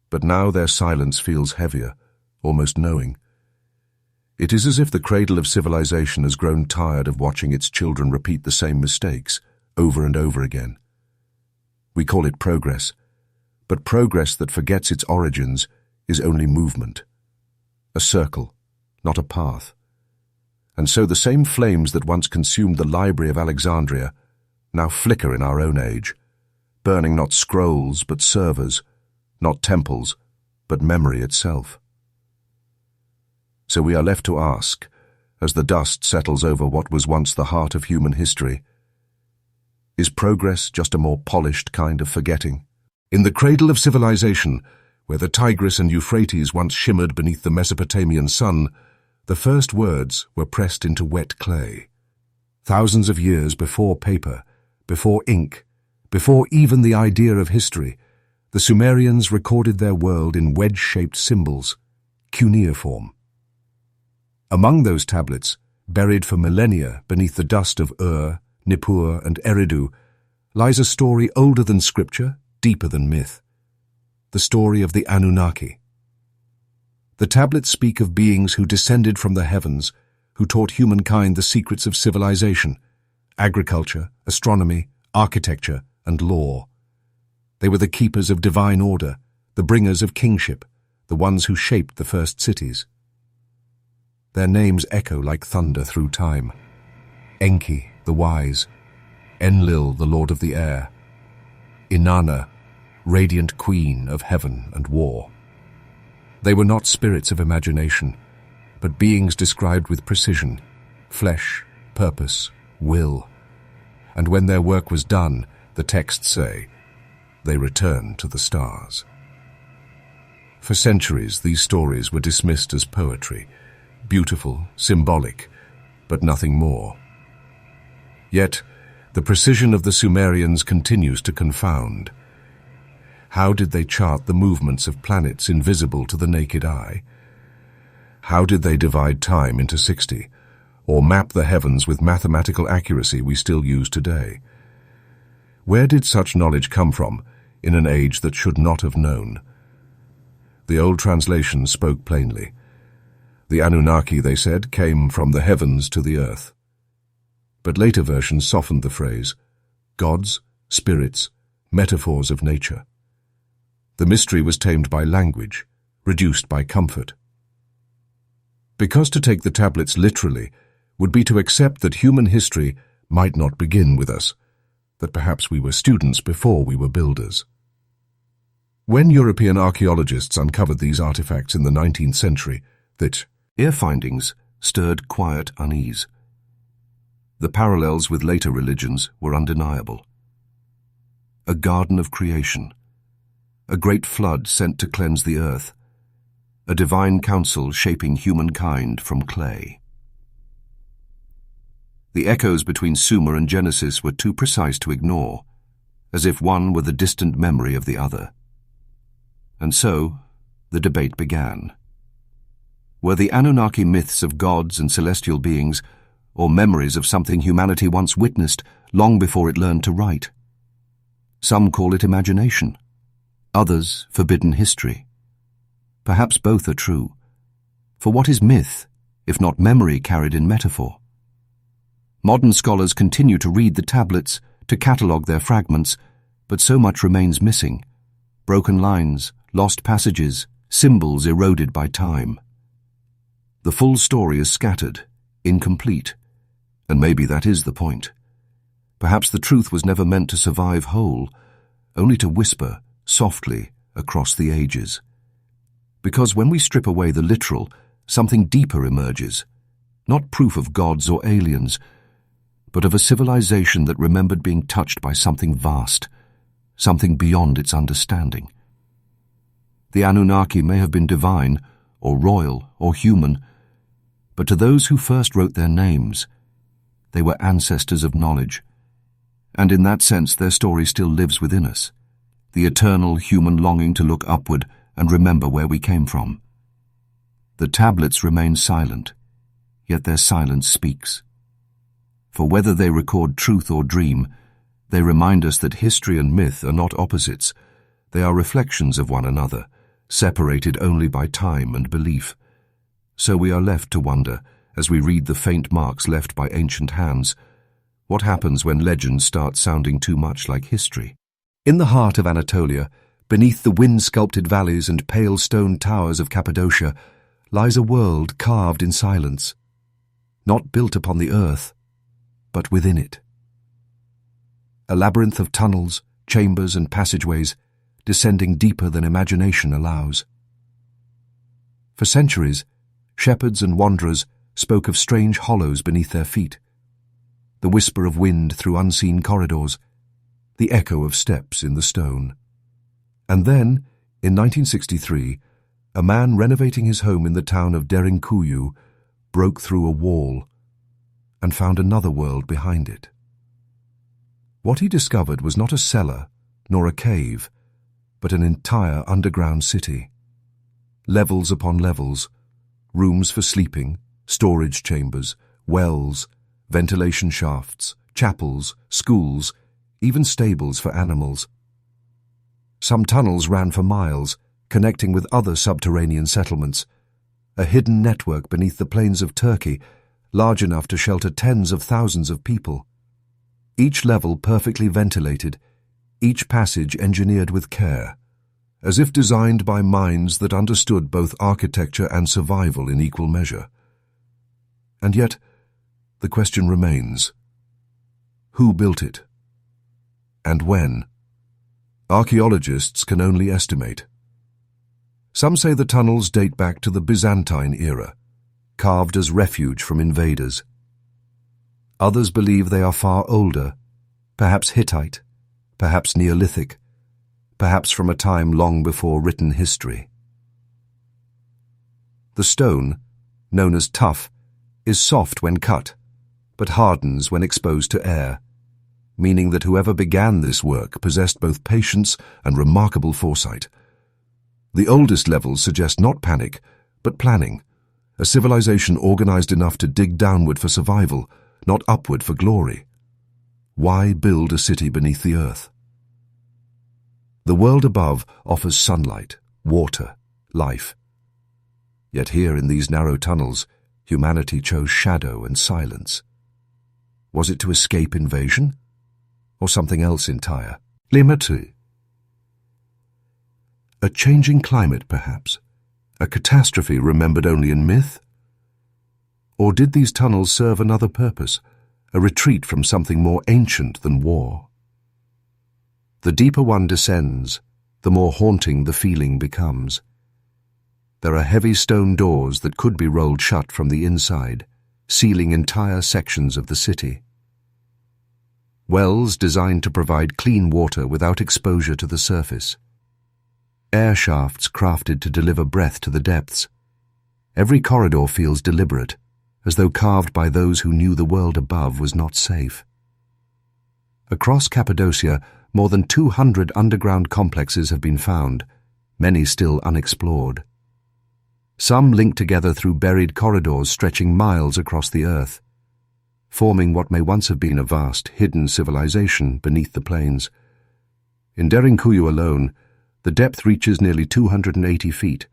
S1: but now their silence feels heavier, almost knowing. It is as if the cradle of civilization has grown tired of watching its children repeat the same mistakes over and over again. We call it progress, but progress that forgets its origins is only movement, a circle, not a path. And so the same flames that once consumed the Library of Alexandria now flicker in our own age, burning not scrolls but servers, not temples but memory itself. So we are left to ask, as the dust settles over what was once the heart of human history, is progress just a more polished kind of forgetting? In the cradle of civilization, where the Tigris and Euphrates once shimmered beneath the Mesopotamian sun, the first words were pressed into wet clay. Thousands of years before paper, before ink, before even the idea of history, the Sumerians recorded their world in wedge-shaped symbols, cuneiform. Among those tablets, buried for millennia beneath the dust of Ur, Nippur, and Eridu, lies a story older than scripture, deeper than myth. The story of the Anunnaki. The tablets speak of beings who descended from the heavens, who taught humankind the secrets of civilization, agriculture, astronomy, architecture, and law. They were the keepers of divine order, the bringers of kingship, the ones who shaped the first cities. Their names echo like thunder through time. Enki, the wise; Enlil, the lord of the air; Inanna, radiant queen of heaven and war. They were not spirits of imagination, but beings described with precision, flesh, purpose, will. And when their work was done, the texts say, they returned to the stars. For centuries, these stories were dismissed as poetry, beautiful, symbolic, but nothing more. Yet, the precision of the Sumerians continues to confound. How did they chart the movements of planets invisible to the naked eye? How did they divide time into 60, or map the heavens with mathematical accuracy we still use today? Where did such knowledge come from in an age that should not have known? The old translations spoke plainly. The Anunnaki, they said, came from the heavens to the earth. But later versions softened the phrase, gods, spirits, metaphors of nature. The mystery was tamed by language, reduced by comfort. Because to take the tablets literally would be to accept that human history might not begin with us, that perhaps we were students before we were builders. When European archaeologists uncovered these artifacts in the 19th century, their findings stirred quiet unease. The parallels with later religions were undeniable. A garden of creation, a great flood sent to cleanse the earth, a divine council shaping humankind from clay. The echoes between Sumer and Genesis were too precise to ignore, as if one were the distant memory of the other. And so, the debate began. Were the Anunnaki myths of gods and celestial beings, or memories of something humanity once witnessed long before it learned to write? Some call it imagination, others forbidden history. Perhaps both are true. For what is myth, if not memory carried in metaphor? Modern scholars continue to read the tablets, to catalogue their fragments, But so much remains missing. Broken lines, lost passages, symbols eroded by time. The full story is scattered, incomplete, and maybe that is the point. Perhaps the truth was never meant to survive whole, only to whisper, softly, across the ages. Because when we strip away the literal, something deeper emerges, not proof of gods or aliens, but of a civilization that remembered being touched by something vast, something beyond its understanding. The Anunnaki may have been divine, or royal, or human, but to those who first wrote their names, they were ancestors of knowledge, and in that sense their story still lives within us, the eternal human longing to look upward and remember where we came from. The tablets remain silent, yet their silence speaks. For whether they record truth or dream, they remind us that history and myth are not opposites. They are reflections of one another, separated only by time and belief. So we are left to wonder, as we read the faint marks left by ancient hands, what happens when legends start sounding too much like history? In the heart of Anatolia, beneath the wind-sculpted valleys and pale stone towers of Cappadocia, lies a world carved in silence, not built upon the earth, but within it. A labyrinth of tunnels, chambers and passageways, descending deeper than imagination allows. For centuries, shepherds and wanderers spoke of strange hollows beneath their feet, the whisper of wind through unseen corridors, the echo of steps in the stone. And then, in 1963, a man renovating his home in the town of Derinkuyu broke through a wall and found another world behind it. What he discovered was not a cellar nor a cave, but an entire underground city. Levels upon levels, rooms for sleeping, storage chambers, wells, ventilation shafts, chapels, schools, even stables for animals. Some tunnels ran for miles, connecting with other subterranean settlements, a hidden network beneath the plains of Turkey, large enough to shelter tens of thousands of people. Each level perfectly ventilated, each passage engineered with care, as if designed by minds that understood both architecture and survival in equal measure. And yet, the question remains: who built it? And when? Archaeologists can only estimate. Some say the tunnels date back to the Byzantine era, carved as refuge from invaders. Others believe they are far older, perhaps Hittite, perhaps Neolithic, perhaps from a time long before written history. The stone, known as tuff, is soft when cut, but hardens when exposed to air, meaning that whoever began this work possessed both patience and remarkable foresight. The oldest levels suggest not panic, but planning, a civilization organized enough to dig downward for survival, not upward for glory. Why build a city beneath the earth? The world above offers sunlight, water, life. Yet here in these narrow tunnels, humanity chose shadow and silence. Was it to escape invasion? Or something else entire? Library. A changing climate, perhaps? A catastrophe remembered only in myth? Or did these tunnels serve another purpose, a retreat from something more ancient than war? The deeper one descends, the more haunting the feeling becomes. There are heavy stone doors that could be rolled shut from the inside, sealing entire sections of the city. Wells designed to provide clean water without exposure to the surface. Air shafts crafted to deliver breath to the depths. Every corridor feels deliberate, as though carved by those who knew the world above was not safe. Across Cappadocia, more than 200 underground complexes have been found, many still unexplored. Some link together through buried corridors stretching miles across the earth, forming what may once have been a vast, hidden civilization beneath the plains. In Derinkuyu alone, the depth reaches nearly 280 feet,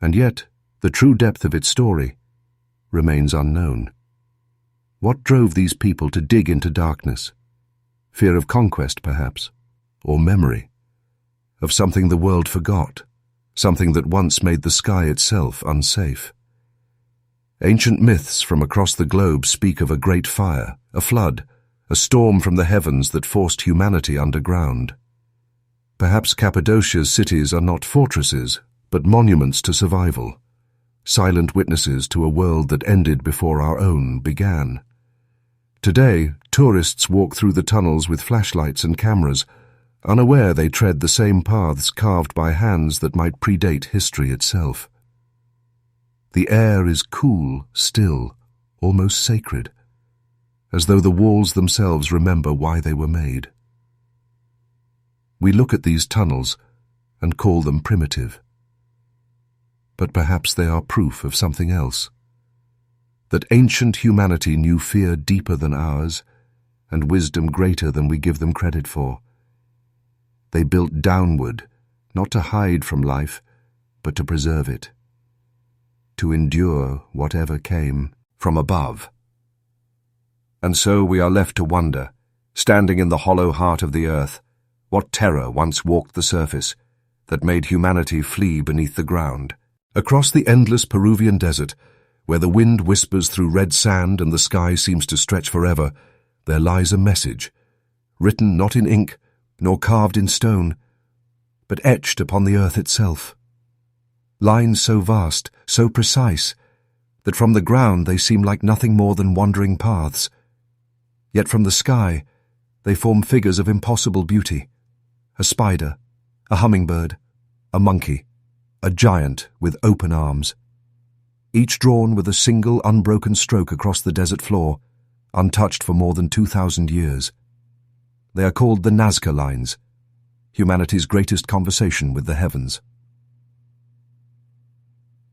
S1: and yet the true depth of its story remains unknown. What drove these people to dig into darkness? Fear of conquest, perhaps? or memory, of something the world forgot, something that once made the sky itself unsafe. Ancient myths from across the globe speak of a great fire, a flood, a storm from the heavens that forced humanity underground. Perhaps Cappadocia's cities are not fortresses, but monuments to survival, silent witnesses to a world that ended before our own began. Today, tourists walk through the tunnels with flashlights and cameras, unaware they tread the same paths carved by hands that might predate history itself. The air is cool, still, almost sacred, as though the walls themselves remember why they were made. We look at these tunnels and call them primitive. But perhaps they are proof of something else. That ancient humanity knew fear deeper than ours and wisdom greater than we give them credit for. They built downward, not to hide from life, but to preserve it, to endure whatever came from above. And so we are left to wonder, standing in the hollow heart of the earth, what terror once walked the surface that made humanity flee beneath the ground. Across the endless Peruvian desert, where the wind whispers through red sand and the sky seems to stretch forever, there lies a message, written not in ink, nor carved in stone, but etched upon the earth itself. Lines so vast, so precise, that from the ground they seem like nothing more than wandering paths. Yet from the sky, they form figures of impossible beauty. A spider, a hummingbird, a monkey, a giant with open arms. Each drawn with a single unbroken stroke across the desert floor, untouched for more than 2,000 years. They are called the Nazca Lines, humanity's greatest conversation with the heavens.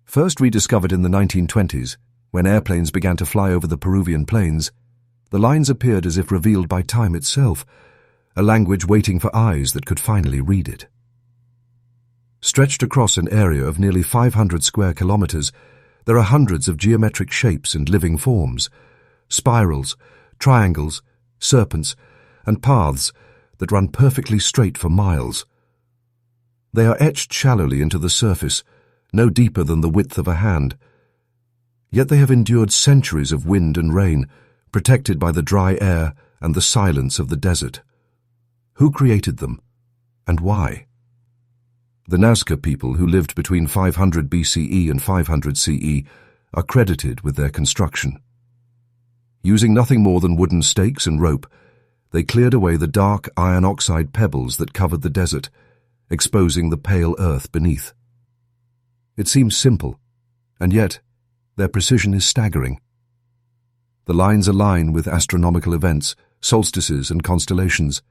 S1: First rediscovered in the 1920s, when airplanes began to fly over the Peruvian plains, the lines appeared as if revealed by time itself, a language waiting for eyes that could finally read it. Stretched across an area of nearly 500 square kilometers, there are hundreds of geometric shapes and living forms, spirals, triangles, serpents, and paths that run perfectly straight for miles. They are etched shallowly into the surface, no deeper than the width of a hand. Yet they have endured centuries of wind and rain, protected by the dry air and the silence of the desert. Who created them, and why? The Nazca people, who lived between 500 BCE and 500 CE, are credited with their construction. Using nothing more than wooden stakes and rope, they cleared away the dark iron oxide pebbles that covered the desert, exposing the pale earth beneath. It seems simple, and yet their precision is staggering. The lines align with astronomical events, solstices and constellations.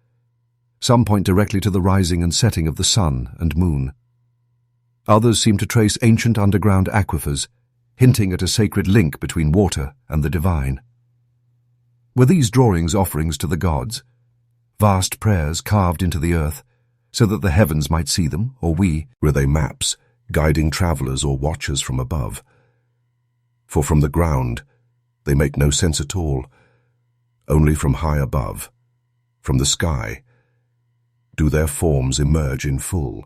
S1: Some point directly to the rising and setting of the sun and moon. Others seem to trace ancient underground aquifers, hinting at a sacred link between water and the divine. Were these drawings offerings to the gods? Vast prayers carved into the earth, so that the heavens might see them, or we? Were they maps, guiding travelers or watchers from above? For from the ground, they make no sense at all. Only from high above, from the sky, do their forms emerge in full.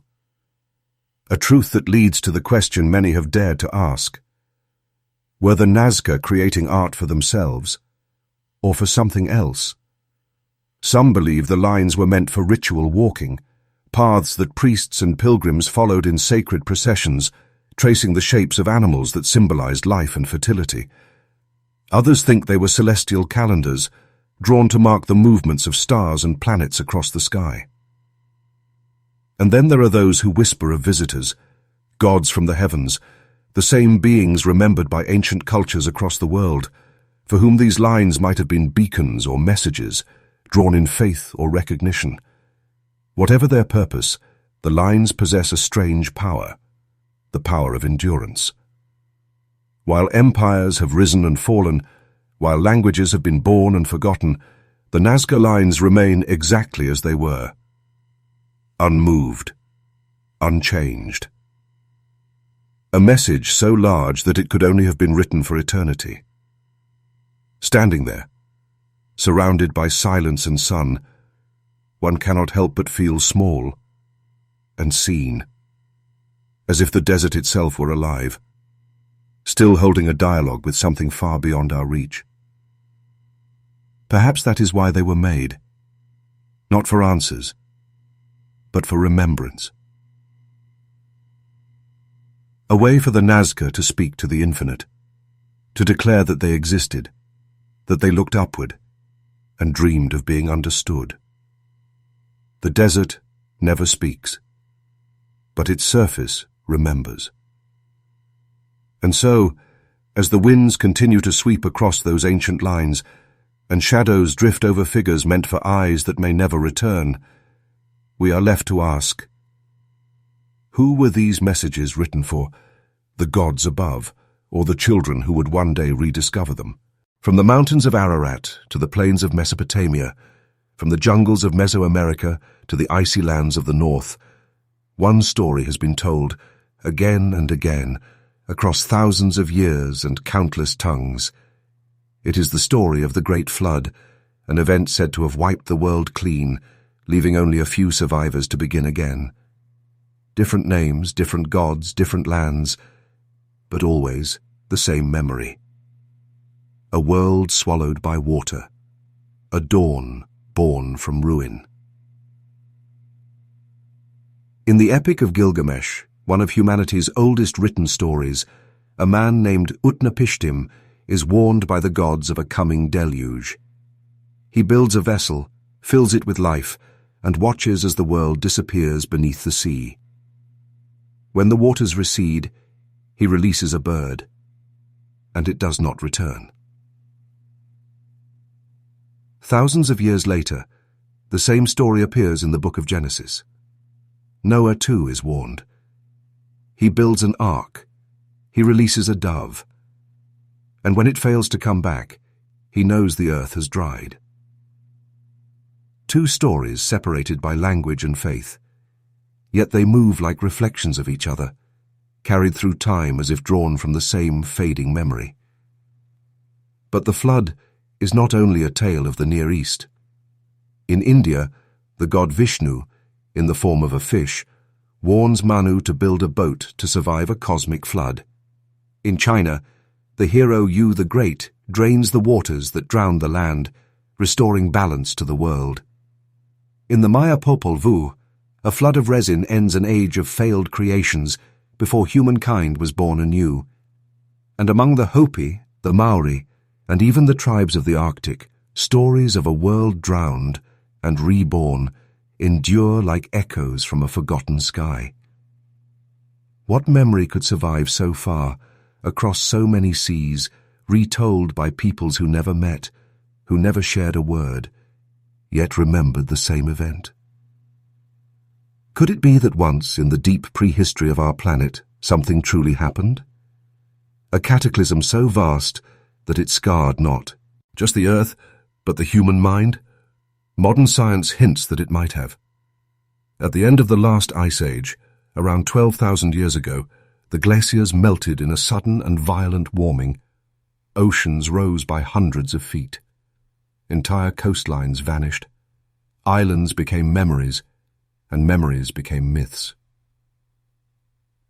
S1: A truth that leads to the question many have dared to ask. Were the Nazca creating art for themselves, or for something else? Some believe the lines were meant for ritual walking, paths that priests and pilgrims followed in sacred processions, tracing the shapes of animals that symbolized life and fertility. Others think they were celestial calendars, drawn to mark the movements of stars and planets across the sky. And then there are those who whisper of visitors, gods from the heavens, the same beings remembered by ancient cultures across the world, for whom these lines might have been beacons or messages, drawn in faith or recognition. Whatever their purpose, the lines possess a strange power, the power of endurance. While empires have risen and fallen, while languages have been born and forgotten, the Nazca lines remain exactly as they were. Unmoved, unchanged. A message so large that it could only have been written for eternity. Standing there, surrounded by silence and sun, one cannot help but feel small and seen, as if the desert itself were alive, still holding a dialogue with something far beyond our reach. Perhaps that is why they were made, not for answers, but for remembrance. A way for the Nazca to speak to the infinite, to declare that they existed, that they looked upward, and dreamed of being understood. The desert never speaks, but its surface remembers. And so, as the winds continue to sweep across those ancient lines, and shadows drift over figures meant for eyes that may never return, we are left to ask, who were these messages written for? The gods above, or the children who would one day rediscover them? From the mountains of Ararat to the plains of Mesopotamia, from the jungles of Mesoamerica to the icy lands of the north, one story has been told again and again, across thousands of years and countless tongues. It is the story of the Great Flood, an event said to have wiped the world clean, leaving only a few survivors to begin again. Different names, different gods, different lands, but always the same memory. A world swallowed by water, a dawn born from ruin. In the Epic of Gilgamesh, one of humanity's oldest written stories, a man named Utnapishtim is warned by the gods of a coming deluge. He builds a vessel, fills it with life, and watches as the world disappears beneath the sea. When the waters recede, he releases a bird, and it does not return. Thousands of years later, the same story appears in the book of Genesis. Noah too is warned. He builds an ark. He releases a dove. And when it fails to come back, he knows the earth has dried. Two stories separated by language and faith, yet they move like reflections of each other, carried through time as if drawn from the same fading memory. But the flood is not only a tale of the Near East. In India, the god Vishnu, in the form of a fish, warns Manu to build a boat to survive a cosmic flood. In China, the hero Yu the Great drains the waters that drown the land, restoring balance to the world. In the Maya Popol Vuh, a flood of resin ends an age of failed creations before humankind was born anew. And among the Hopi, the Maori, and even the tribes of the Arctic, stories of a world drowned and reborn endure like echoes from a forgotten sky. What memory could survive so far, across so many seas, retold by peoples who never met, who never shared a word, yet remembered the same event? Could it be that once, in the deep prehistory of our planet, something truly happened? A cataclysm so vast that it scarred not just the earth, but the human mind? Modern science hints that it might have. At the end of the last ice age, around 12,000 years ago, the glaciers melted in a sudden and violent warming. Oceans rose by hundreds of feet. Entire coastlines vanished. Islands became memories, and memories became myths.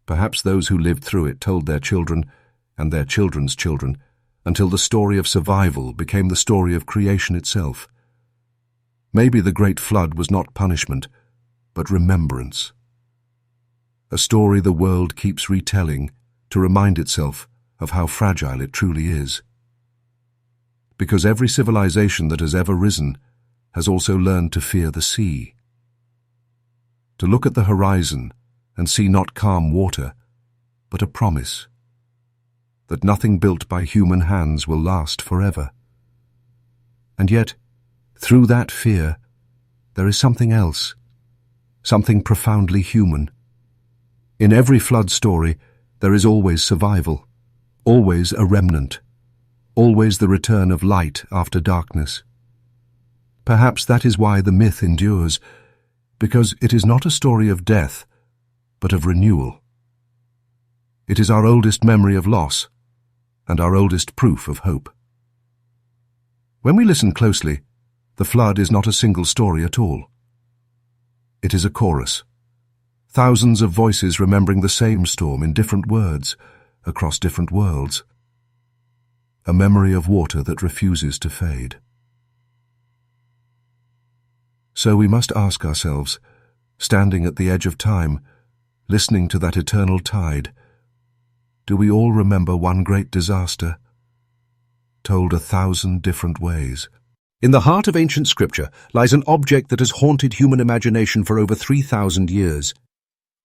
S1: Perhaps those who lived through it told their children and their children's children, until the story of survival became the story of creation itself. Maybe the Great Flood was not punishment, but remembrance. A story the world keeps retelling to remind itself of how fragile it truly is. Because every civilization that has ever risen has also learned to fear the sea. To look at the horizon and see not calm water, but a promise that nothing built by human hands will last forever. And yet, through that fear, there is something else, something profoundly human. In every flood story, there is always survival, always a remnant, always the return of light after darkness. Perhaps that is why the myth endures, because it is not a story of death, but of renewal. It is our oldest memory of loss, and our oldest proof of hope. When we listen closely, the flood is not a single story at all. It is a chorus. Thousands of voices remembering the same storm in different words, across different worlds. A memory of water that refuses to fade. So we must ask ourselves, standing at the edge of time, listening to that eternal tide, do we all remember one great disaster, told 1,000 different ways?
S2: In the heart of ancient scripture lies an object that has haunted human imagination for over 3,000 years,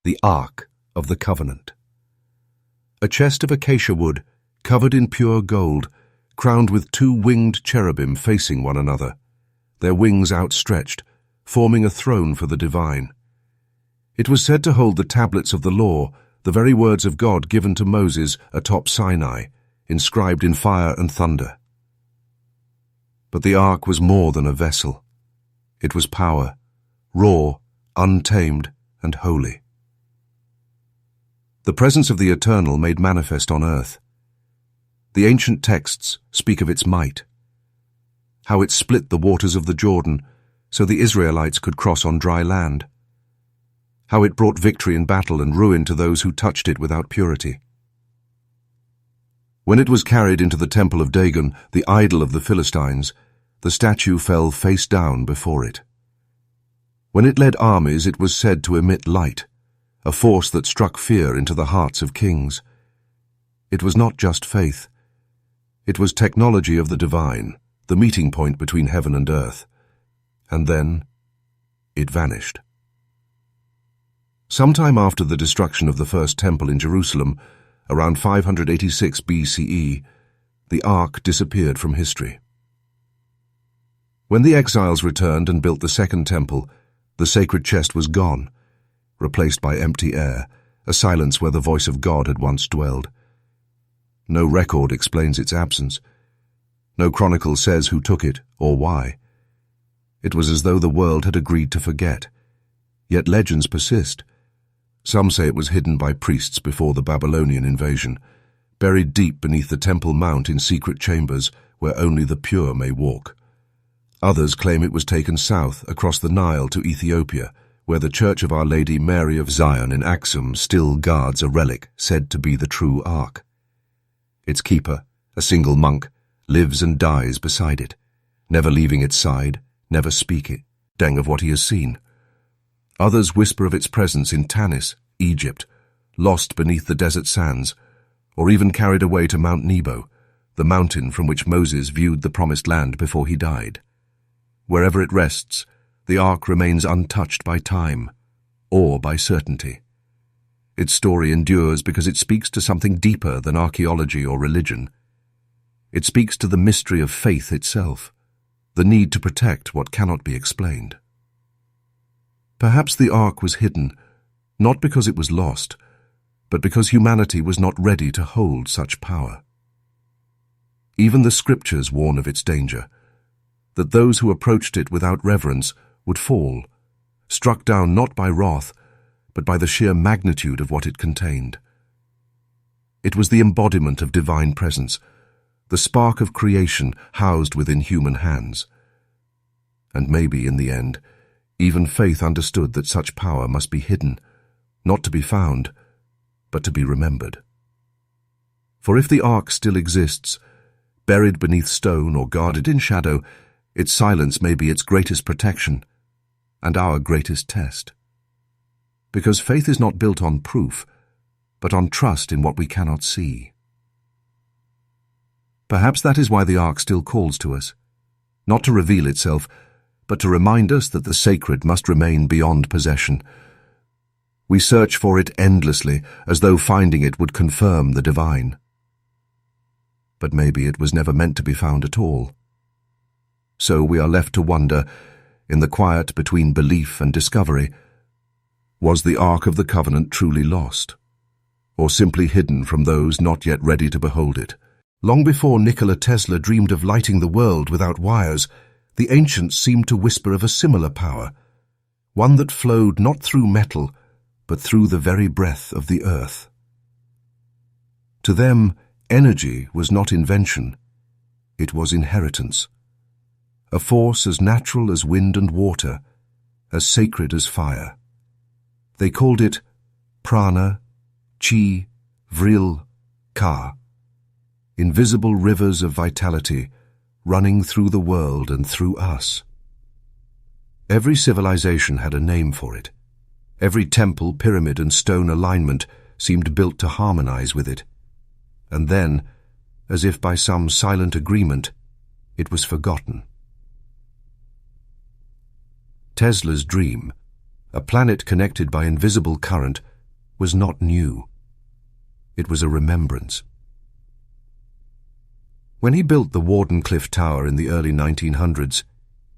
S2: the Ark of the Covenant. A chest of acacia wood, covered in pure gold, crowned with 2 winged cherubim facing one another, their wings outstretched, forming a throne for the divine. It was said to hold the tablets of the law, the very words of God given to Moses atop Sinai, inscribed in fire and thunder. But the ark was more than a vessel. It was power, raw, untamed, and holy. The presence of the Eternal made manifest on earth. The ancient texts speak of its might, how it split the waters of the Jordan so the Israelites could cross on dry land, how it brought victory in battle and ruin to those who touched it without purity. When it was carried into the temple of Dagon, the idol of the Philistines, the statue fell face down before it. When it led armies, it was said to emit light, a force that struck fear into the hearts of kings. It was not just faith. It was technology of the divine, the meeting point between heaven and earth. And then it vanished. Sometime after the destruction of the first temple in Jerusalem, around 586 BCE, the ark disappeared from history. When the exiles returned and built the second temple, the sacred chest was gone, replaced by empty air, a silence where the voice of God had once dwelled. No record explains its absence. No chronicle says who took it or why. It was as though the world had agreed to forget. Yet legends persist. Some say it was hidden by priests before the Babylonian invasion, buried deep beneath the Temple Mount in secret chambers where only the pure may walk. Others claim it was taken south across the Nile to Ethiopia, where the Church of Our Lady Mary of Zion in Axum still guards a relic said to be the true Ark. Its keeper, a single monk, lives and dies beside it, never leaving its side, never speaking of what he has seen. Others whisper of its presence in Tanis, Egypt, lost beneath the desert sands, or even carried away to Mount Nebo, the mountain from which Moses viewed the promised land before he died. Wherever it rests, the ark remains untouched by time or by certainty. Its story endures because it speaks to something deeper than archaeology or religion. It speaks to the mystery of faith itself, the need to protect what cannot be explained. Perhaps the ark was hidden, not because it was lost, but because humanity was not ready to hold such power. Even the scriptures warn of its danger, that those who approached it without reverence would fall, struck down not by wrath, but by the sheer magnitude of what it contained. It was the embodiment of divine presence, the spark of creation housed within human hands. And maybe, in the end, even faith understood that such power must be hidden, not to be found, but to be remembered. For if the ark still exists, buried beneath stone or guarded in shadow, its silence may be its greatest protection and our greatest test. Because faith is not built on proof, but on trust in what we cannot see. Perhaps that is why the ark still calls to us, not to reveal itself, but to remind us that the sacred must remain beyond possession. We search for it endlessly, as though finding it would confirm the divine. But maybe it was never meant to be found at all. So we are left to wonder, in the quiet between belief and discovery, was the Ark of the Covenant truly lost, or simply hidden from those not yet ready to behold it? Long before Nikola Tesla dreamed of lighting the world without wires, the ancients seemed to whisper of a similar power, one that flowed not through metal, but through the very breath of the earth. To them, energy was not invention, it was inheritance, a force as natural as wind and water,
S1: as sacred as fire. They called it prana, chi, vril, ka, invisible rivers of vitality running through the world and through us. Every civilization had a name for it. Every temple, pyramid, and stone alignment seemed built to harmonize with it. And then, as if by some silent agreement, it was forgotten. Tesla's dream, a planet connected by invisible current, was not new. It was a remembrance. When he built the Wardenclyffe Tower in the early 1900s,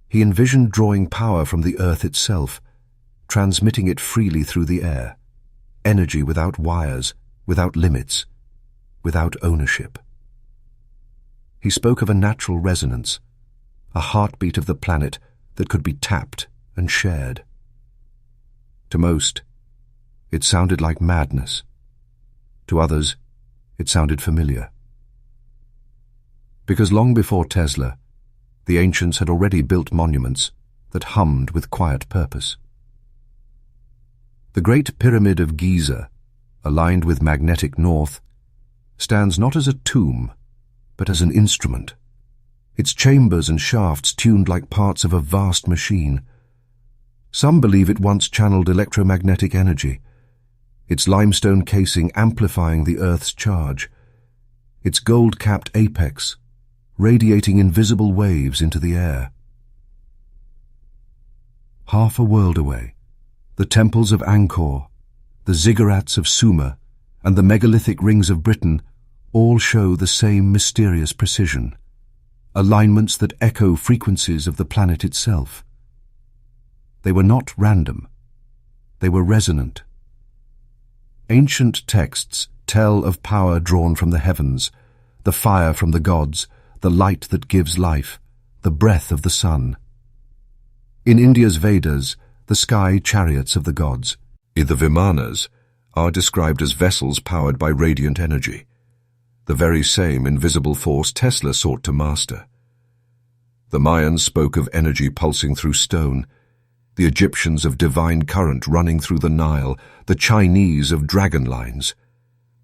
S1: he envisioned drawing power from the Earth itself, transmitting it freely through the air, energy without wires, without limits, without ownership. He spoke of a natural resonance, a heartbeat of the planet that could be tapped and shared. To most, it sounded like madness. To others, it sounded familiar. Because long before Tesla, the ancients had already built monuments that hummed with quiet purpose. The Great Pyramid of Giza, aligned with magnetic north, stands not as a tomb, but as an instrument, its chambers and shafts tuned like parts of a vast machine. Some believe it once channeled electromagnetic energy, its limestone casing amplifying the Earth's charge, its gold-capped apex radiating invisible waves into the air. Half a world away, the temples of Angkor, the ziggurats of Sumer, and the megalithic rings of Britain all show the same mysterious precision, alignments that echo frequencies of the planet itself. They were not random. They were resonant. Ancient texts tell of power drawn from the heavens, the fire from the gods, the light that gives life, the breath of the sun. In India's Vedas, the sky chariots of the gods, the Vimanas, are described as vessels powered by radiant energy, the very same invisible force Tesla sought to master. The Mayans spoke of energy pulsing through stone, the Egyptians of divine current running through the Nile, the Chinese of dragon lines,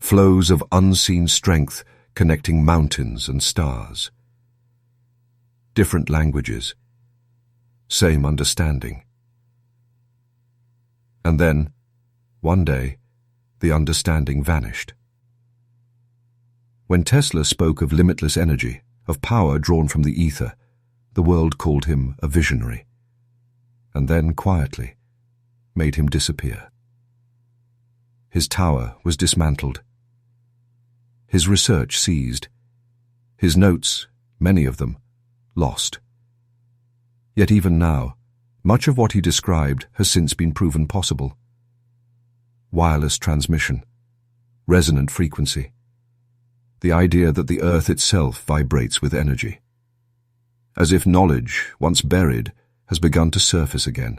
S1: flows of unseen strength connecting mountains and stars. Different languages, same understanding. And then, one day, the understanding vanished. When Tesla spoke of limitless energy, of power drawn from the ether, the world called him a visionary, and then quietly made him disappear. His tower was dismantled. His research seized. His notes, many of them, lost. Yet even now, much of what he described has since been proven possible. Wireless transmission, resonant frequency, the idea that the Earth itself vibrates with energy. As if knowledge, once buried, has begun to surface again,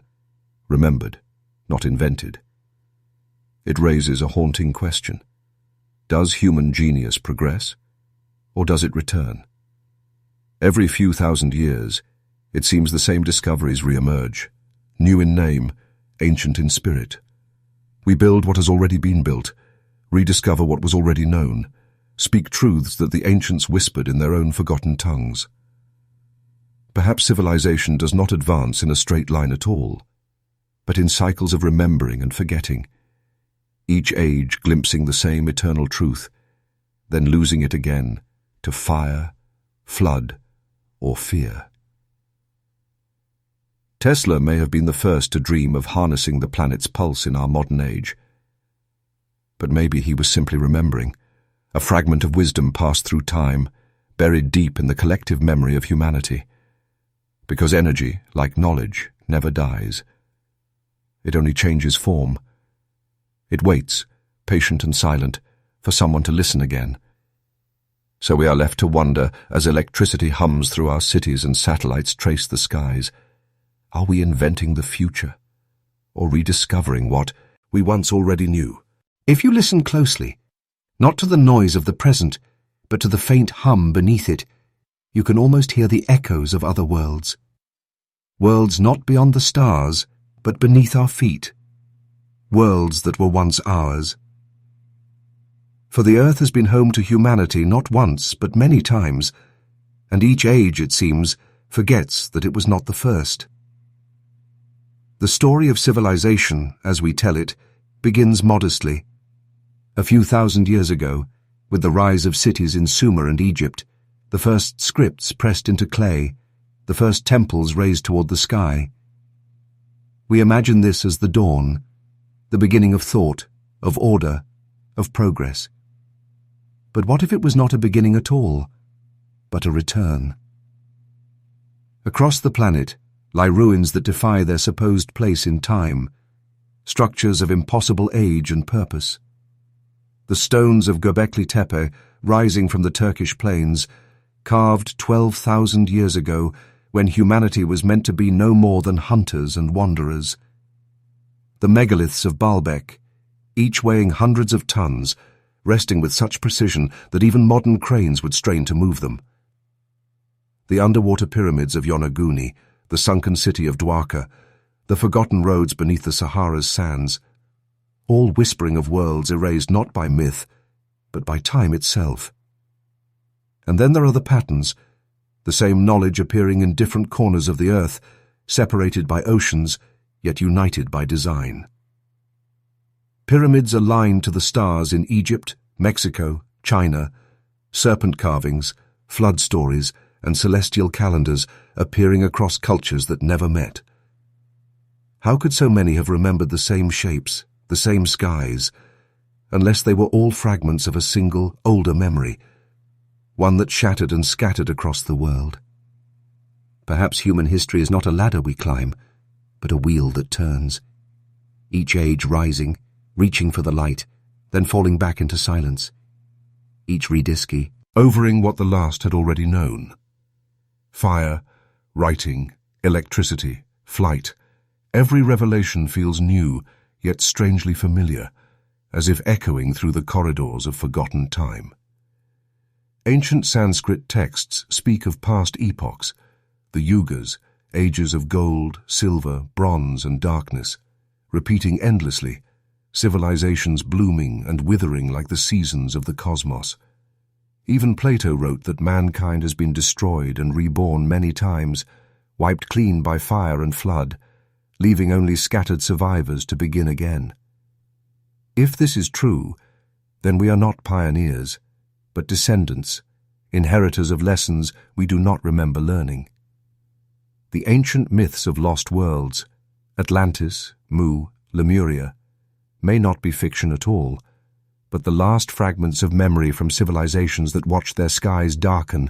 S1: remembered, not invented. It raises a haunting question. Does human genius progress, or does it return? Every few thousand years, it seems the same discoveries re-emerge, new in name, ancient in spirit. We build what has already been built, rediscover what was already known, speak truths that the ancients whispered in their own forgotten tongues. Perhaps civilization does not advance in a straight line at all, but in cycles of remembering and forgetting, each age glimpsing the same eternal truth, then losing it again to fire, flood, or fear. Tesla may have been the first to dream of harnessing the planet's pulse in our modern age. But maybe he was simply remembering, a fragment of wisdom passed through time, buried deep in the collective memory of humanity. Because energy, like knowledge, never dies. It only changes form. It waits, patient and silent, for someone to listen again. So we are left to wonder as electricity hums through our cities and satellites trace the skies. Are we inventing the future, or rediscovering what we once already knew? If you listen closely, not to the noise of the present, but to the faint hum beneath it, you can almost hear the echoes of other worlds. Worlds not beyond the stars, but but beneath our feet, worlds that were once ours. For the earth has been home to humanity not once, but many times, and each age, it seems, forgets that it was not the first. The story of civilization, as we tell it, begins modestly. A few thousand years ago, with the rise of cities in Sumer and Egypt, the first scripts pressed into clay, the first temples raised toward the sky. We imagine this as the dawn, the beginning of thought, of order, of progress. But what if it was not a beginning at all, but a return? Across the planet lie ruins that defy their supposed place in time, structures of impossible age and purpose. The stones of Göbekli Tepe, rising from the Turkish plains, carved 12,000 years ago when humanity was meant to be no more than hunters and wanderers. The megaliths of Baalbek, each weighing hundreds of tons, resting with such precision that even modern cranes would strain to move them. The underwater pyramids of Yonaguni, the sunken city of Dwarka, the forgotten roads beneath the Sahara's sands, all whispering of worlds erased not by myth, but by time itself. And then there are the patterns, the same knowledge appearing in different corners of the earth, separated by oceans, yet united by design. Pyramids aligned to the stars in Egypt, Mexico, China, serpent carvings, flood stories, and celestial calendars appearing across cultures that never met. How could so many have remembered the same shapes, the same skies, unless they were all fragments of a single, older memory, one that shattered and scattered across the world? Perhaps human history is not a ladder we climb, but a wheel that turns, each age rising, reaching for the light, then falling back into silence, each redisky, overing what the last had already known. Fire, writing, electricity, flight, every revelation feels new, yet strangely familiar, as if echoing through the corridors of forgotten time. Ancient Sanskrit texts speak of past epochs, the yugas, ages of gold, silver, bronze, and darkness, repeating endlessly, civilizations blooming and withering like the seasons of the cosmos. Even Plato wrote that mankind has been destroyed and reborn many times, wiped clean by fire and flood, leaving only scattered survivors to begin again. If this is true, then we are not pioneers, but descendants, inheritors of lessons we do not remember learning. The ancient myths of lost worlds, Atlantis, Mu, Lemuria, may not be fiction at all, but the last fragments of memory from civilizations that watched their skies darken,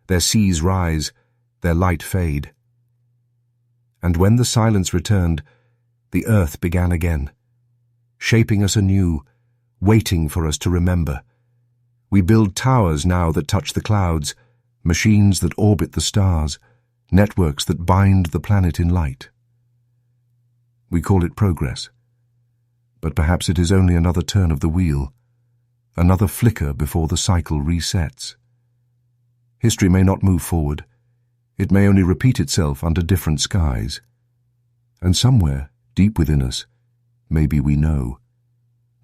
S1: their seas rise, their light fade. And when the silence returned, the earth began again, shaping us anew, waiting for us to remember. We build towers now that touch the clouds, machines that orbit the stars, networks that bind the planet in light. We call it progress, but perhaps it is only another turn of the wheel, another flicker before the cycle resets. History may not move forward. It may only repeat itself under different skies. And somewhere, deep within us, maybe we know,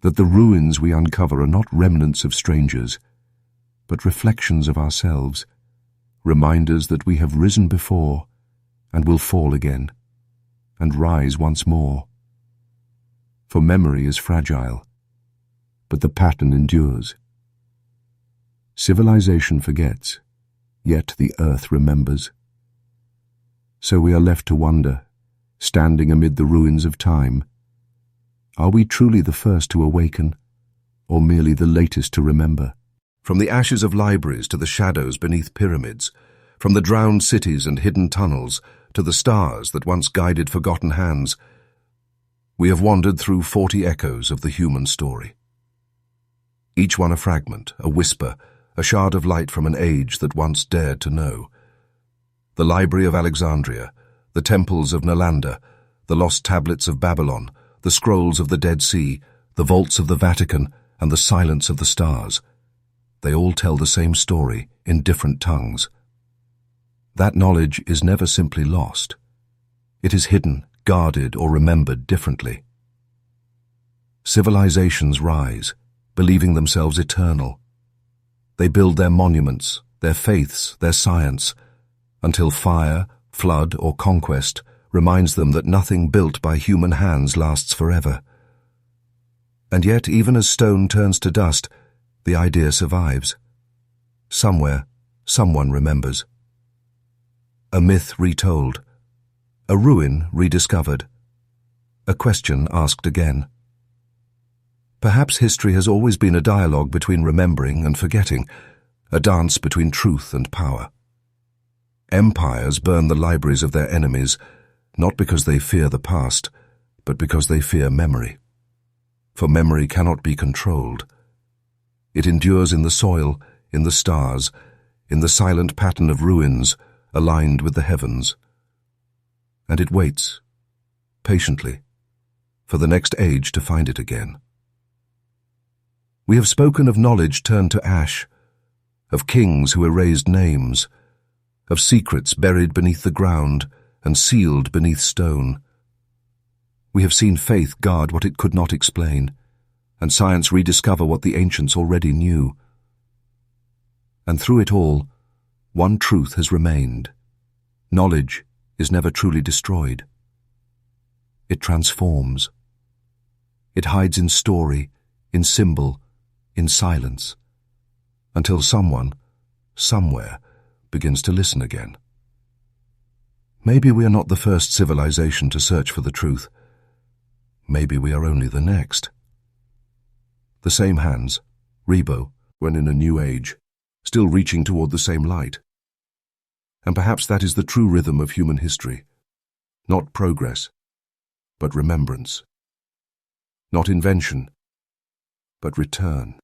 S1: that the ruins we uncover are not remnants of strangers, but reflections of ourselves, reminders that we have risen before and will fall again, and rise once more. For memory is fragile, but the pattern endures. Civilization forgets, yet the earth remembers. So we are left to wonder, standing amid the ruins of time, are we truly the first to awaken, or merely the latest to remember?
S2: From the ashes of libraries to the shadows beneath pyramids, from the drowned cities and hidden tunnels to the stars that once guided forgotten hands, we have wandered through 40 echoes of the human story. Each one a fragment, a whisper, a shard of light from an age that once dared to know. The Library of Alexandria, the temples of Nalanda, the lost tablets of Babylon, the scrolls of the Dead Sea, the vaults of the Vatican, and the silence of the stars. They all tell the same story in different tongues. That knowledge is never simply lost. It is hidden,
S1: guarded or remembered differently. Civilizations rise, believing themselves eternal. They build their monuments, their faiths, their science, until fire, flood, or conquest reminds them that nothing built by human hands lasts forever. And yet, even as stone turns to dust, the idea survives. Somewhere, someone remembers. A myth retold, a ruin rediscovered, a question asked again. Perhaps history has always been a dialogue between remembering and forgetting, a dance between truth and power. Empires burn the libraries of their enemies, not because they fear the past, but because they fear memory. For memory cannot be controlled. It endures in the soil, in the stars, in the silent pattern of ruins aligned with the heavens. And it waits, patiently, for the next age to find it again. We have spoken of knowledge turned to ash, of kings who erased names, of secrets buried beneath the ground and sealed beneath stone. We have seen faith guard what it could not explain, and science rediscover what the ancients already knew. And through it all, one truth has remained. Knowledge is never truly destroyed. It transforms. It hides in story, in symbol, in silence, until someone, somewhere, begins to listen again. Maybe we are not the first civilization to search for the truth. Maybe we are only the next. The same hands, Rebo, when in a new age, still reaching toward the same light. And perhaps that is the true rhythm of human history. Not progress, but remembrance. Not invention, but return.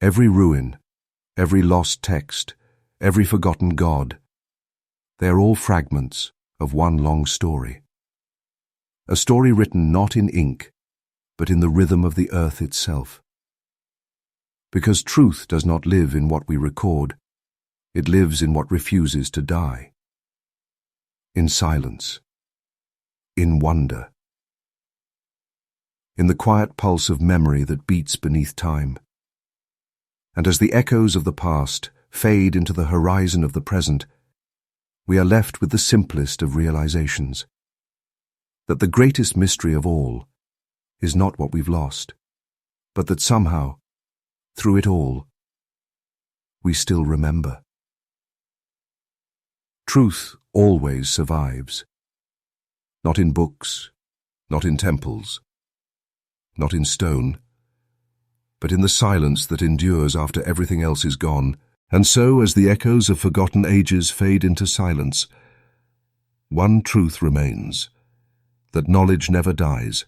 S1: Every ruin, every lost text, every forgotten god, they are all fragments of one long story. A story written not in ink, but in the rhythm of the earth itself. Because truth does not live in what we record, it lives in what refuses to die. In silence. In wonder. In the quiet pulse of memory that beats beneath time. And as the echoes of the past fade into the horizon of the present, we are left with the simplest of realizations. That the greatest mystery of all is not what we've lost, but that somehow, through it all, we still remember. Truth always survives. Not in books, not in temples, not in stone, but in the silence that endures after everything else is gone. And so, as the echoes of forgotten ages fade into silence, one truth remains, that knowledge never dies.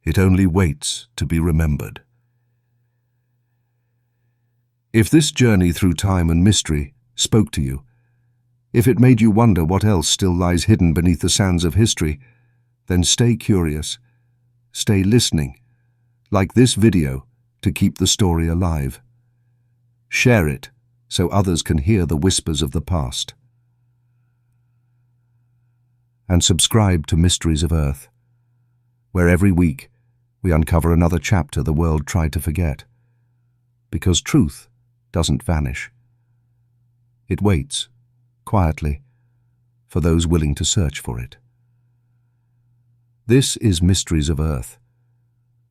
S1: It only waits to be remembered. If this journey through time and mystery spoke to you, if it made you wonder what else still lies hidden beneath the sands of history, then stay curious, stay listening, like this video, to keep the story alive. Share it so others can hear the whispers of the past. And subscribe to Mysteries of Earth, where every week we uncover another chapter the world tried to forget. Because truth doesn't vanish. It waits, quietly, for those willing to search for it. This is Mysteries of Earth,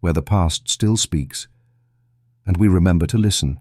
S1: where the past still speaks, and we remember to listen.